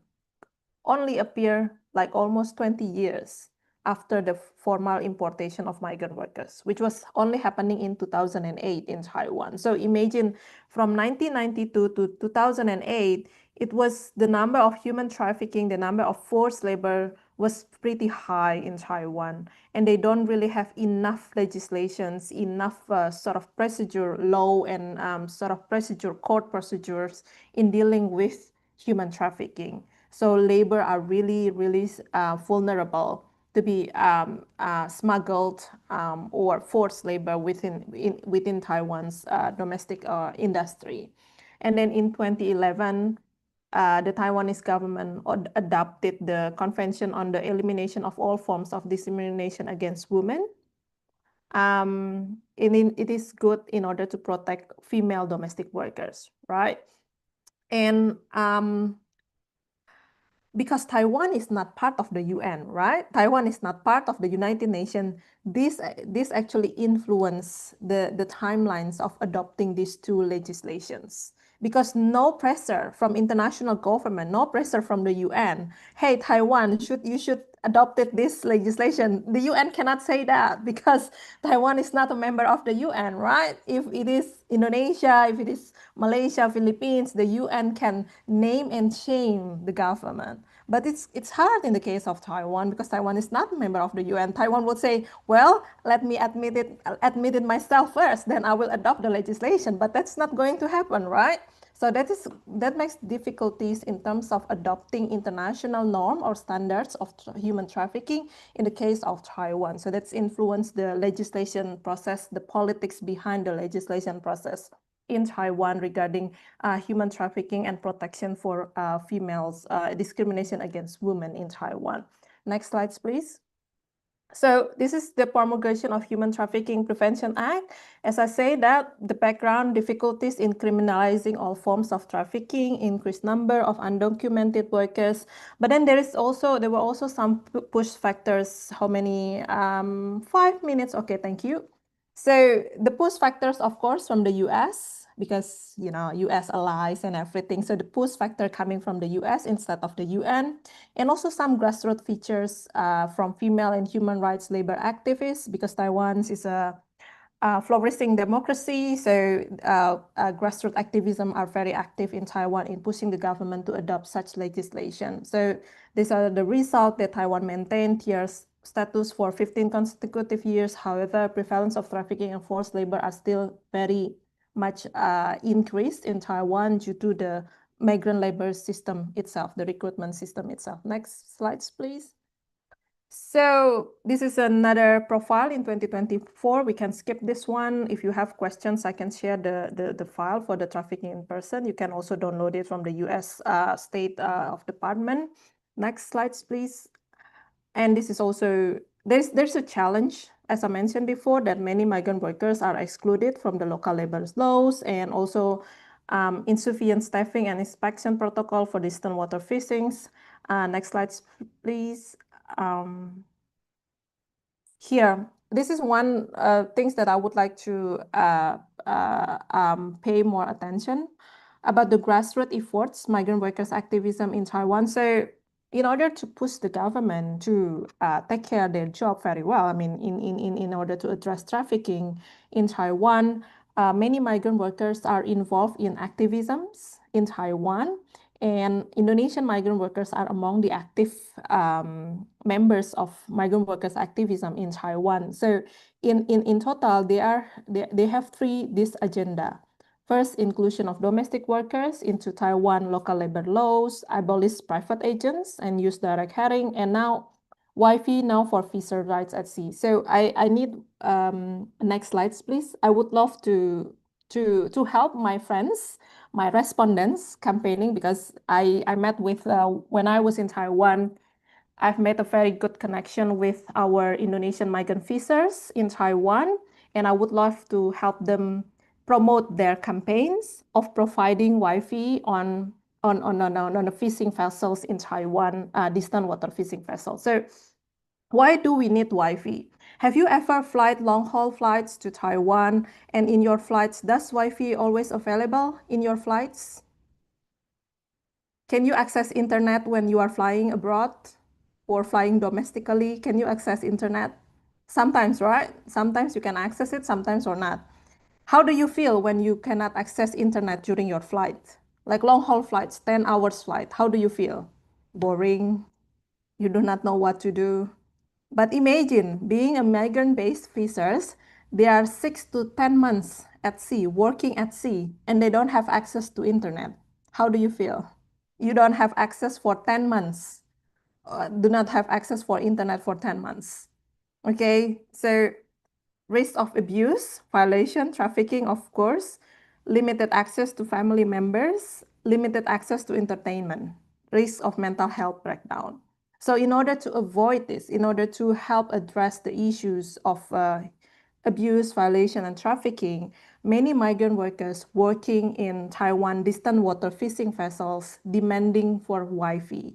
only appear like almost 20 years after the formal importation of migrant workers, which was only happening in 2008 in Taiwan. So imagine from 1992 to 2008, it was the number of human trafficking, the number of forced labor was pretty high in Taiwan, and they don't really have enough legislations, enough sort of procedure law and sort of court procedures in dealing with human trafficking. So labor are really, really vulnerable to be smuggled or forced labor within Taiwan's domestic industry. And then in 2011, the Taiwanese government adopted the Convention on the Elimination of All Forms of Discrimination Against Women. It is good in order to protect female domestic workers, right? And because Taiwan is not part of the UN, right? Taiwan is not part of the United Nations. This actually influenced the timelines of adopting these two legislations, because no pressure from international government, no pressure from the UN. Hey, Taiwan, you should adopt this legislation. The UN cannot say that because Taiwan is not a member of the UN, right? If it is Indonesia, if it is Malaysia, Philippines, the UN can name and shame the government. But it's hard in the case of Taiwan because Taiwan is not a member of the UN. Taiwan would say, well, let me admit it myself first, then I will adopt the legislation. But that's not going to happen, right? So that makes difficulties in terms of adopting international norm or standards of human trafficking in the case of Taiwan. So that's influenced the legislation process, the politics behind the legislation process in Taiwan regarding human trafficking and protection for females, discrimination against women in Taiwan. Next slides, please. So this is the promulgation of Human Trafficking Prevention Act. As I say that the background difficulties in criminalizing all forms of trafficking, increased number of undocumented workers. But then there were also some push factors. How many? 5 minutes. Okay, thank you. So the push factors, of course, from the US, because, you know, US allies and everything. So the push factor coming from the US instead of the UN, and also some grassroots features from female and human rights labor activists, because Taiwan is a flourishing democracy. So grassroots activism are very active in Taiwan in pushing the government to adopt such legislation. So these are the results that Taiwan maintained tier status for 15 consecutive years. However, prevalence of trafficking and forced labor are still very much increased in Taiwan due to the migrant labor system itself, the recruitment system itself. Next slides, please. So this is another profile in 2024. We can skip this one. If you have questions, I can share the file for the trafficking in person. You can also download it from the US State of Department. Next slides, please. And this is also, there's a challenge, as I mentioned before, that many migrant workers are excluded from the local labor laws, and also insufficient staffing and inspection protocol for distant water fishings. Next slide, please. Here, this is one things that I would like to pay more attention about the grassroots efforts, migrant workers activism in Taiwan. So in order to push the government to take care of their job very well, I mean, in order to address trafficking in Taiwan, many migrant workers are involved in activisms in Taiwan. And Indonesian migrant workers are among the active members of migrant workers activism in Taiwan. So in total, they have this agenda. First, inclusion of domestic workers into Taiwan local labor laws, abolish private agents and use direct hiring, and now Wi-Fi now for fisher rights at sea. So I need next slides, please. I would love to help my friends, my respondents campaigning, because I met with when I was in Taiwan, I've made a very good connection with our Indonesian migrant fishers in Taiwan, and I would love to help them promote their campaigns of providing Wi-Fi on the fishing vessels in Taiwan, distant water fishing vessels. So why do we need Wi-Fi? Have you ever flight long-haul flights to Taiwan, and in your flights, does Wi-Fi always available in your flights? Can you access internet when you are flying abroad or flying domestically? Can you access internet? Sometimes, right? Sometimes you can access it, sometimes or not. How do you feel when you cannot access internet during your flight? Like long-haul flights, 10 hours flight, how do you feel? Boring? You do not know what to do? But imagine being a migrant-based fishers, they are 6 to 10 months at sea, working at sea, and they don't have access to internet. How do you feel? You don't have access for 10 months, do not have access for internet for 10 months. Okay, so risk of abuse, violation, trafficking, of course, limited access to family members, limited access to entertainment, risk of mental health breakdown. So in order to avoid this, in order to help address the issues of abuse, violation, and trafficking, many migrant workers working in Taiwan distant water fishing vessels demanding for Wi-Fi.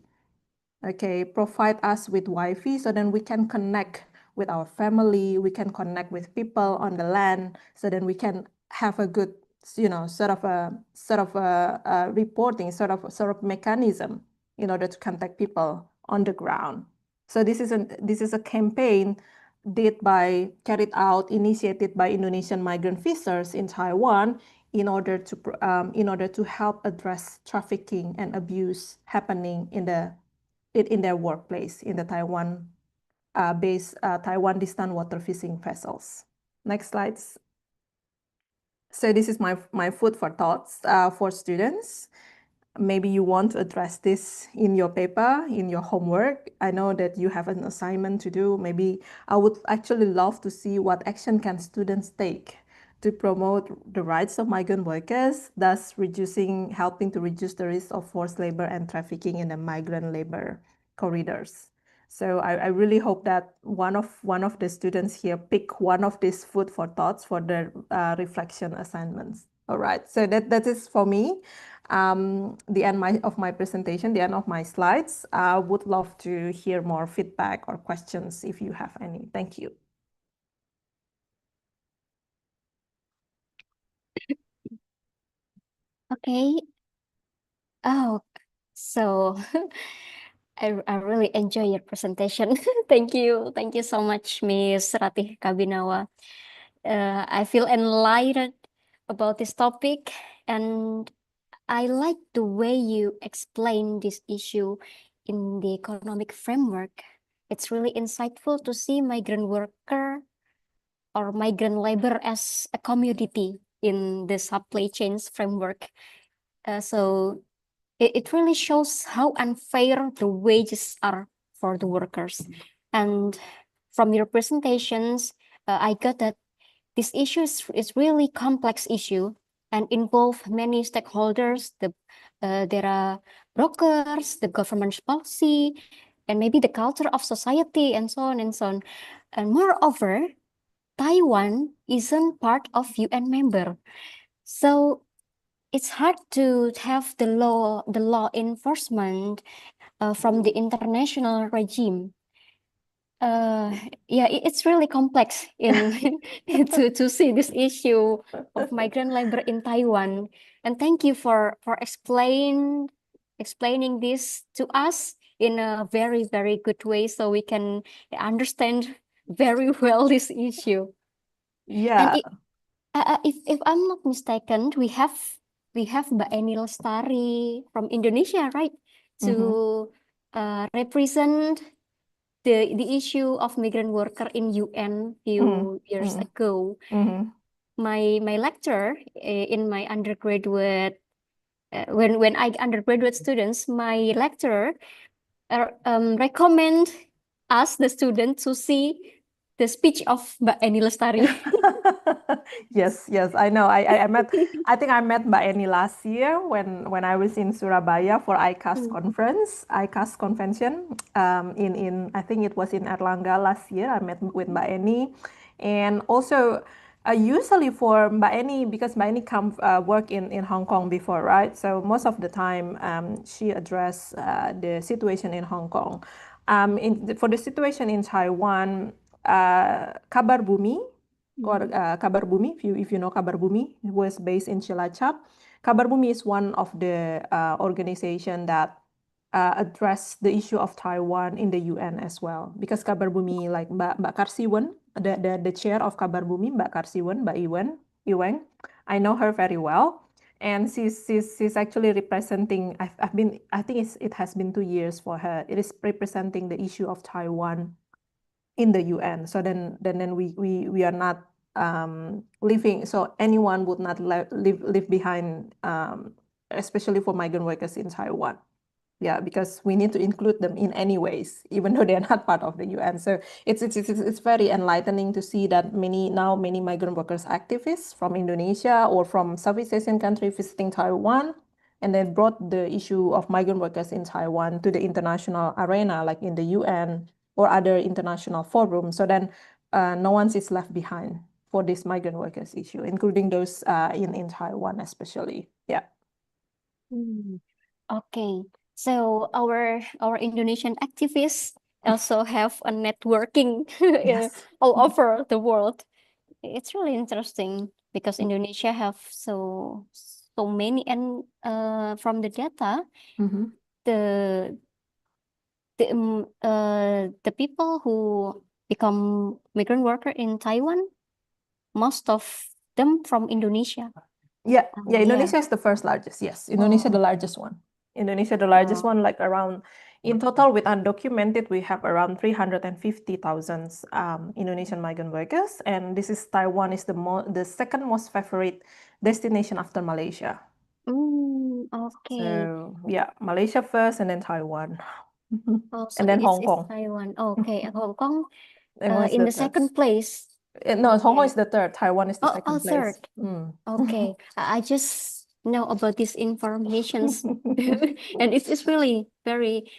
Okay, provide us with Wi-Fi so then we can connect with our family, we can connect with people on the land, so then we can have a good, sort of a reporting, sort of mechanism in order to contact people on the ground. So this is a campaign carried out, initiated by Indonesian migrant fishers in Taiwan in order to help address trafficking and abuse happening in their workplace in the Taiwan Taiwan distant water fishing vessels. Next slides. So this is my food for thoughts for students. Maybe you want to address this in your paper, in your homework. I know that you have an assignment to do. Maybe I would actually love to see what action can students take to promote the rights of migrant workers, thus helping to reduce the risk of forced labor and trafficking in the migrant labor corridors. So I really hope that one of the students here pick one of these food for thoughts for their reflection assignments. All right, so that is for me. The end of my presentation, the end of my slides. I would love to hear more feedback or questions if you have any. Thank you. Okay. Oh, so I really enjoy your presentation. Thank you. Thank you so much, Miss Ratih Kabinawa. I feel enlightened about this topic, and I like the way you explain this issue in the economic framework. It's really insightful to see migrant worker or migrant labor as a commodity in the supply chains framework. So it really shows how unfair the wages are for the workers. And from your presentations, I got that this issue is really complex issue and involve many stakeholders. There are brokers, the government's policy, and maybe the culture of society, and so on and so on. And moreover, Taiwan isn't part of UN member. So it's hard to have the law enforcement from the international regime. Yeah, it's really complex in to see this issue of migrant labor in Taiwan. And thank you for explaining this to us in a very, very good way so we can understand very well this issue. And Yeah. if I'm not mistaken, we have Mbak Eni Lestari from Indonesia, right? To represent the issue of migrant worker in UN few years ago. My lecturer in my undergraduate when I undergraduate students, my lecturer recommend us the student to see the speech of Mbak Eni Lestari. Yes, I know. I met. I think I met Mbak Eni last year when I was in Surabaya for ICAS conference, ICAS convention. In I think it was in Erlangga last year. I met with Mbak Eni, and also usually for Mbak Eni, because Mbak Eni work in Hong Kong before, right? So most of the time she addressed the situation in Hong Kong. For the situation in Taiwan, Kabar Bumi. Kabar Bumi, if you know Kabar Bumi, was based in Cilacap. Kabar Bumi is one of the organization that address the issue of Taiwan in the UN as well. Because Kabar Bumi, like Mbak Karsiwen, the chair of Kabar Bumi, Mbak Karsiwen, Mbak Iweng, I know her very well, and she's actually representing. I think it has been 2 years for her. It is representing the issue of Taiwan in the UN. So then we are not living. So anyone would not live behind, especially for migrant workers in Taiwan. Yeah, because we need to include them in any ways, even though they're not part of the UN. So it's very enlightening to see that many migrant workers activists from Indonesia or from Southeast Asian country visiting Taiwan, and then brought the issue of migrant workers in Taiwan to the international arena, like in the UN or other international forums. So then no one is left behind for this migrant workers issue, including those in Taiwan especially. Yeah. Okay, so our Indonesian activists also have a networking Yes. all over the world. It's really interesting because Indonesia have so many, and from the data, the the people who become migrant worker in Taiwan, most of them from Indonesia. Yeah, Yeah. Indonesia is the first largest. Yes, Indonesia the largest one. Indonesia the largest one, like around, in total with undocumented, we have around 350,000 Indonesian migrant workers, and Taiwan is the second most favorite destination after Malaysia. Okay. So yeah, Malaysia first, and then Taiwan, Oh, so and then Hong it's Kong. Taiwan. Okay, Hong Kong Hong Kong is in the the third. second place. No, Hong Kong Okay. is the third. Taiwan is the second place. Third. Okay, I just know about these informations, and it's really very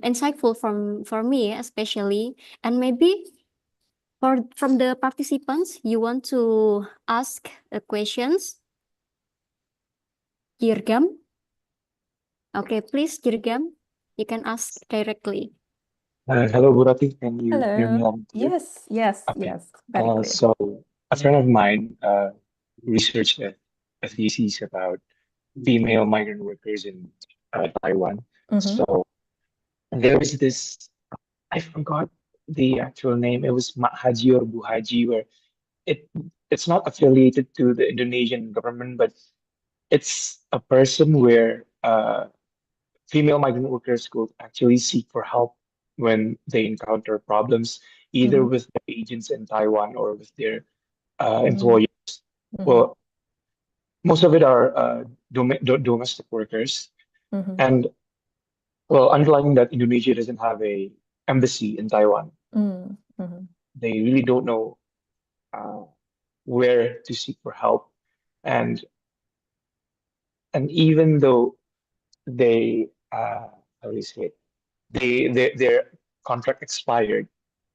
insightful for me especially, and maybe from the participants, you want to ask questions. Jirgam. Okay, please, Jirgam, you can ask directly. Hello, Burati. Can you hear me Hello. loud and clear? Yes, Okay. very clear. So a friend of mine researched a thesis about female migrant workers in Taiwan. So there was this, I forgot the actual name. It was Mak Haji or Bu Haji, where it's not affiliated to the Indonesian government, but it's a person where female migrant workers could actually seek for help when they encounter problems, either with the agents in Taiwan or with their employers. Well, most of it are domestic workers, and well, underlying that, Indonesia doesn't have a embassy in Taiwan. They really don't know where to seek for help, and even though they how do you say it, their contract expired,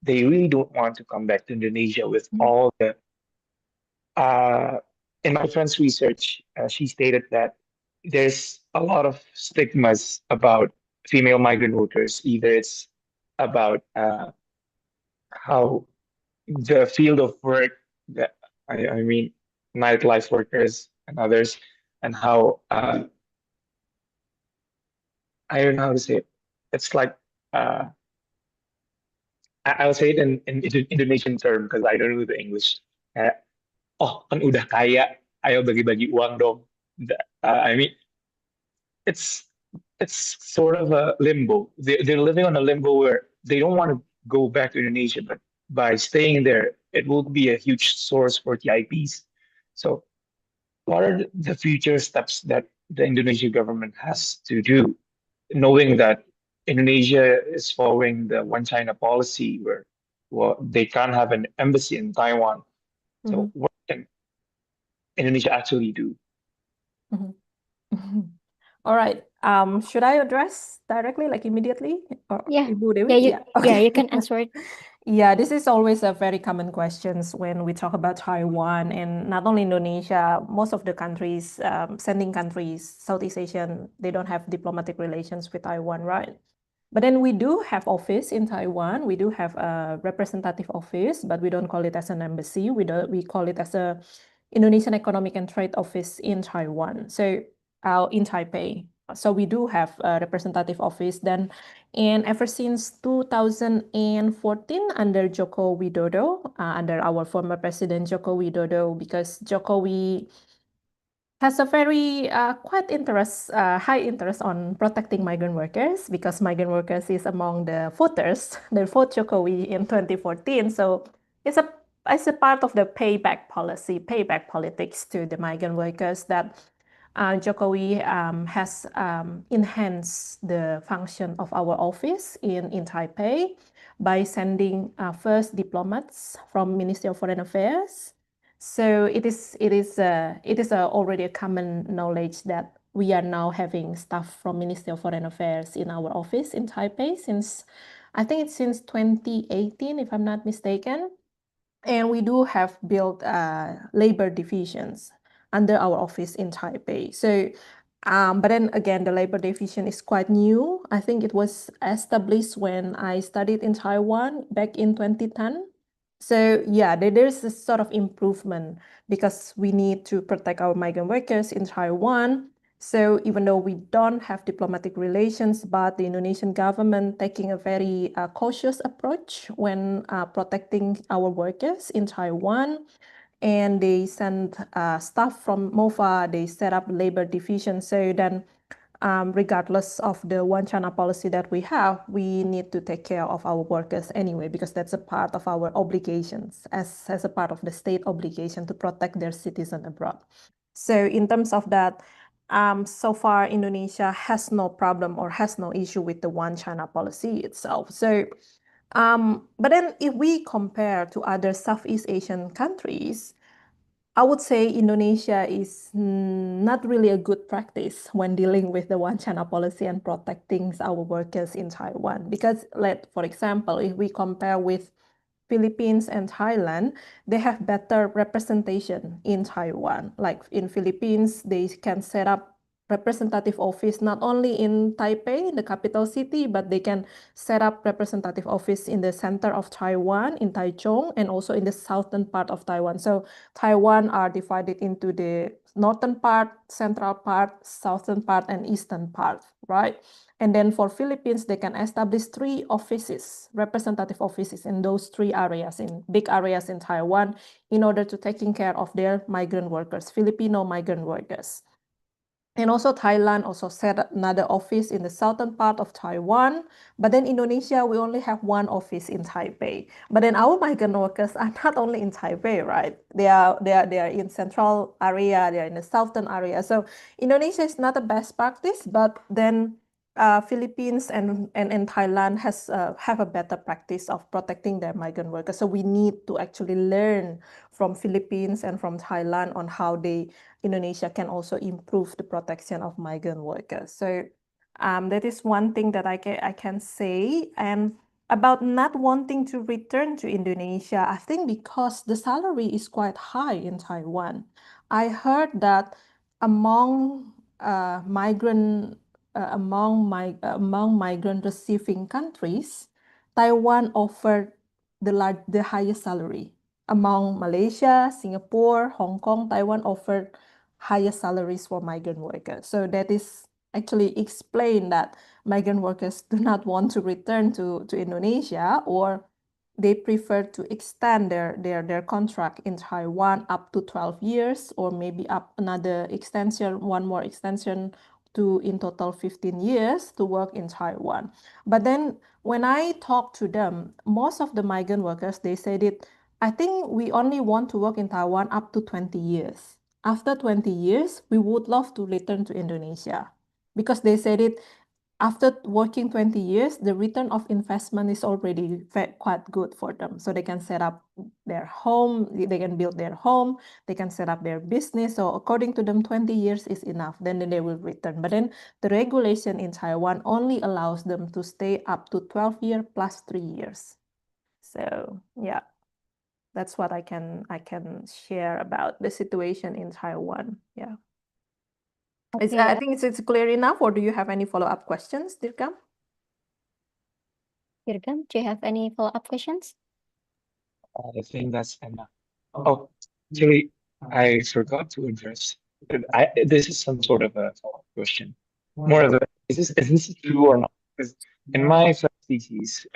they really don't want to come back to Indonesia with all the in my friend's research, she stated that there's a lot of stigmas about female migrant workers. Either it's about how the field of work that I mean nightlife workers and others, and how I don't know how to say it. It's like I'll say it in Indonesian term because I don't know the English. Oh, kan udah kaya, ayo bagi-bagi uang dong. I mean, it's it's sort of a limbo. They're living on a limbo where they don't want to go back to Indonesia, but by staying there, it will be a huge source for TIPs. So, what are the future steps that the Indonesian government has to do, knowing that Indonesia is following the One China policy, where they can't have an embassy in Taiwan. So, what can Indonesia actually do? All right. Should I address directly, like immediately? Or Yeah. Ibu Dewi? Yeah, Okay. you can answer it. Yeah, this is always a very common questions when we talk about Taiwan, and not only Indonesia, most of the countries, sending countries, Southeast Asian, they don't have diplomatic relations with Taiwan, right? But then we do have office in Taiwan. We do have a representative office, but we don't call it as an embassy. We call it as a Indonesian Economic and Trade Office in Taiwan. So in Taipei. So we do have a representative office then, and ever since 2014 under Joko Widodo, under our former president Joko Widodo, because Jokowi has a very high interest on protecting migrant workers, because migrant workers is among the voters that vote Jokowi in 2014. So it's a part of the payback politics to the migrant workers that Jokowi has enhanced the function of our office in Taipei by sending first diplomats from Ministry of Foreign Affairs. So it is already a common knowledge that we are now having staff from Ministry of Foreign Affairs in our office in Taipei since, I think it's since 2018, if I'm not mistaken. And we do have built labor divisions under our office in Taipei. So, but then again, the labor division is quite new. I think it was established when I studied in Taiwan back in 2010. So yeah, there's a sort of improvement because we need to protect our migrant workers in Taiwan. So even though we don't have diplomatic relations, but the Indonesian government taking a very cautious approach when protecting our workers in Taiwan, and they send staff from MOFA, they set up labor division. So then regardless of the One China policy that we have, we need to take care of our workers anyway, because that's a part of our obligations as a part of the state obligation to protect their citizens abroad. So in terms of that, so far Indonesia has no problem or has no issue with the One China policy itself. So, but then if we compare to other Southeast Asian countries, I would say Indonesia is not really a good practice when dealing with the One China policy and protecting our workers in Taiwan. Because, for example, if we compare with Philippines and Thailand, they have better representation in Taiwan. Like in Philippines, they can set up representative office not only in Taipei, the capital city, but they can set up representative office in the center of Taiwan, in Taichung, and also in the southern part of Taiwan. So Taiwan are divided into the northern part, central part, southern part, and eastern part, right? And then for Philippines, they can establish 3 offices, representative offices in those 3 areas, in big areas in Taiwan, in order to taking care of their migrant workers, Filipino migrant workers. And also Thailand also set another office in the southern part of Taiwan. But then Indonesia, we only have 1 office in Taipei. But then our migrant workers are not only in Taipei, right? They are in central area, they are in the southern area. So Indonesia is not the best practice, but then Philippines and Thailand have a better practice of protecting their migrant workers. So we need to actually learn from Philippines and from Thailand on how Indonesia can also improve the protection of migrant workers. So that is one thing that I can say. And about not wanting to return to Indonesia, I think because the salary is quite high in Taiwan. I heard that among migrant receiving countries, Taiwan offered the highest salary. Among Malaysia, Singapore, Hong Kong, Taiwan offered highest salaries for migrant workers. So that is actually explain that migrant workers do not want to return to Indonesia, or they prefer to extend their contract in Taiwan up to 12 years, or maybe up another extension, one more extension to in total 15 years to work in Taiwan. But then when I talk to them, most of the migrant workers, they said it, I think we only want to work in Taiwan up to 20 years. After 20 years, we would love to return to Indonesia, because they said it, after working 20 years, the return of investment is already quite good for them. So they can set up their home, they can build their home, they can set up their business. So according to them, 20 years is enough, then they will return. But then the regulation in Taiwan only allows them to stay up to 12 years plus 3 years. So yeah, that's what I can share about the situation in Taiwan. Yeah. Okay. I think it's clear enough, or do you have any follow-up questions, Dirkam? Dirgam, do you have any follow-up questions? I think that's enough. Oh, actually, I forgot to address. This is some sort of a follow-up question. More of a, is this true or not? Because in my first thesis,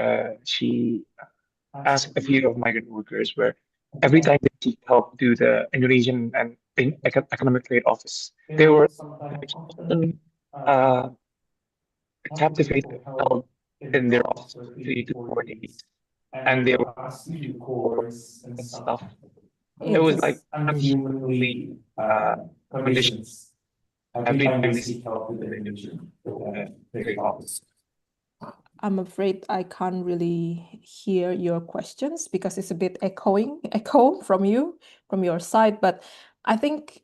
she asked a few of migrant workers where every time they seek help to the Indonesian and Economic Trade Office, they were often uh, captivated, held in their office for 3 to 4 days, and they were asking you course and stuff. It was like unhumanly conditions every time they seek help with the Indonesian trade office. I'm afraid I can't really hear your questions because it's a bit echo from your side. But I think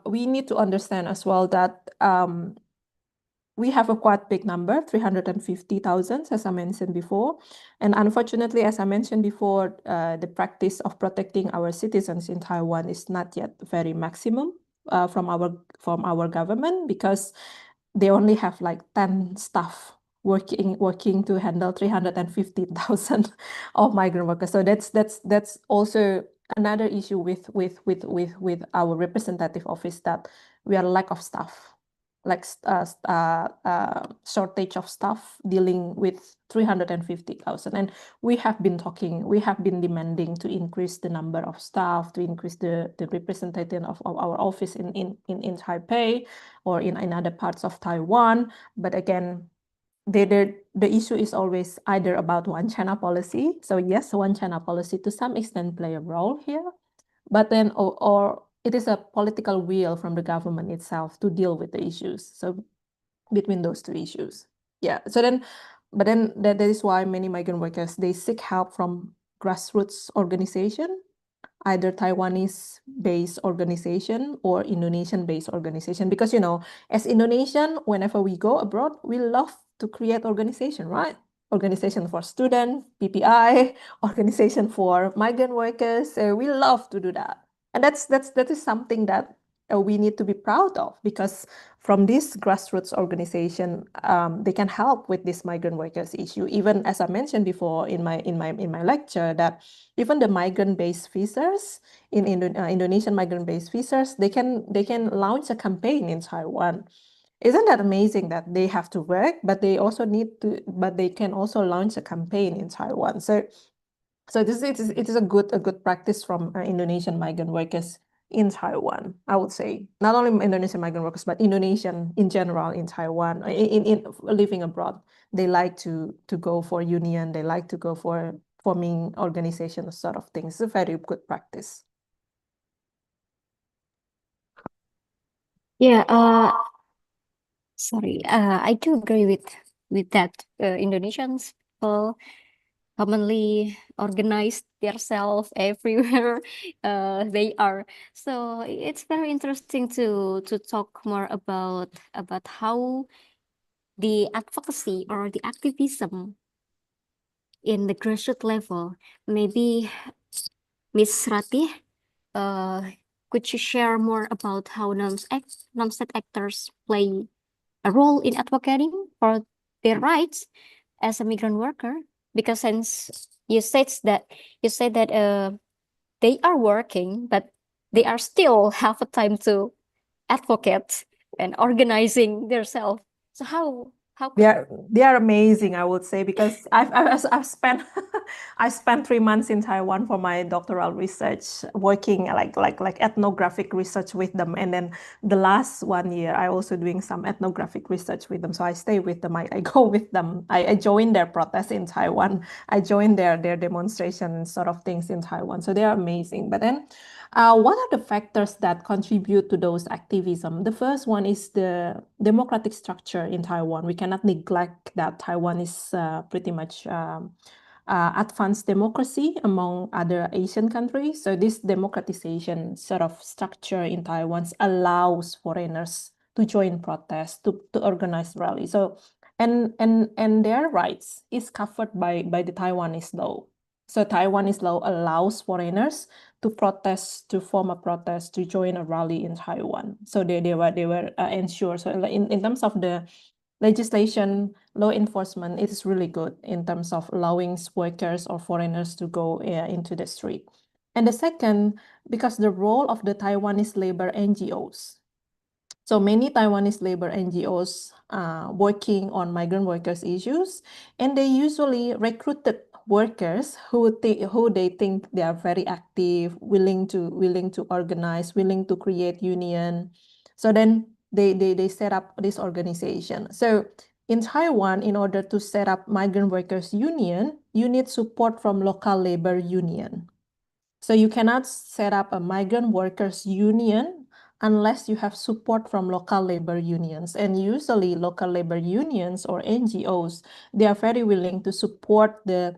we need to understand as well that we have a quite big number, 350,000, as I mentioned before. And unfortunately, as I mentioned before, the practice of protecting our citizens in Taiwan is not yet very maximum from our government, because they only have like 10 staff working to handle 350,000 of migrant workers. So that's also another issue with our representative office, that we are lack of staff, like shortage of staff dealing with 350,000. And we have been demanding to increase the number of staff, to increase the representation of our office in Taipei or in other parts of Taiwan. But again, the issue is always either about one China policy. So yes, one China policy to some extent play a role here, but then or it is a political will from the government itself to deal with the issues. So between those two issues, yeah. So then, but then that is why many migrant workers, they seek help from grassroots organization, either Taiwanese-based organization or Indonesian-based organization. Because, as Indonesian, whenever we go abroad, we love to create organization, right? Organization for students, PPI, organization for migrant workers. We love to do that. And that is something that we need to be proud of, because from this grassroots organization, they can help with this migrant workers issue. Even as I mentioned before in my lecture, that even the migrant-based visas in Indonesian migrant-based visas, they can launch a campaign in Taiwan. Isn't that amazing that they have to work, but they can also launch a campaign in Taiwan. So it is a good practice from Indonesian migrant workers in Taiwan, I would say. Not only Indonesian migrant workers, but Indonesian in general in Taiwan, in living abroad. They like to go for union, they like to go for forming organizations, sort of things. It's a very good practice. Yeah, sorry, I do agree with that. Indonesians people commonly organize themselves everywhere they are. So it's very interesting to talk more about how the advocacy or the activism in the grassroots level. Maybe Ms. Ratih, could you share more about how non-state actors play a role in advocating for their rights as a migrant worker? Because since you said that they are working, but they are still have a time to advocate and organizing themselves. So how They are amazing, I would say, because I've spent I spent 3 months in Taiwan for my doctoral research, working like ethnographic research with them, and then the last 1 year I also doing some ethnographic research with them. So I stay with them, I go with them, I join their protests in Taiwan, I join their demonstration sort of things in Taiwan. So they are amazing. But then what are the factors that contribute to those activism? The first one is the democratic structure in Taiwan. We cannot neglect that Taiwan is pretty much advanced democracy among other Asian countries. So this democratization sort of structure in Taiwan allows foreigners to join protests, to organize rallies. So and their rights is covered by the Taiwanese law. So Taiwanese law allows foreigners to protest, to form a protest, to join a rally in Taiwan. So they were ensured. So in terms of the legislation, law enforcement, it is really good in terms of allowing workers or foreigners to go into the street. And the second, because the role of the Taiwanese labor NGOs. So many Taiwanese labor NGOs working on migrant workers issues, and they usually recruited workers who they think they are very active, willing to organize, willing to create union. So then they set up this organization. So in Taiwan, in order to set up migrant workers union, you need support from local labor union. So you cannot set up a migrant workers union unless you have support from local labor unions. And usually local labor unions or NGOs, they are very willing to support the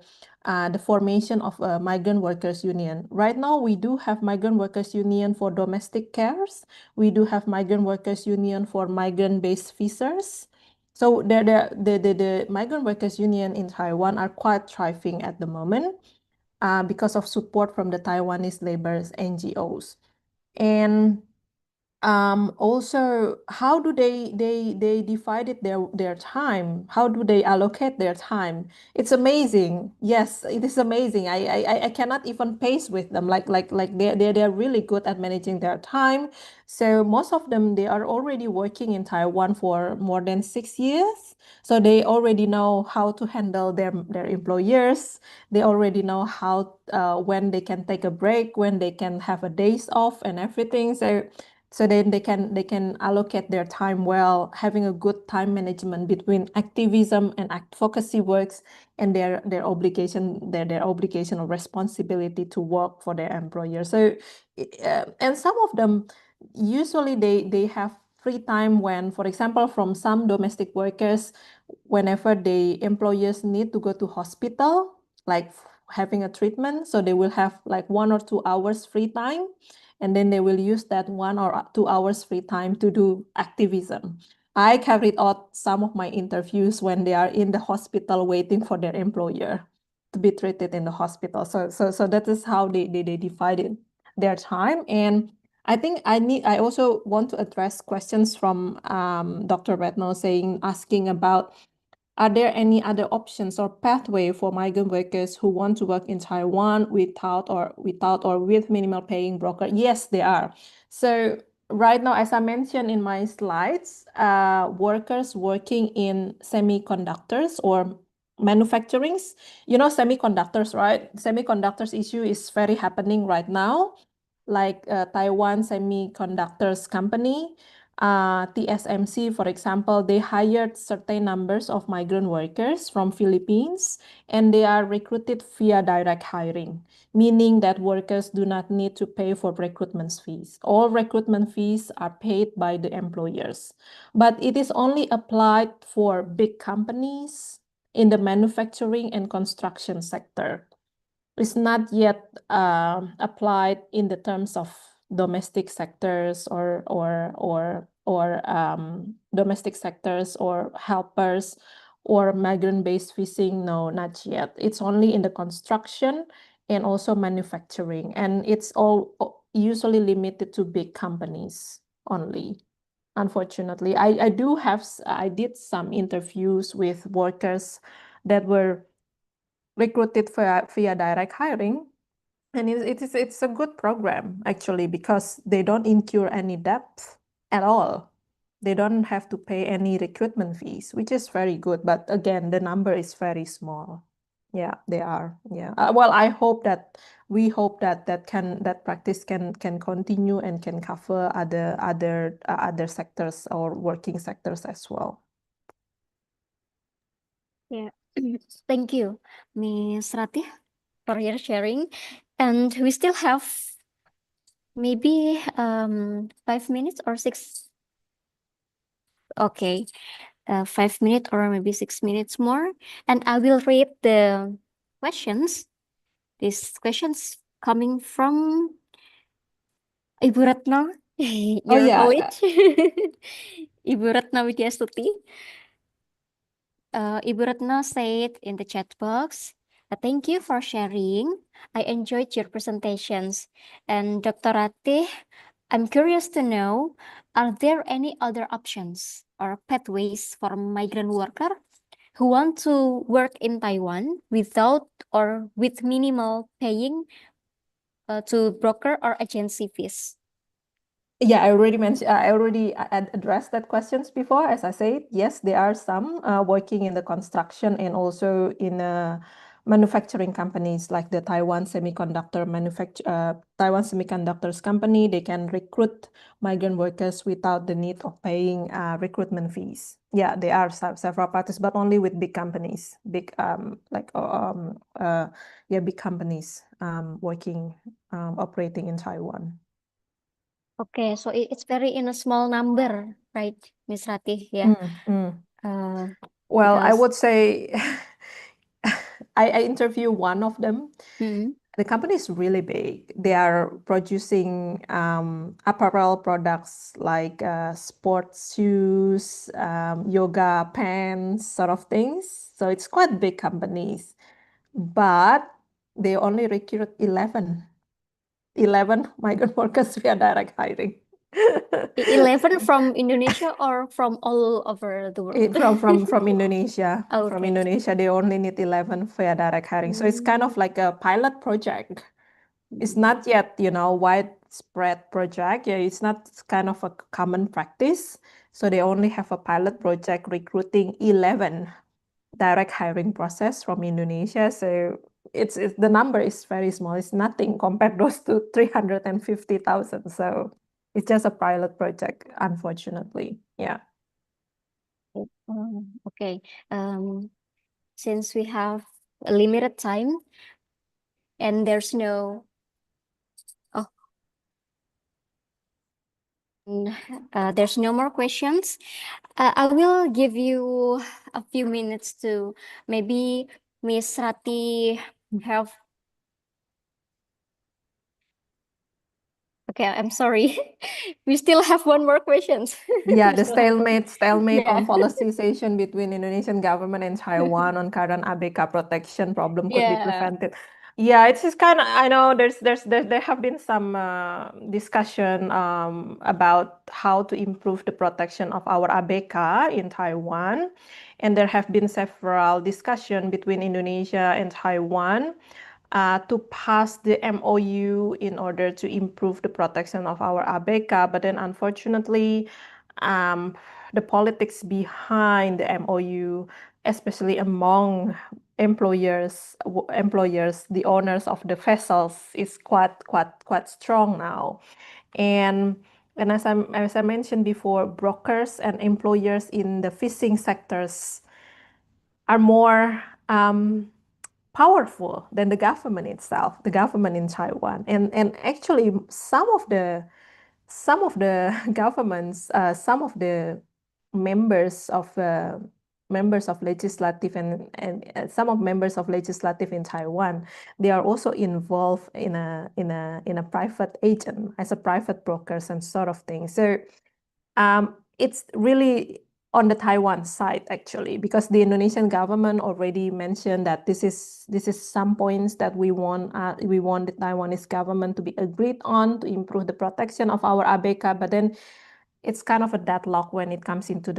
formation of a migrant workers union. Right now, we do have migrant workers union for domestic cares. We do have migrant workers union for migrant-based visas. So the migrant workers union in Taiwan are quite thriving at the moment. Because of support from the Taiwanese labor NGOs. And also, how do they divided their time? How do they allocate their time? It's amazing. Yes, it is amazing. I cannot even pace with them. Like they're really good at managing their time. So most of them, they are already working in Taiwan for more than 6 years. So they already know how to handle their employers. They already know how when they can take a break, when they can have a days off and everything. So then they can allocate their time well, having a good time management between activism and advocacy works and their obligation or responsibility to work for their employer. So and some of them usually they have free time when, for example, from some domestic workers, whenever the employers need to go to hospital, like having a treatment, so they will have like 1 or 2 hours free time, and then they will use that 1 or 2 hours free time to do activism. I carried out some of my interviews when they are in the hospital waiting for their employer to be treated in the hospital. So that is how they divided their time. And I think I also want to address questions from Dr. Retno asking about, are there any other options or pathway for migrant workers who want to work in Taiwan without or with minimal paying broker? Yes, there are. So right now, as I mentioned in my slides, workers working in semiconductors or manufacturings, semiconductors, right? Semiconductors issue is very happening right now, like Taiwan Semiconductors Company. TSMC, for example, they hired certain numbers of migrant workers from Philippines, and they are recruited via direct hiring, meaning that workers do not need to pay for recruitment fees. All recruitment fees are paid by the employers, but it is only applied for big companies in the manufacturing and construction sector. It's not yet applied in the terms of domestic sectors or domestic sectors or helpers or migrant-based fishing? No, not yet. It's only in the construction and also manufacturing, and it's all usually limited to big companies only. Unfortunately, I did some interviews with workers that were recruited via direct hiring, and it's a good program actually, because they don't incur any debt at all. They don't have to pay any recruitment fees, which is very good. But again, the number is very small. Yeah, they are. Yeah. Well, we hope that practice can continue and can cover other sectors or working sectors as well. Yeah. Thank you, Ms. Ratih, for your sharing. And we still have maybe 5 minutes or six. Okay, 5 minutes or maybe 6 minutes more. And I will read the questions. These questions coming from Ibu Ratna, your yeah. colleague. Ibu Ratna Widyastuti. Ibu Ratna said in the chat box, thank you for sharing. I enjoyed your presentations. And Dr. Ratih, I'm curious to know, are there any other options or pathways for migrant workers who want to work in Taiwan without or with minimal paying to broker or agency fees? Yeah, I already addressed that questions before. As I said, yes, there are some working in the construction and also in manufacturing companies like the Taiwan Semiconductors company. They can recruit migrant workers without the need of paying recruitment fees. Yeah, there are several parties, but only with big companies, big companies working operating in Taiwan. Okay, so it's very in a small number, right, Ms. Ratih? Yeah. Well, I Because would say I interview one of them. Mhm. The company is really big. They are producing apparel products like sports shoes, yoga pants, sort of things. So it's quite big companies, but they only recruit 11 migrant workers via direct hiring. 11 from Indonesia or from all over the world? From Indonesia. From Okay. Indonesia, they only need 11 via direct hiring. So it's kind of like a pilot project. It's not yet, widespread project. Yeah, it's not kind of a common practice. So they only have a pilot project recruiting 11 direct hiring process from Indonesia. So it's the number is very small. It's nothing compared those to 350,000. So it's just a pilot project, unfortunately. Yeah. Okay. Since we have a limited time and there's no more questions, I will give you a few minutes to maybe Miss Ratih have. Okay, I'm sorry. We still have one more questions. Yeah, We the still have one. stalemate Yeah. on politicization between Indonesian government and Taiwan on current ABK protection problem could be Yeah. prevented. Yeah, it's just kind of, I know there have been some discussion about how to improve the protection of our ABK in Taiwan, and there have been several discussion between Indonesia and Taiwan to pass the MOU in order to improve the protection of our ABK, but then unfortunately, the politics behind the MOU, especially among employers, the owners of the vessels, is quite strong now. And as I mentioned before, brokers and employers in the fishing sectors are more powerful than the government itself, the government in Taiwan. And actually, some of the governments, some of the members of legislative and some of members of legislative in Taiwan, they are also involved in a private agent as a private brokers and sort of thing. So it's really on the Taiwan side, actually, because the Indonesian government already mentioned that this is some points that we want the Taiwanese government to be agreed on to improve the protection of our ABK, but then it's kind of a deadlock when it comes into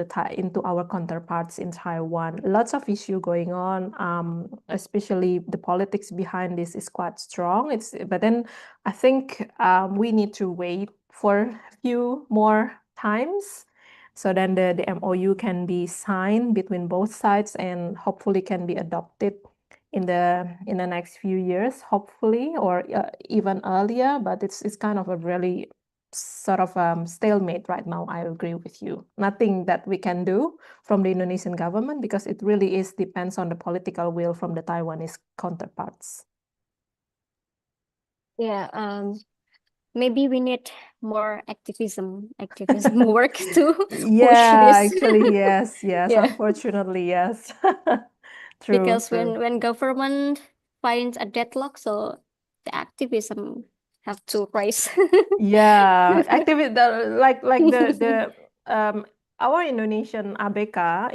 our counterparts in Taiwan. Lots of issue going on, especially the politics behind this is quite strong. But then I think we need to wait for a few more times, so then the MOU can be signed between both sides and hopefully can be adopted in the next few years, hopefully, or even earlier. But it's kind of a really sort of stalemate right now. I agree with you. Nothing that we can do from the Indonesian government, because it really depends on the political will from the Taiwanese counterparts. Yeah, maybe we need more activism work to push this. Actually, yes. Yeah. Unfortunately, yes. True. Because when government finds a deadlock, so the activism have to rise. Yeah, like the our Indonesian ABK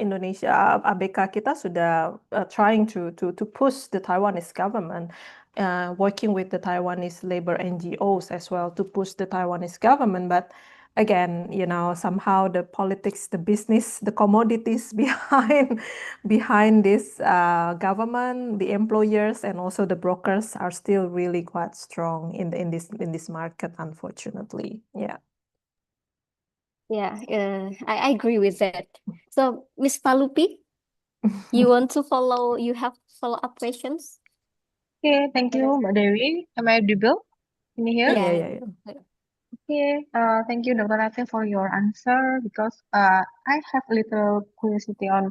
kita sudah trying to push the Taiwanese government, working with the Taiwanese labor NGOs as well to push the Taiwanese government. But again, somehow the politics, the business, the commodities behind this government, the employers, and also the brokers are still really quite strong in this market, unfortunately. Yeah. Yeah, I agree with that. So, Miss Palupi, you have follow-up questions? Okay, thank you, Mbak Dewi. Am I audible? Can you hear? Yeah. Okay, thank you, Dr. Ratih, for your answer, because I have a little curiosity on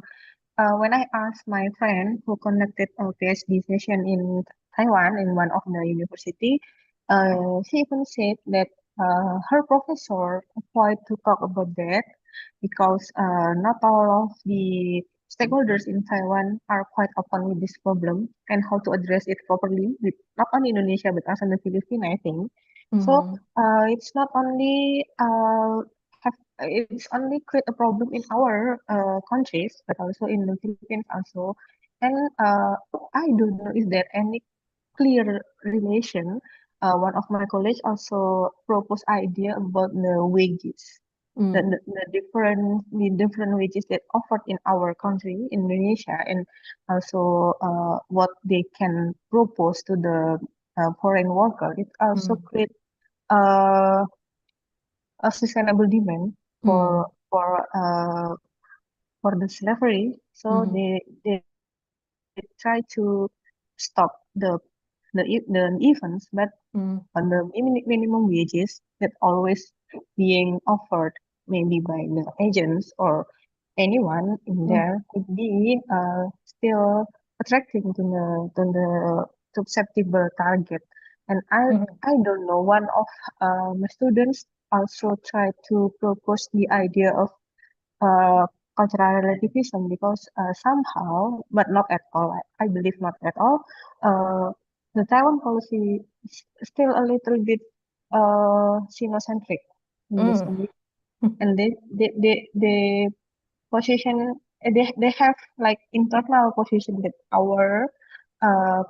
when I asked my friend who conducted a PhD session in Taiwan in one of the university, she even said that her professor avoid to talk about that because not all of the stakeholders in Taiwan are quite open with this problem and how to address it properly with not only Indonesia but also the Philippines, I think. So it's not only it's only create a problem in our countries, but also in the Philippines also. And I don't know is there any clear relation. One of my colleagues also proposed idea about the wages, the different wages that offered in our country, Indonesia, and also what they can propose to the foreign worker. It also create a sustainable demand for the slavery. So they try to stop the events, but on the minimum wages that always being offered maybe by the agents or anyone in there could be still attracting to the susceptible target. And I don't know, one of my students also tried to propose the idea of cultural relativism because somehow, but not at all, I believe not at all, the Taiwan policy is still a little bit Sino-centric in this way. And they position, they have like internal position that our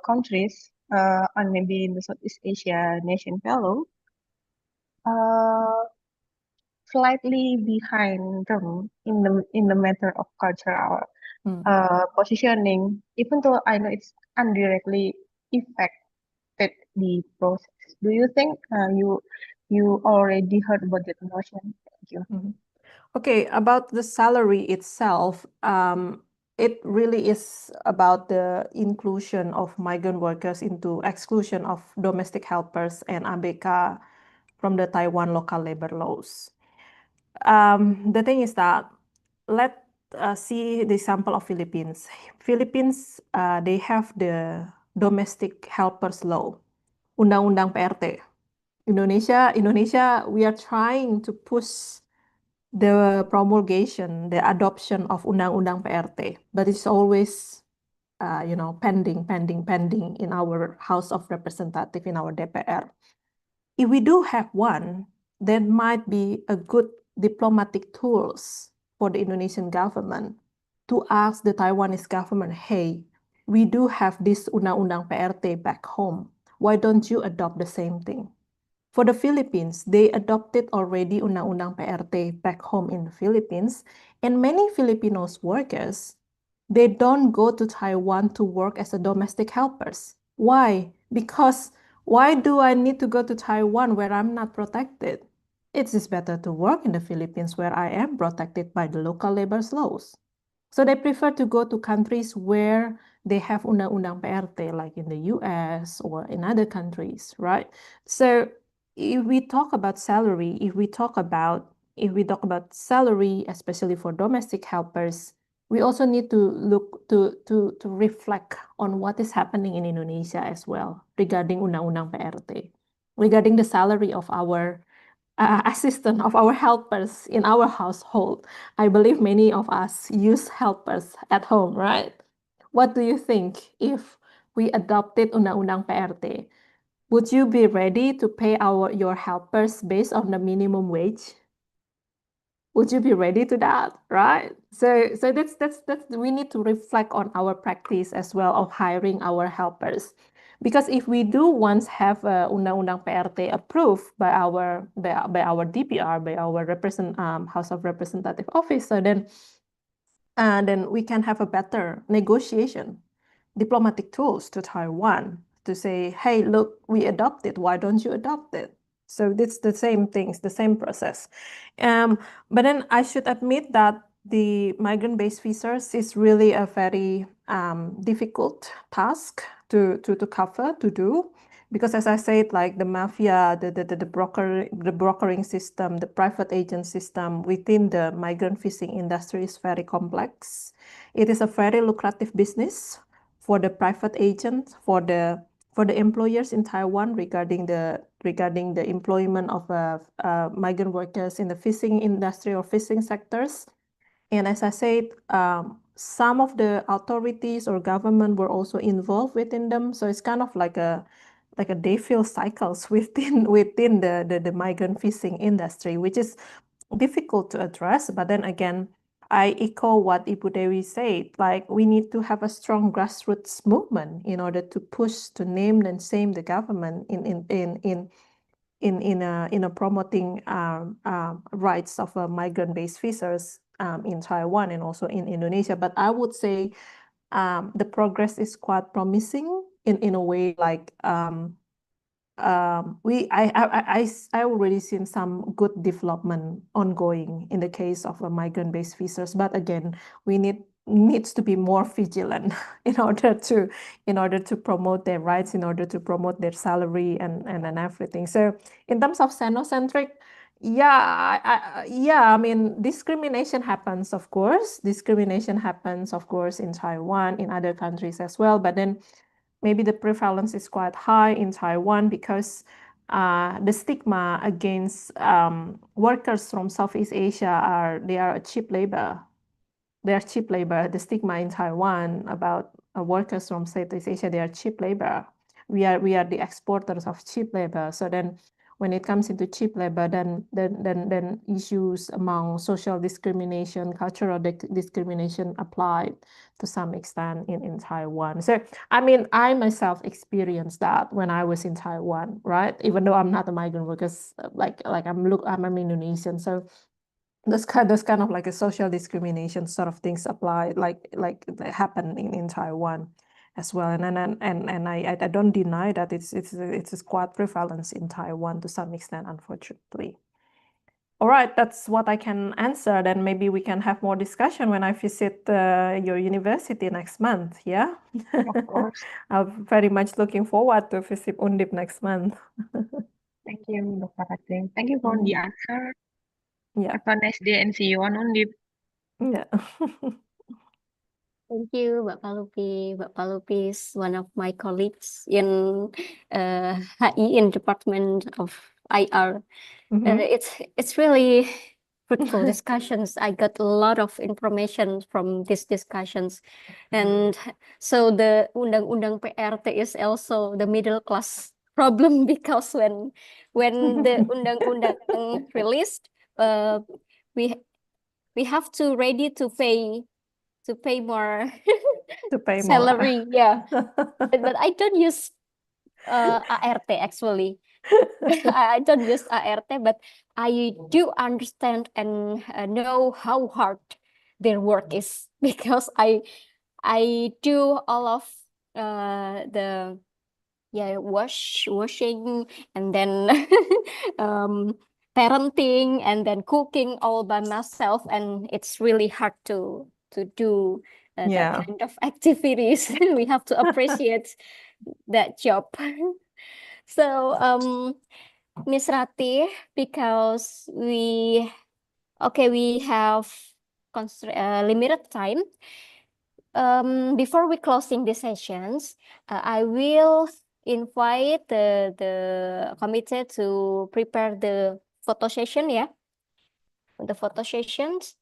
countries and maybe in the Southeast Asia nation fellow slightly behind them in the matter of cultural positioning, even though I know it's indirectly affected the process. Do you think you already heard about that notion? Thank you. Okay, about the salary itself, it really is about the inclusion of migrant workers into exclusion of domestic helpers and ABK from the Taiwan local labor laws. The thing is that let's see the example of Philippines. Philippines, they have the domestic helpers law, Undang-Undang PRT. Indonesia, we are trying to push the promulgation, the adoption of Undang-Undang PRT, but it's always, pending in our House of Representatives, in our DPR. If we do have one, there might be a good diplomatic tools for the Indonesian government to ask the Taiwanese government, hey, we do have this Undang-Undang PRT back home. Why don't you adopt the same thing? For the Philippines, they adopted already Undang-Undang PRT back home in the Philippines, and many Filipinos workers, they don't go to Taiwan to work as a domestic helpers. Why? Because why do I need to go to Taiwan where I'm not protected? It is better to work in the Philippines where I am protected by the local labor laws. So they prefer to go to countries where they have Undang-Undang PRT, like in the US or in other countries, right? So if we talk about salary, if we talk about salary, especially for domestic helpers, we also need to look to reflect on what is happening in Indonesia as well regarding Undang-Undang PRT, regarding the salary of our assistant, of our helpers in our household. I believe many of us use helpers at home, right? What do you think if we adopted Undang-Undang PRT? Would you be ready to pay your helpers based on the minimum wage? Would you be ready to that, right? So that's we need to reflect on our practice as well of hiring our helpers. Because if we do once have Undang-Undang PRT approved by our DPR, by our House of Representative office, so then we can have a better negotiation, diplomatic tools to Taiwan to say, hey, look, we adopted, why don't you adopt it? So it's the same things, the same process. But then I should admit that the migrant-based visas is really a very difficult task to cover, to do. Because as I said, like the mafia, the brokering system, the private agent system within the migrant fishing industry is very complex. It is a very lucrative business for the private agents, for the employers in Taiwan regarding the employment of migrant workers in the fishing industry or fishing sectors. And as I said, some of the authorities or government were also involved within them. So it's kind of like a they feel cycles within the migrant fishing industry, which is difficult to address. But then again, I echo what Ibu Dewi said, like we need to have a strong grassroots movement in order to push, to name and shame the government in promoting rights of migrant-based fishers in Taiwan and also in Indonesia. But I would say the progress is quite promising in a way, like I already seen some good development ongoing in the case of migrant-based visas, but again, we needs to be more vigilant in order to promote their rights, in order to promote their salary and everything. So in terms of xenocentric, I mean, discrimination happens, of course. Discrimination happens, of course, in Taiwan, in other countries as well. But then maybe the prevalence is quite high in Taiwan because the stigma against workers from Southeast Asia they are cheap labor. They are cheap labor. The stigma in Taiwan about workers from Southeast Asia, they are cheap labor. We are the exporters of cheap labor. So then when it comes into cheap labor, then issues among social discrimination, cultural discrimination applied to some extent in Taiwan. So I mean, I myself experienced that when I was in Taiwan, right? Even though I'm not a migrant worker, like I'm an Indonesian, so those kind of like a social discrimination sort of things apply, like happen in Taiwan as well. And I don't deny that it's quite prevalent in Taiwan to some extent, unfortunately. All right, that's what I can answer. Then maybe we can have more discussion when I visit your university next month. Yeah, Of course. I'm very much looking forward to visit Undip next month. Thank you, Dr. Rating. Thank you for the answer. Yeah. Have a nice day and see you on Undip. Yeah. Thank you, Mbak Palupi. Mbak Palupi is one of my colleagues in HI in Department of IR. It's really fruitful discussions. I got a lot of information from these discussions, and so the Undang-Undang PRT is also the middle class problem because when the Undang-Undang released, we we have to ready to pay more To pay more. salary. Yeah, but I don't use ART actually. I don't use ART, but I do understand and know how hard their work is because I do all of the washing and then parenting and then cooking all by myself, and it's really hard to do that Yeah. kind of activities. We have to appreciate that job. So Miss Rati, because we have limited time. Before we closing the sessions, I will invite the committee to prepare the photo session, yeah? The photo sessions.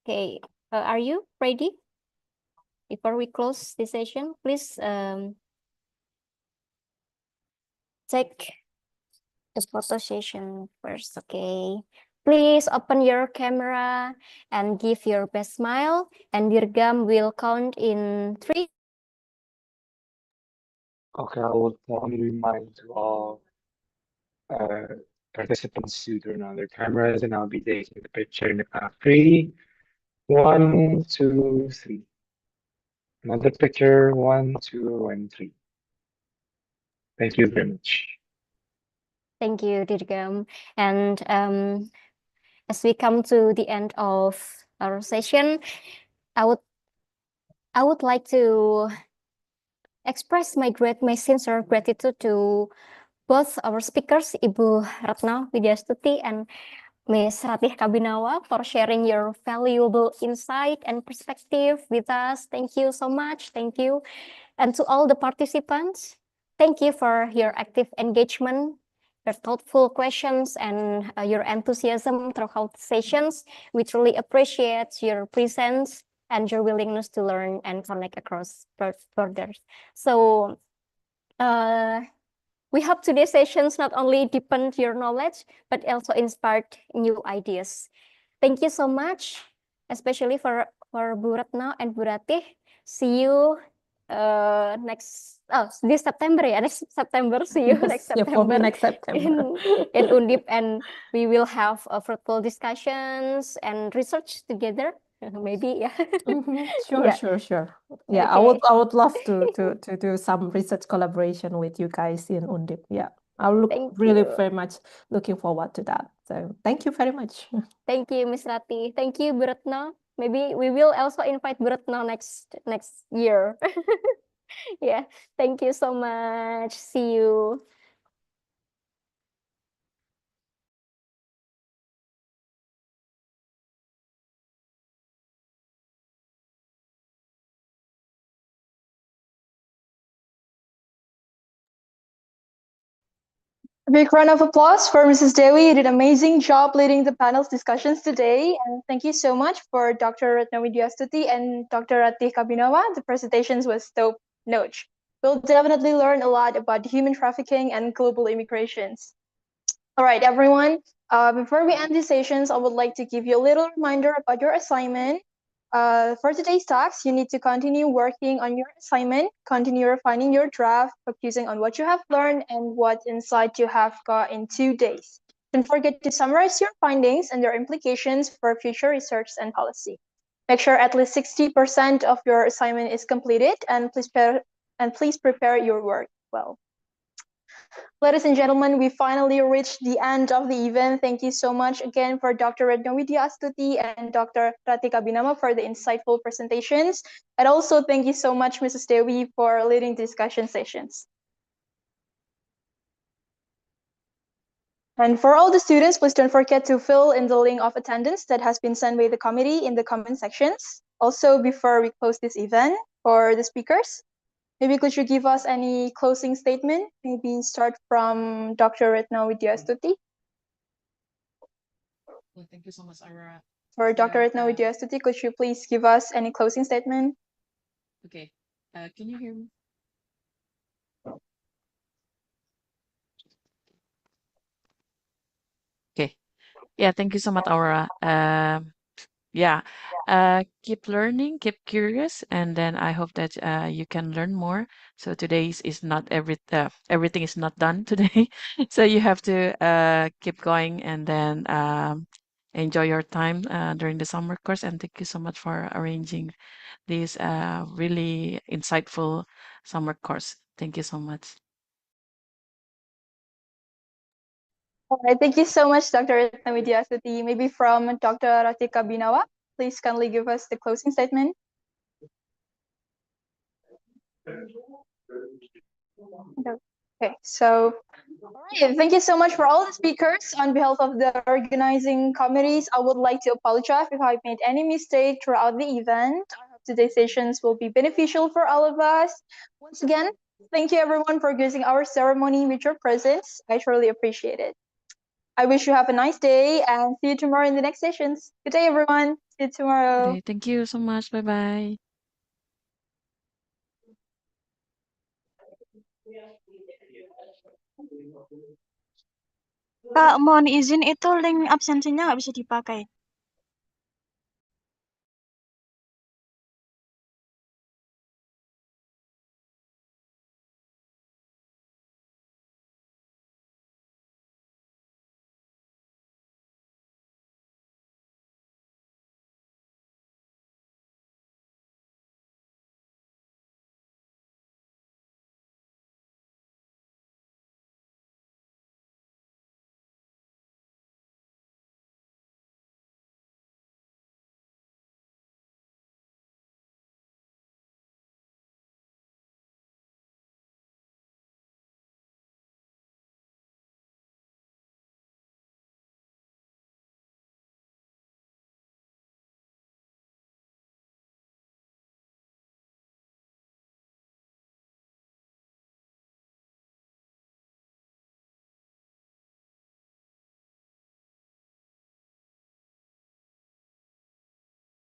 Okay, are you ready? Before we close the session, please take the photo session first, okay? Please open your camera and give your best smile, and Dirgam will count in 3. Okay, I will only remind to all participants to turn on their cameras, and I'll be taking the picture in the count of 3. 1, 2, 3. Another picture, 1, 2, and 3. Thank you very much. Thank you, Dirgam. And as we come to the end of our session, I would like to express my sincere gratitude to both our speakers, Ibu Ratna Widyastuti and Ms. Ratih Kabinawa, for sharing your valuable insight and perspective with us. Thank you so much. Thank you. And to all the participants, thank you for your active engagement, your thoughtful questions, and your enthusiasm throughout the sessions. We truly appreciate your presence and your willingness to learn and connect across borders. So we hope today's sessions not only deepened your knowledge, but also inspired new ideas. Thank you so much, especially for Bu Ratna and Bu Ratih. See you this September, yeah, next September. See you next Yeah, for me September next September. in Undip, and we will have fruitful discussions and research together. Maybe, yeah. Sure, Yeah. sure. Yeah, Okay. I would love to do some research collaboration with you guys in Undip. Yeah, I'll Thank really you. very much looking forward to that. So thank you very much. Thank you, Miss Rati. Thank you, Bu Retno. Maybe we will also invite Bu Retno next year. Yeah. Thank you so much. See you. A big round of applause for Mrs. Dewi. You did an amazing job leading the panel's discussions today. And thank you so much for Dr. Ratna Widyastuti and Dr. Ratih Kabinawa. The presentations was top notch. We'll definitely learn a lot about human trafficking and global immigrations. All right, everyone. Before we end these sessions, I would like to give you a little reminder about your assignment. For today's talks, you need to continue working on your assignment, continue refining your draft, focusing on what you have learned and what insight you have got in 2 days. Don't forget to summarize your findings and their implications for future research and policy. Make sure at least 60% of your assignment is completed, and please prepare your work well. Ladies and gentlemen, we finally reached the end of the event. Thank you so much again for Dr. Retno Widyastuti and Dr. Ratih Kabinawa for the insightful presentations. And also thank you so much, Mrs. Dewi, for leading discussion sessions. And for all the students, please don't forget to fill in the link of attendance that has been sent by the committee in the comment sections. Also, before we close this event, for the speakers, maybe could you give us any closing statement? Maybe start from Dr. Retno Widyastuti. Well, thank you so much, Aurora. For Dr. Retno Widyastuti, could you please give us any closing statement? Okay. Can you hear me? Okay. Yeah, thank you so much, Aura. Yeah, keep learning, keep curious, and then I hope that you can learn more. So is not everything is not done today. So you have to keep going and then enjoy your time during the summer course. And thank you so much for arranging this really insightful summer course. Thank you so much. All right, thank you so much, Dr. Retna Widyasuti. Maybe from Dr. Ratika Binawa, please kindly give us the closing statement. Okay, so all right, thank you so much for all the speakers. On behalf of the organizing committees, I would like to apologize if I made any mistake throughout the event. I hope today's sessions will be beneficial for all of us. Once again, thank you everyone for gracing our ceremony with your presence. I truly appreciate it. I wish you have a nice day and see you tomorrow in the next sessions. Good day, everyone. See you tomorrow. Okay, thank you so much. Bye bye. Kak, mohon izin itu link absensinya nggak bisa dipakai.